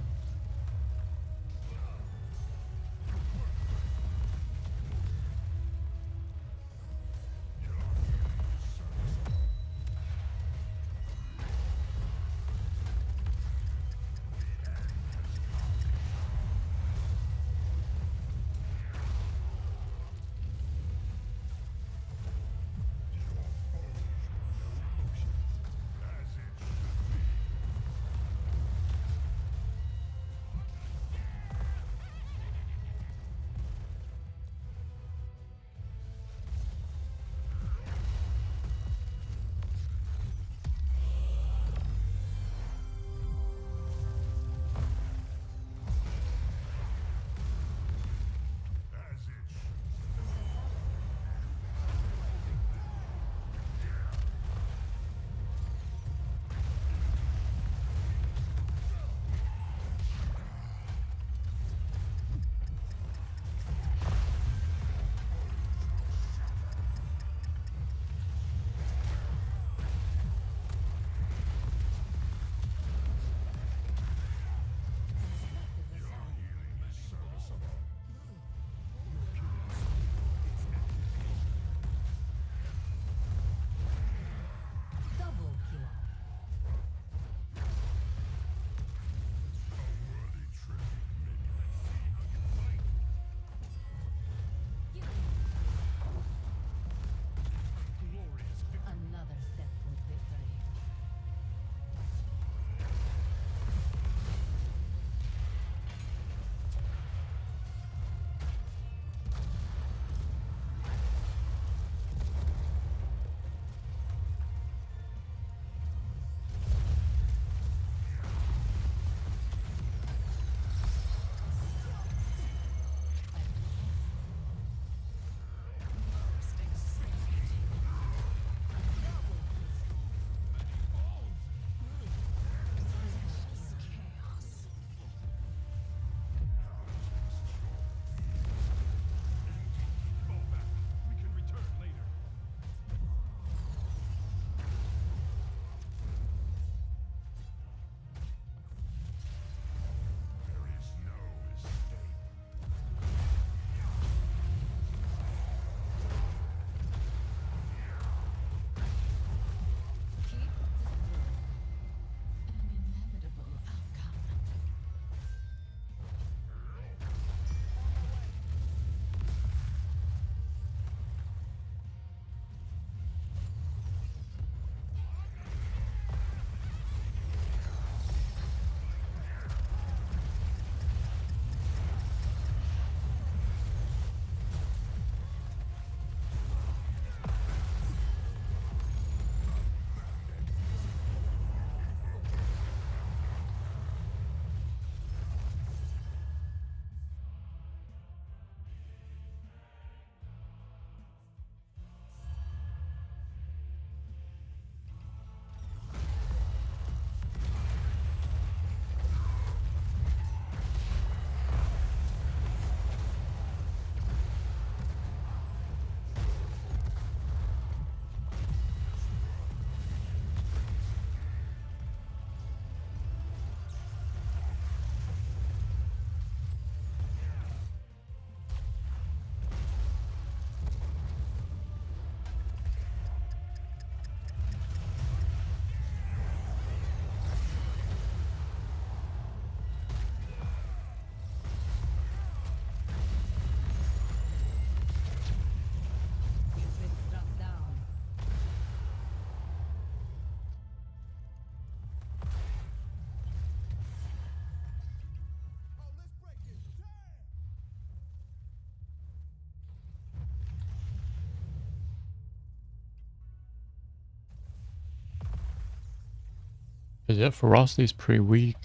But yeah, ferocity is pretty weak.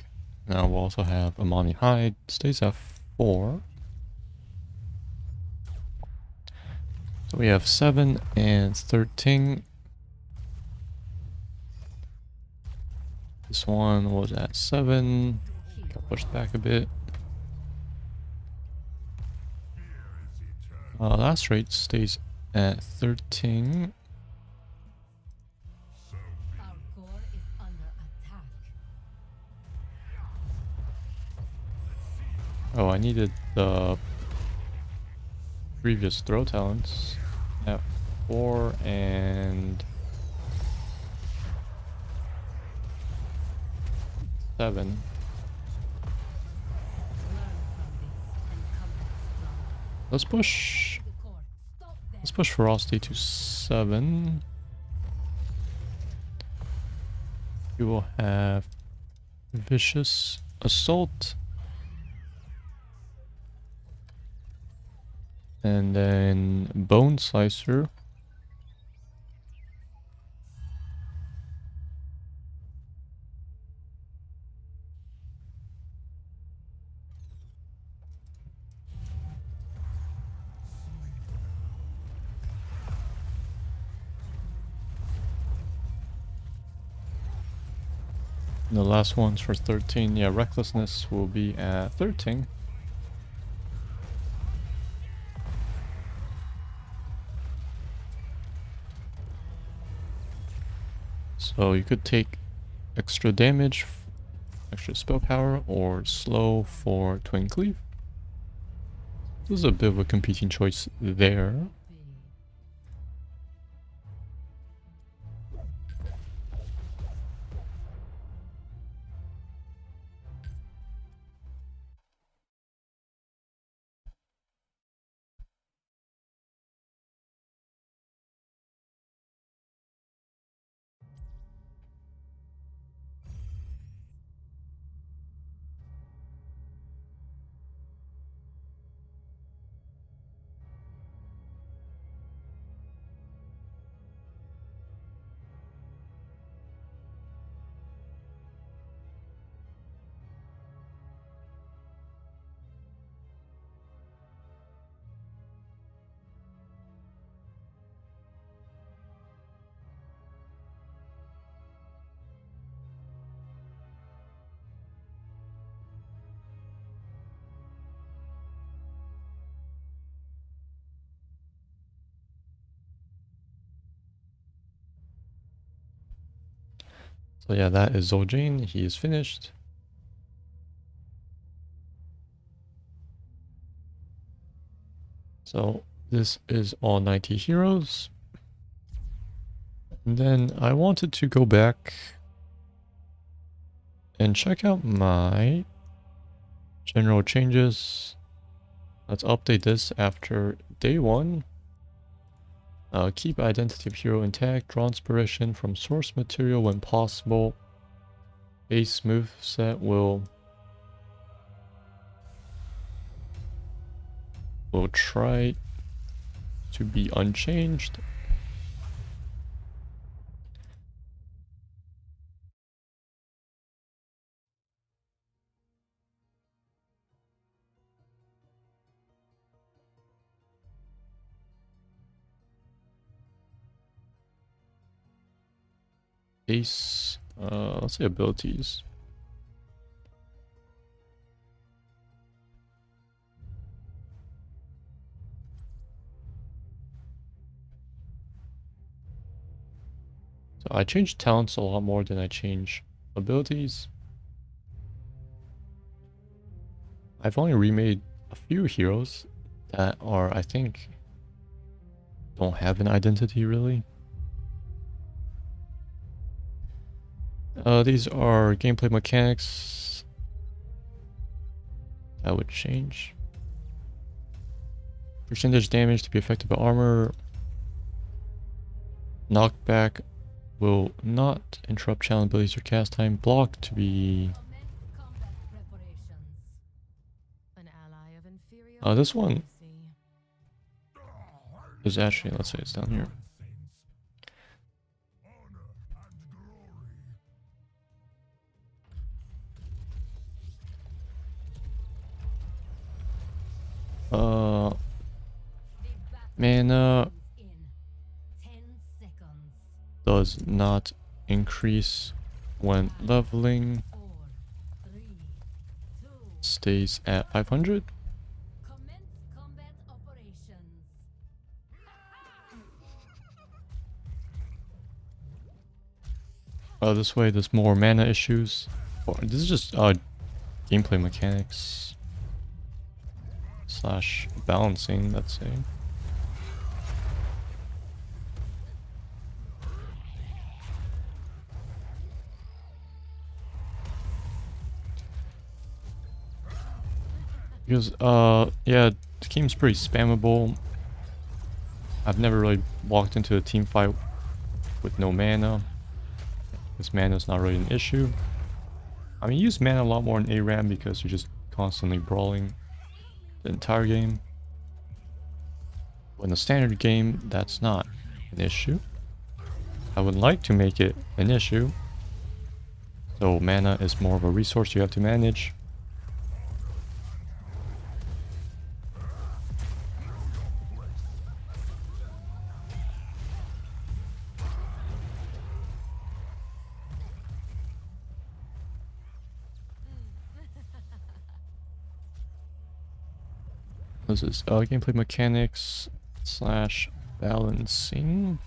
Now we'll also have Amani Hide, stays at 4. So we have 7 and 13. This one was at 7. Got pushed back a bit. Last rate stays at 13. Our core is under attack. Oh, I needed the previous throw talents at 4 and 7. Learn from this and come back stronger. Let's push. The core. Stop them. Let's push ferocity to 7. We will have vicious assault. And then bone slicer. And the last one's for 13. Yeah, recklessness will be at 13. So you could take extra damage, extra spell power, or slow for Twin Cleave. This is a bit of a competing choice there. So yeah, that is Zul'jin. He is finished. So this is all 90 heroes. And then I wanted to go back and check out my general changes. Let's update this after day 1. Keep identity of hero intact. Draw inspiration from source material when possible. Base moveset will try to be unchanged. Base, let's say abilities. So I changed talents a lot more than I change abilities. I've only remade a few heroes that are, I think, don't have an identity really. These are gameplay mechanics that would change. Percentage damage to be affected by armor. Knockback will not interrupt challenge abilities or cast time. Block to be... Commence combat preparations. An ally of inferior this one potency. is actually, let's say it's down here. Uh, The battle mana begins in 10 seconds. does not increase when leveling. 4, 3, 2. Stays at 500. Commence combat operations. This way there's more mana issues. Or this is just gameplay mechanics slash balancing, let's say. Because yeah, the game's pretty spammable. I've never really walked into a team fight with no mana. This mana is not really an issue. I mean, you use mana a lot more in ARAM because you're just constantly brawling the entire game. But in a standard game, that's not an issue. I would like to make it an issue. So mana is more of a resource you have to manage. This is gameplay mechanics slash balancing.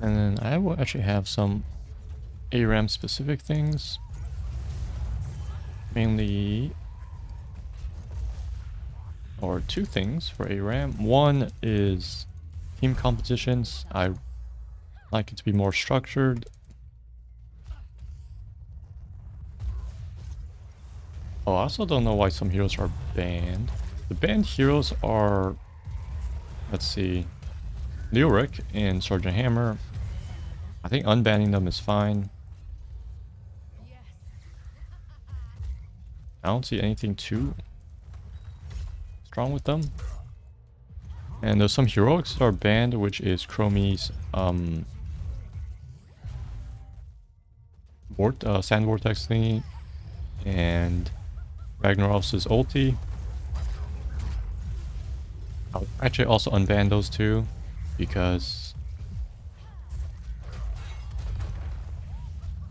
And then I will actually have some ARAM specific things. Mainly, or two things for ARAM. One is team compositions. I like it to be more structured. Oh, I also don't know why some heroes are banned. The banned heroes are, let's see, Lyric and Sergeant Hammer. I think unbanning them is fine. I don't see anything too strong with them. And there's some heroics that are banned, which is Chromie's Sand Vortex thingy and Ragnaros' ulti. I'll actually also unban those two because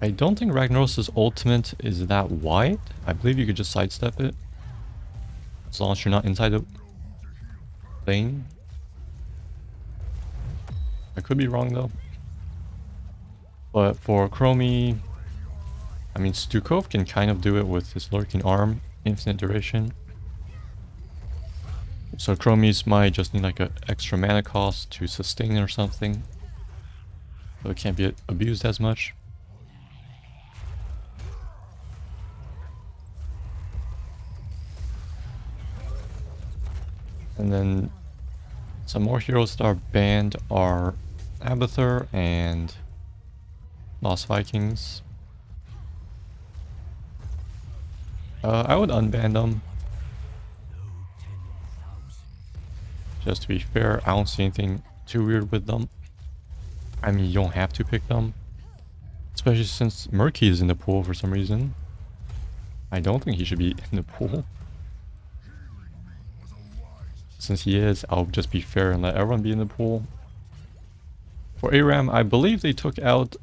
I don't think Ragnaros' ultimate is that wide. I believe you could just sidestep it as long as you're not inside the lane. I could be wrong though. But for Chromie, I mean, Stukov can kind of do it with his Lurking Arm, infinite duration. So Chromie's might just need like an extra mana cost to sustain or something. So it can't be abused as much. And then some more heroes that are banned are Abathur and Lost Vikings. I would unban them. Just to be fair, I don't see anything too weird with them. I mean, you don't have to pick them. Especially since Murky is in the pool for some reason. I don't think he should be in the pool. Since he is, I'll just be fair and let everyone be in the pool. For ARAM, I believe they took out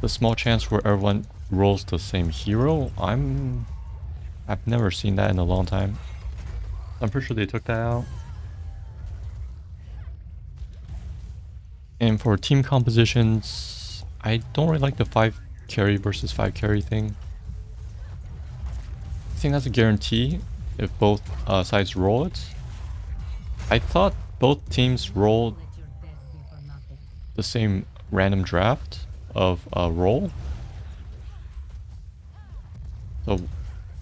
the small chance where everyone rolls the same hero. I've never seen that in a long time. I'm pretty sure they took that out. And for team compositions, I don't really like the 5 carry versus 5 carry thing. I think that's a guarantee if both sides roll it. I thought both teams rolled Let your best be for nothing. the same random draft of roll. So,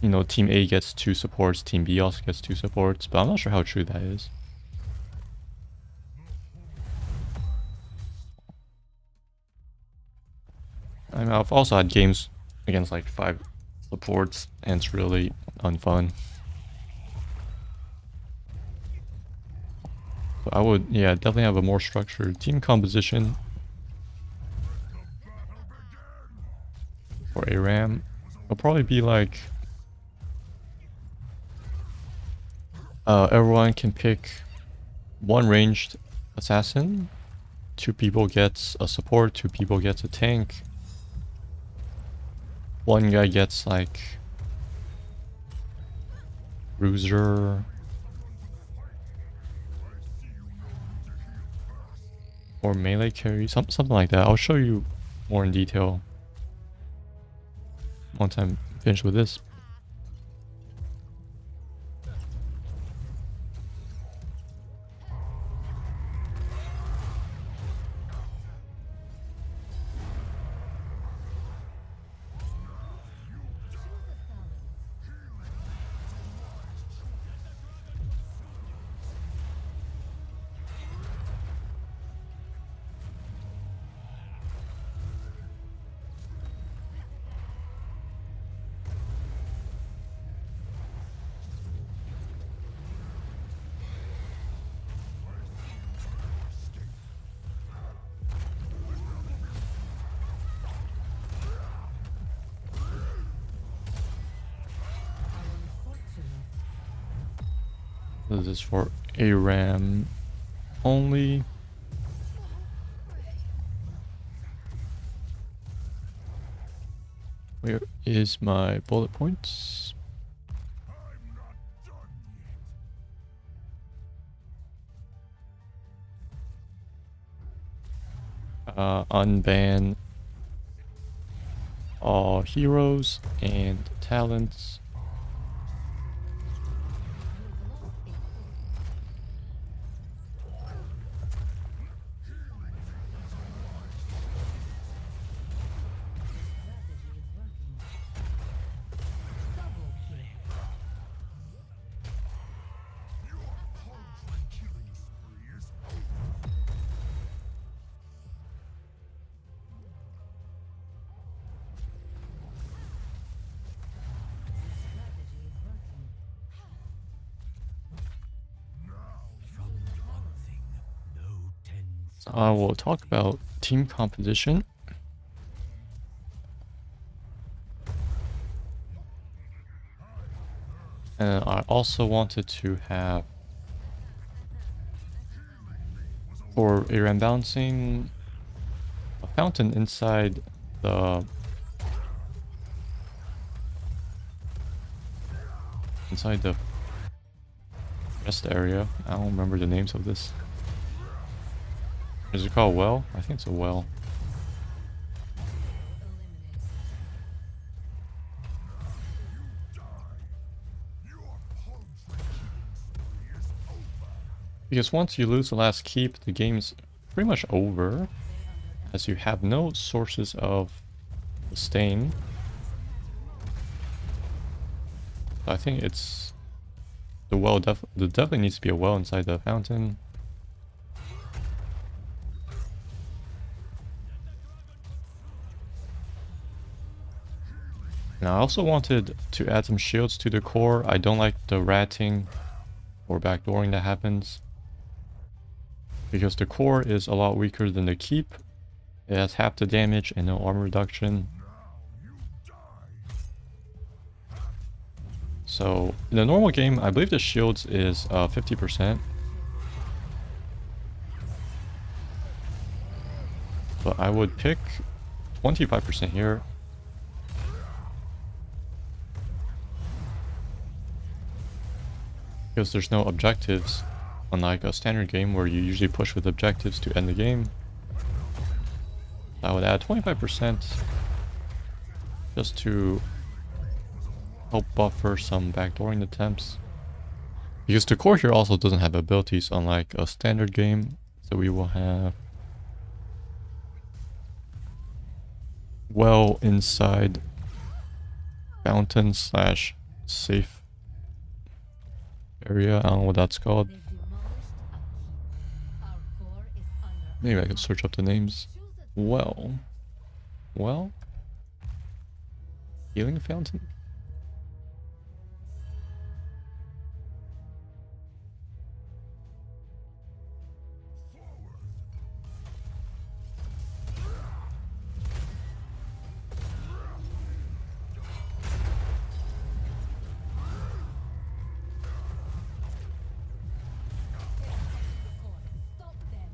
you know, Team A gets 2 supports, Team B also gets 2 supports, but I'm not sure how true that is. I mean, I've also had games against like 5 supports, and it's really unfun. So I would, yeah, definitely have a more structured team composition for ARAM. It'll probably be like everyone can pick one ranged assassin, 2 people gets a support, 2 people gets a tank, 1 guy gets like bruiser or melee carry, something like that. I'll show you more in detail once I'm finished with this. This is for ARAM only. Where is my bullet points? Unban all heroes and talents. I will talk about team composition. And I also wanted to have, for ARAM balancing, a fountain inside the rest area. I don't remember the names of this. Is it called a well? I think it's a well. Because once you lose the last keep, the game's pretty much over, as you have no sources of sustain. I think it's the well. There definitely needs to be a well inside the fountain. And I also wanted to add some shields to the core. I don't like the ratting or backdooring that happens, because the core is a lot weaker than the keep. It has half the damage and no armor reduction. So in the normal game, I believe the shields is 50%. But I would pick 25% here. Because there's no objectives, unlike a standard game where you usually push with objectives to end the game. I would add 25% just to help buffer some backdooring attempts. Because the core here also doesn't have abilities, unlike a standard game. So we will have well inside fountain slash safe area. I don't know what that's called. Maybe I could search up the names. Well, well, healing fountain. Stop them.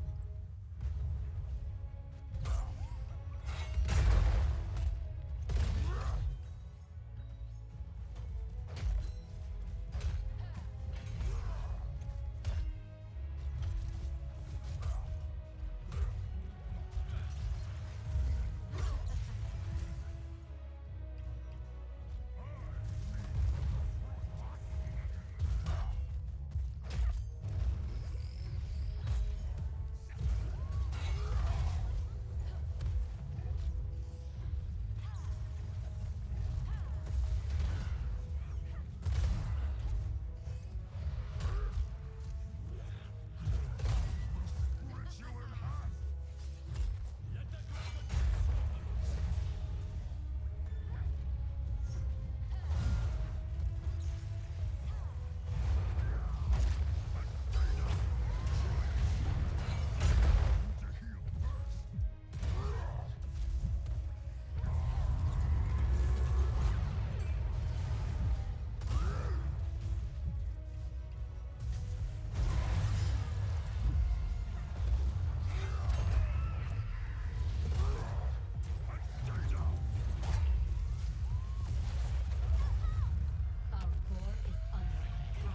Our core is under attack.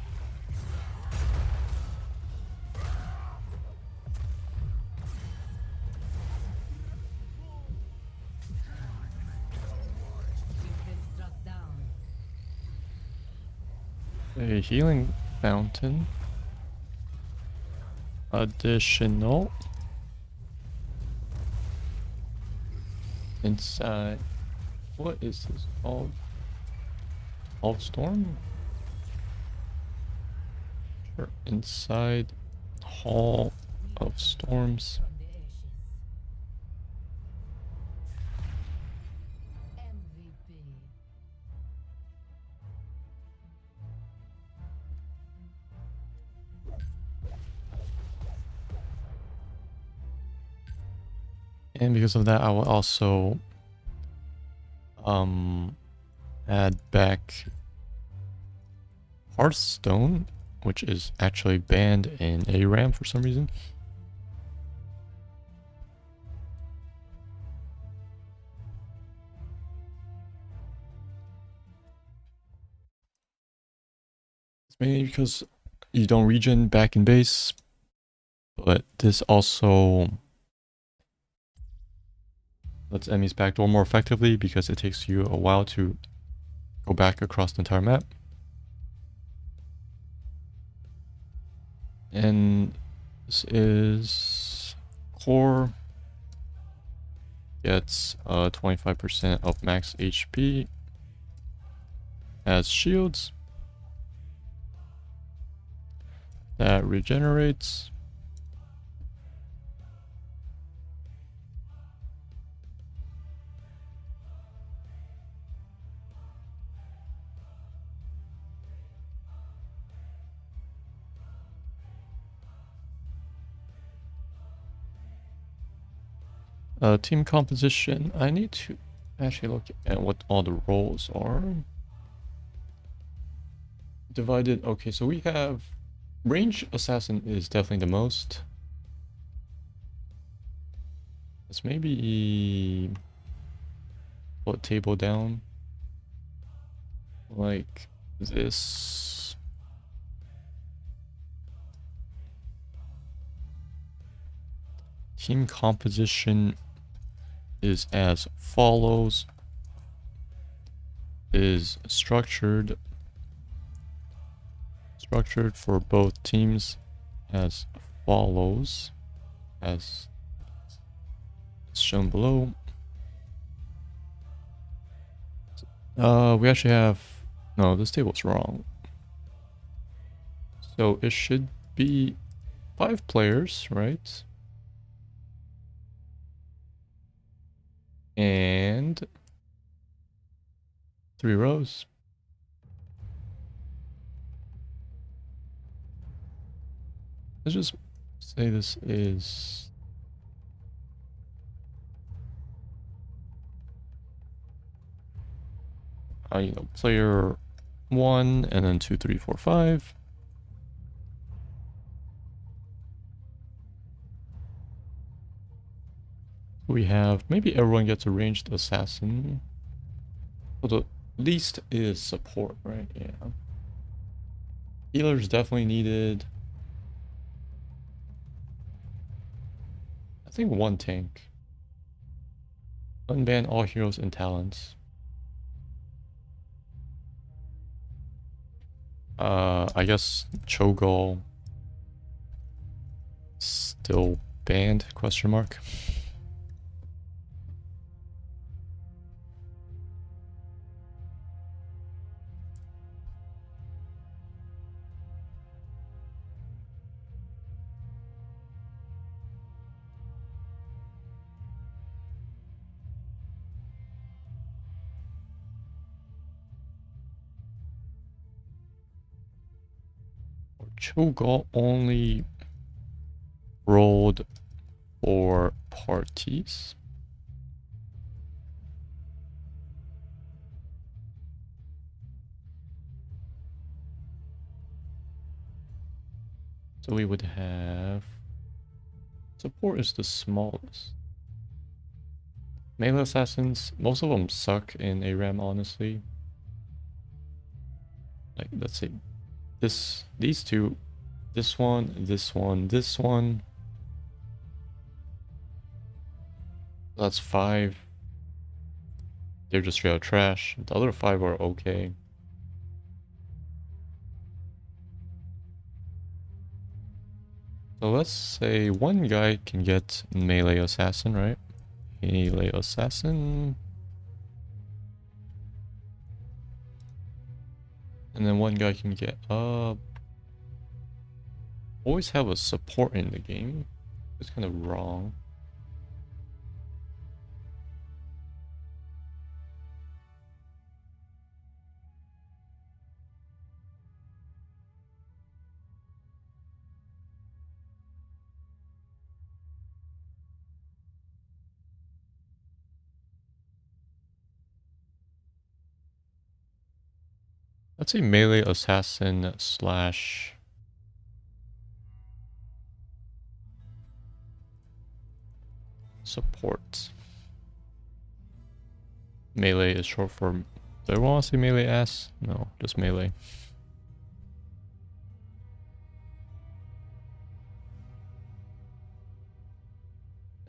You've been struck down. A healing fountain. Additional. Inside. What is this called? Alt Storm? Sure. Inside Hall of Storms. From the ashes. MVP. And because of that, I will also add back Hearthstone, which is actually banned in ARAM for some reason. It's mainly because you don't regen back in base, but this also lets enemies backdoor more effectively because it takes you a while to go back across the entire map. And this is core. Gets 25% of max HP. Has shields. That regenerates. Team composition. I need to actually look at what all the roles are. Divided. Okay, so we have range assassin is definitely the most. Let's maybe put table down like this. Team composition is as follows. Is structured for both teams as follows, as shown below. We actually have, no, this table's wrong. So it should be 5 players, right? And 3 rows. Let's just say this is player 1 and then 2, 3, 4, 5. We have maybe everyone gets a ranged assassin. Well, the least is support, right? Yeah. Healers definitely needed. I think 1 tank. Unban all heroes and talents. I guess Cho'Gall still banned? Question mark. Cho'Gall only rolled for parties. So we would have support is the smallest. Melee assassins, most of them suck in ARAM, honestly. Like, let's say these two, this one, this one, this one. That's 5. They're just straight out trash. The other 5 are okay. So let's say one guy can get melee assassin, right? Melee assassin. And then one guy can get always have a support in the game. It's kind of wrong. Let's say melee assassin slash support. Melee is short for... Do I want to say melee ass? No, just melee.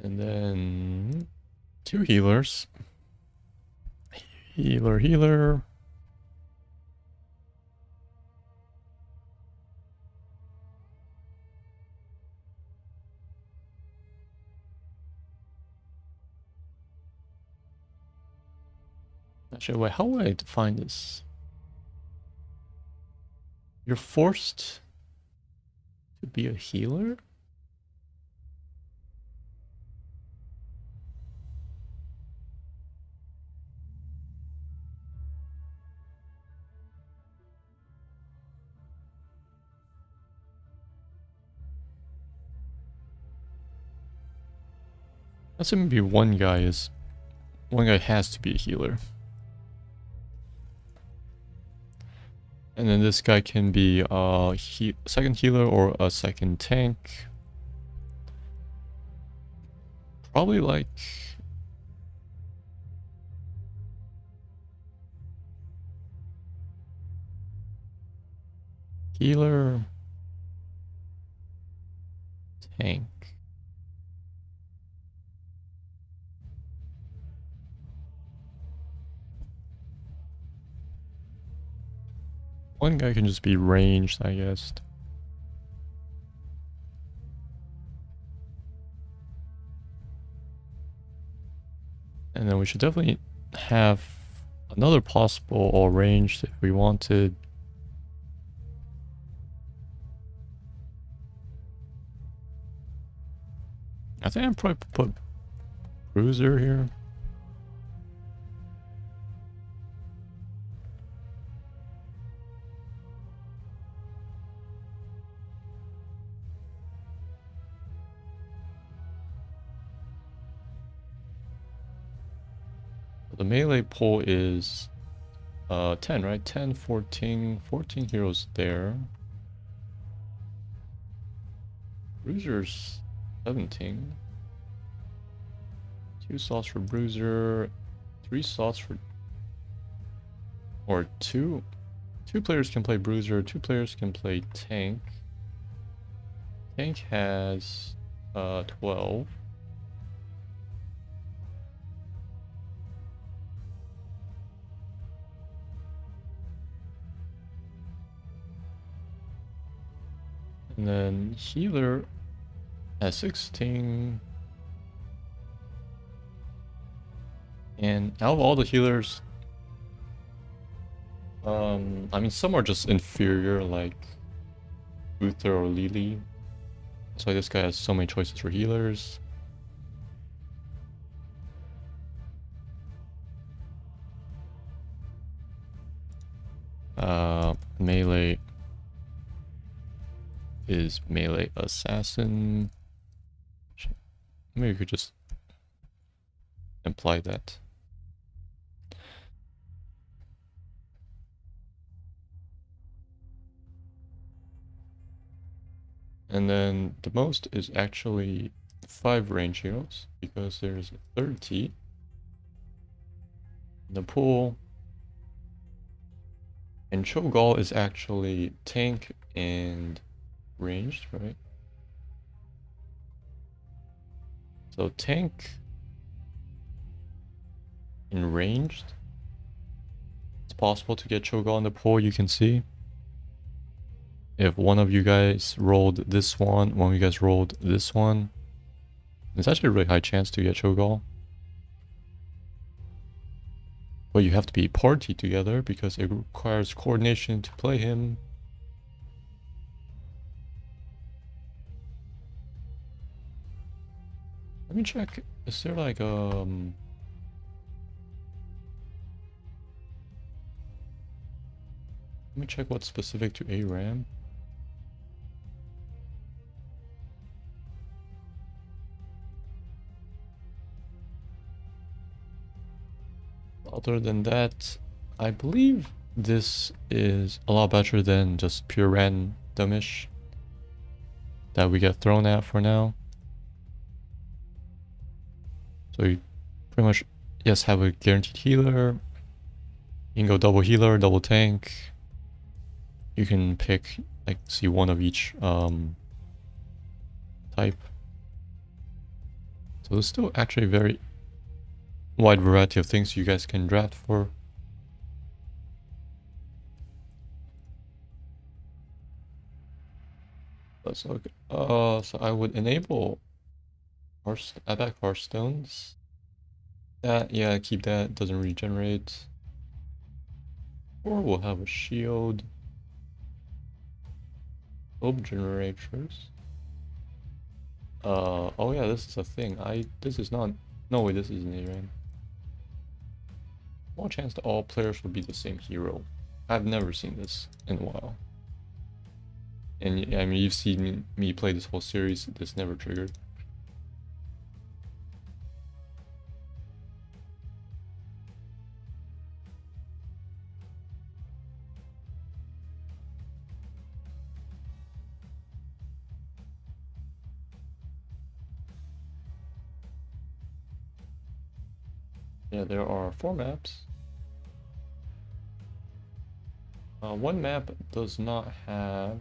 And then 2 healers. Healer, healer. Actually, wait, how would I define this? You're forced to be a healer? Let's say maybe one guy has to be a healer. And then this guy can be a second healer or a second tank. Probably like... healer... tank. One guy can just be ranged, I guess. And then we should definitely have another possible all ranged if we wanted. I think I'd probably put Bruiser here. The melee pool is 10, right? 10, 14 heroes there. Bruiser's 17. 2 slots for Bruiser, 3 slots for... Or two players can play Bruiser, 2 players can play Tank. Tank has 12. And then Healer has 16. And out of all the healers, I mean, some are just inferior, like Uther or Lily. That's why this guy has so many choices for healers. Melee is melee assassin. Maybe we could just imply that. And then the most is actually 5 range heroes because there's 30 in the pool. And Cho'Gall is actually tank and ranged, right? So tank and ranged. It's possible to get Cho'Gall in the pool, you can see. If one of you guys rolled this one of you guys rolled this one, it's actually a really high chance to get Cho'Gall. But you have to be party together because it requires coordination to play him. Let me check. Is there like Let me check what's specific to ARAM. Other than that, I believe this is a lot better than just pure randomish that we get thrown at for now. So you pretty much, yes, have a guaranteed healer. You can go double healer, double tank. You can pick, like, see one of each type. So there's still actually very wide variety of things you guys can draft for. Let's look. So I would enable attack Hearthstones. That, yeah, keep that, doesn't regenerate. Or we'll have a shield. Orb generators. Oh yeah, this is a thing. This is not, no way, this isn't ARAM. Small chance that all players will be the same hero. I've never seen this in a while. And I mean, you've seen me play this whole series, this never triggered. Yeah, there are 4 maps. One map does not have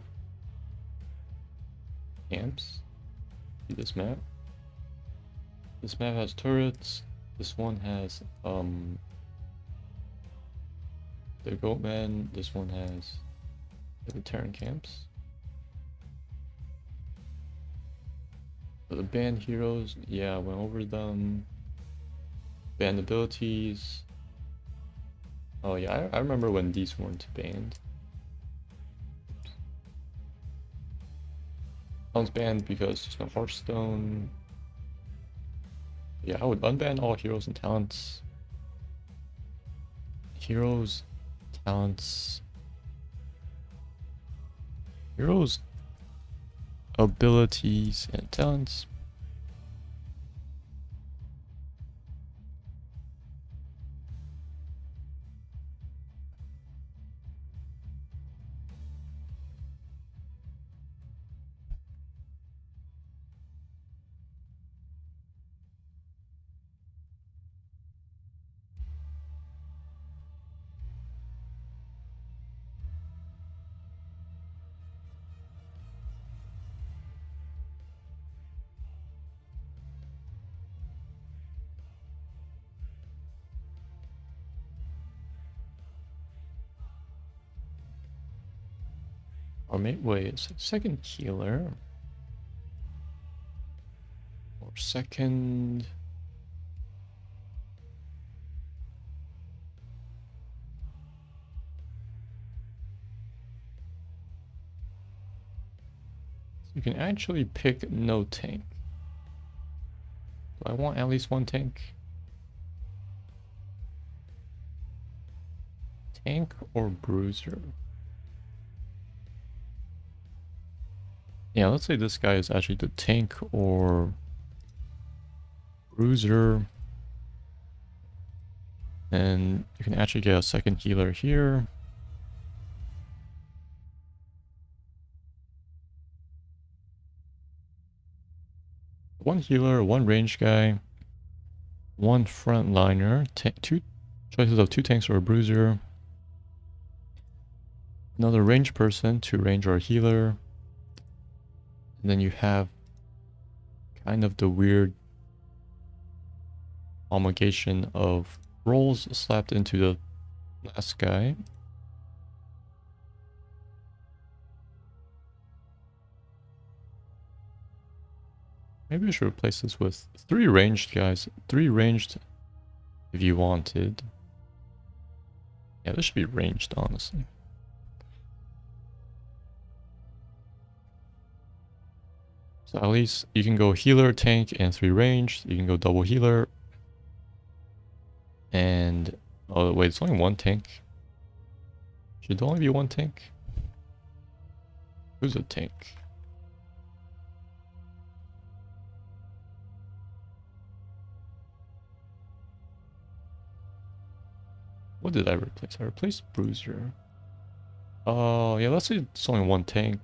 camps. See this map? This map has turrets. This one has the Goatman. This one has the Terran camps. So the banned heroes, yeah, I went over them. Banned abilities. Oh yeah, I remember when these weren't banned. One's banned because there's no Hearthstone. Yeah, I would unban all heroes and talents. Heroes, talents. Heroes, abilities, and talents. Or maybe, wait, it's a second healer. Or second... You can actually pick no tank. Do I want at least one tank? Tank or bruiser? Yeah, let's say this guy is actually the tank or bruiser. And you can actually get a second healer here. One healer, one range guy, one frontliner, two choices of two tanks or a bruiser. Another range person, two range or a healer. And then you have kind of the weird amalgamation of roles slapped into the last guy. Maybe I should replace this with 3 ranged guys. 3 ranged if you wanted. Yeah, this should be ranged, honestly. So at least you can go healer, tank, and 3 ranged. You can go double healer. And... oh wait, it's only 1 tank. Should there only be 1 tank? Who's a tank? What did I replace? I replaced bruiser. Oh, yeah, let's say it's only 1 tank.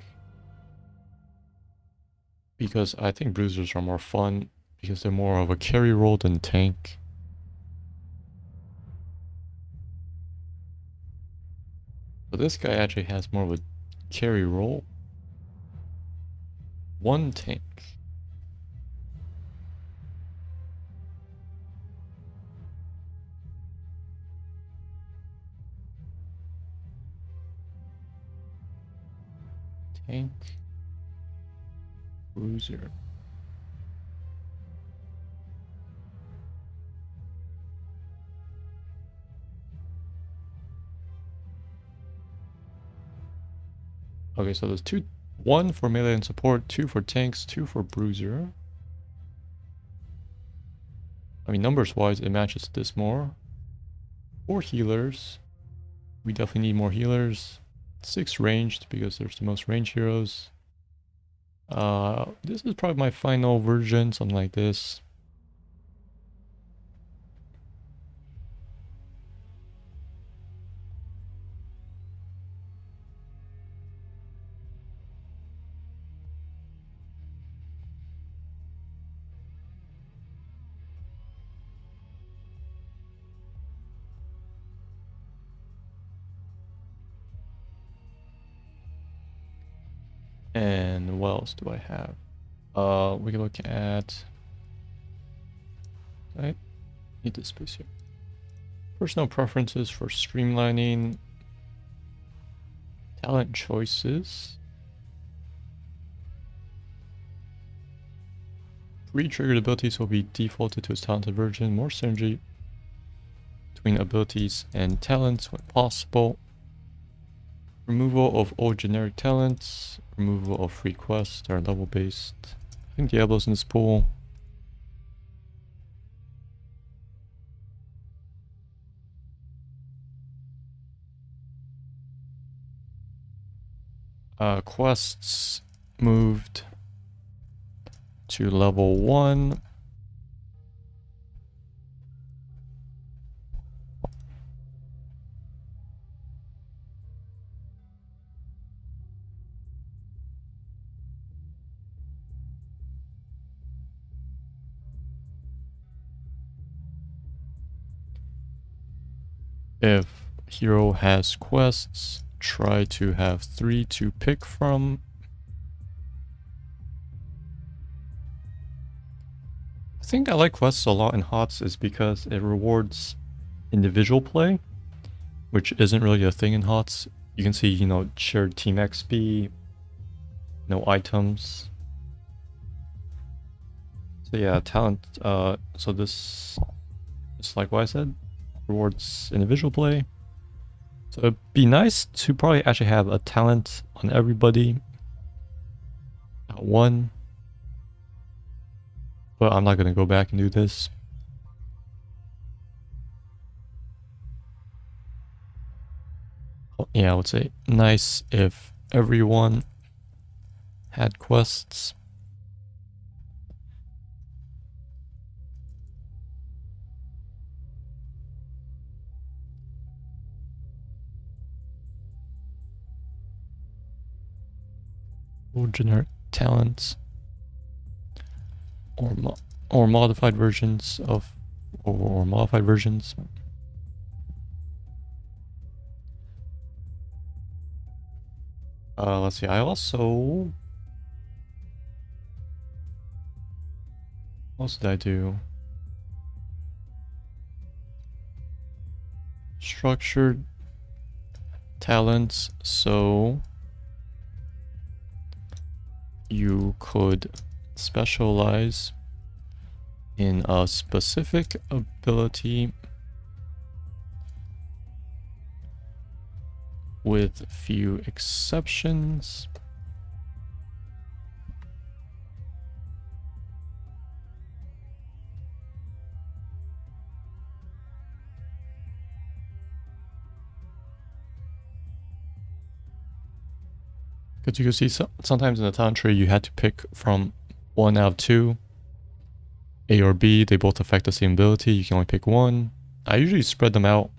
Because I think bruisers are more fun. Because they're more of a carry role than tank. So this guy actually has more of a carry role. 1 tank. Tank. Bruiser. Okay, so there's 1 for melee and support, 2 for tanks, 2 for bruiser. I mean, numbers wise, it matches this more. 4 healers. We definitely need more healers. 6 ranged because there's the most ranged heroes. This is probably my final version, something like this. And what else do I have? We can look at... I need this space here. Personal preferences for streamlining. Talent choices. Pre-triggered abilities will be defaulted to its talented version. More synergy between abilities and talents when possible. Removal of all generic talents. Removal of free quests that are level based. I think Diablo's in this pool. Quests moved to level 1. If hero has quests, try to have 3 to pick from. I think I like quests a lot in HOTS is because it rewards individual play, which isn't really a thing in HOTS. You can see, you know, shared team XP, no items. So yeah, talent. So this, just like what I said, rewards individual play. So it'd be nice to probably actually have a talent on everybody at one, but I'm not gonna go back and do this. Yeah, I would say nice if everyone had quests. We'll generate talents or modified versions of or modified versions. Let's see. I also, what else did I do? Structured talents, so you could specialize in a specific ability with few exceptions. Because you can see sometimes in the talent tree you had to pick from one out of two. A or B, they both affect the same ability. You can only pick one. I usually spread them out.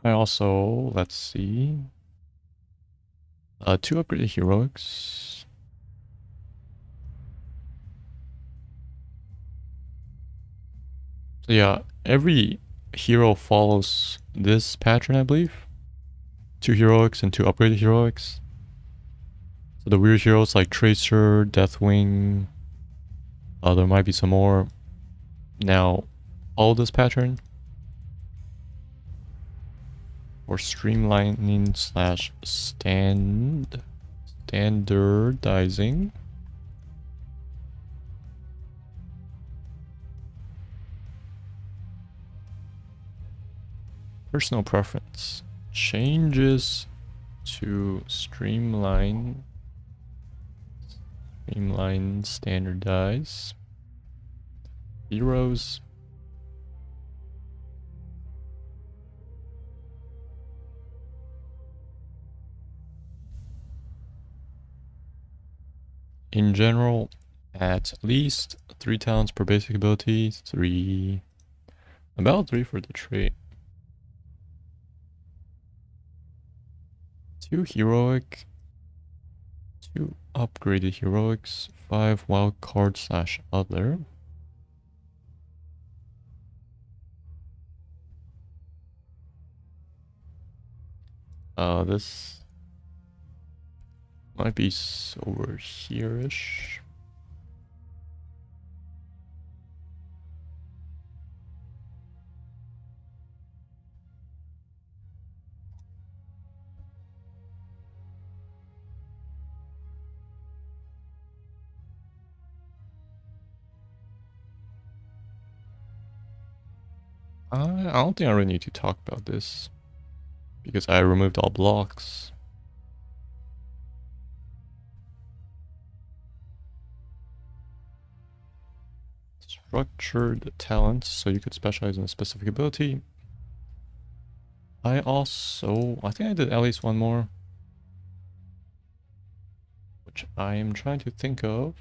I also, let's see, 2 upgraded heroics. So yeah, every hero follows this pattern, I believe. 2 heroics and 2 upgraded heroics. So the weird heroes like Tracer, Deathwing, there might be some more. Now, follow this pattern. Or streamlining slash standardizing. Personal preference. Changes to streamline, standardize. Heroes. In general, at least 3 talents per basic ability, about 3 for the trait. 2 heroic, 2 upgraded heroics, 5 wild card slash other. This might be over here-ish. I don't think I really need to talk about this because I removed all blocks. Structured talents, so you could specialize in a specific ability. I think I did at least one more, which I am trying to think of.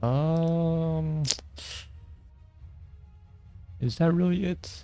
Um, is that really it?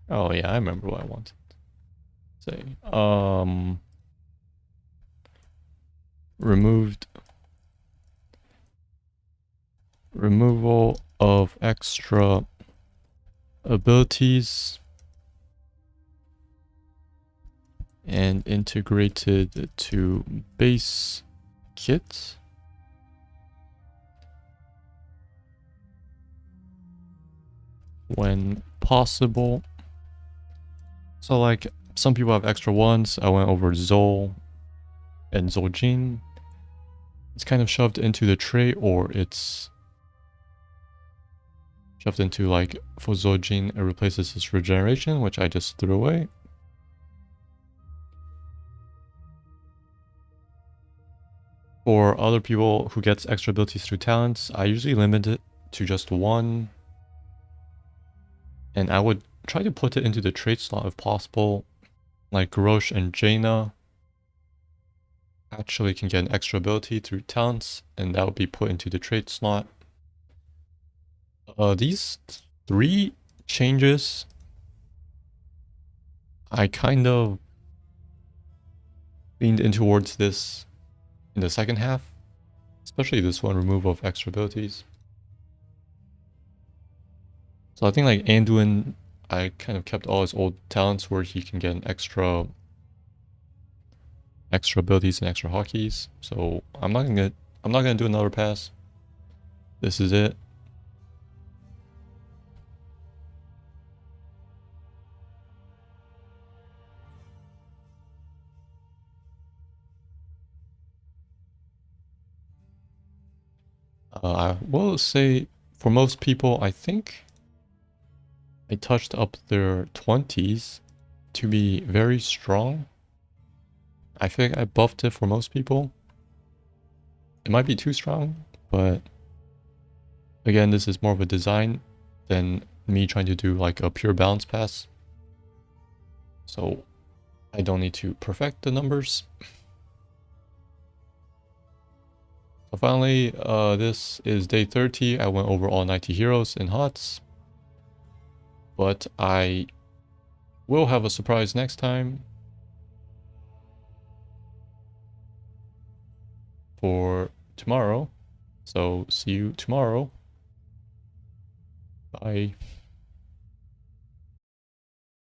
Oh yeah, I remember what I wanted to say. Removed removal of extra abilities and integrated to base kit when possible. So like some people have extra ones. I went over Zol and Zul'jin. It's kind of shoved into the trait, or it's shoved into like for Zul'jin it replaces his regeneration, which I just threw away. For other people who gets extra abilities through talents, I usually limit it to just one. And I would try to put it into the trait slot if possible. Like Grosh and Jaina actually can get an extra ability through talents, and that would be put into the trait slot. These 3 changes, I kind of leaned in towards this in the second half, especially this one, removal of extra abilities. So I think like Anduin, I kind of kept all his old talents where he can get an extra abilities and extra hotkeys. So I'm not gonna do another pass. This is it. I will say for most people, I think I touched up their 20s to be very strong. I think I buffed it for most people. It might be too strong, but again, this is more of a design than me trying to do like a pure balance pass. So I don't need to perfect the numbers. So finally, this is day 30. I went over all 90 heroes in HOTS. But I will have a surprise next time for tomorrow. So see you tomorrow. Bye.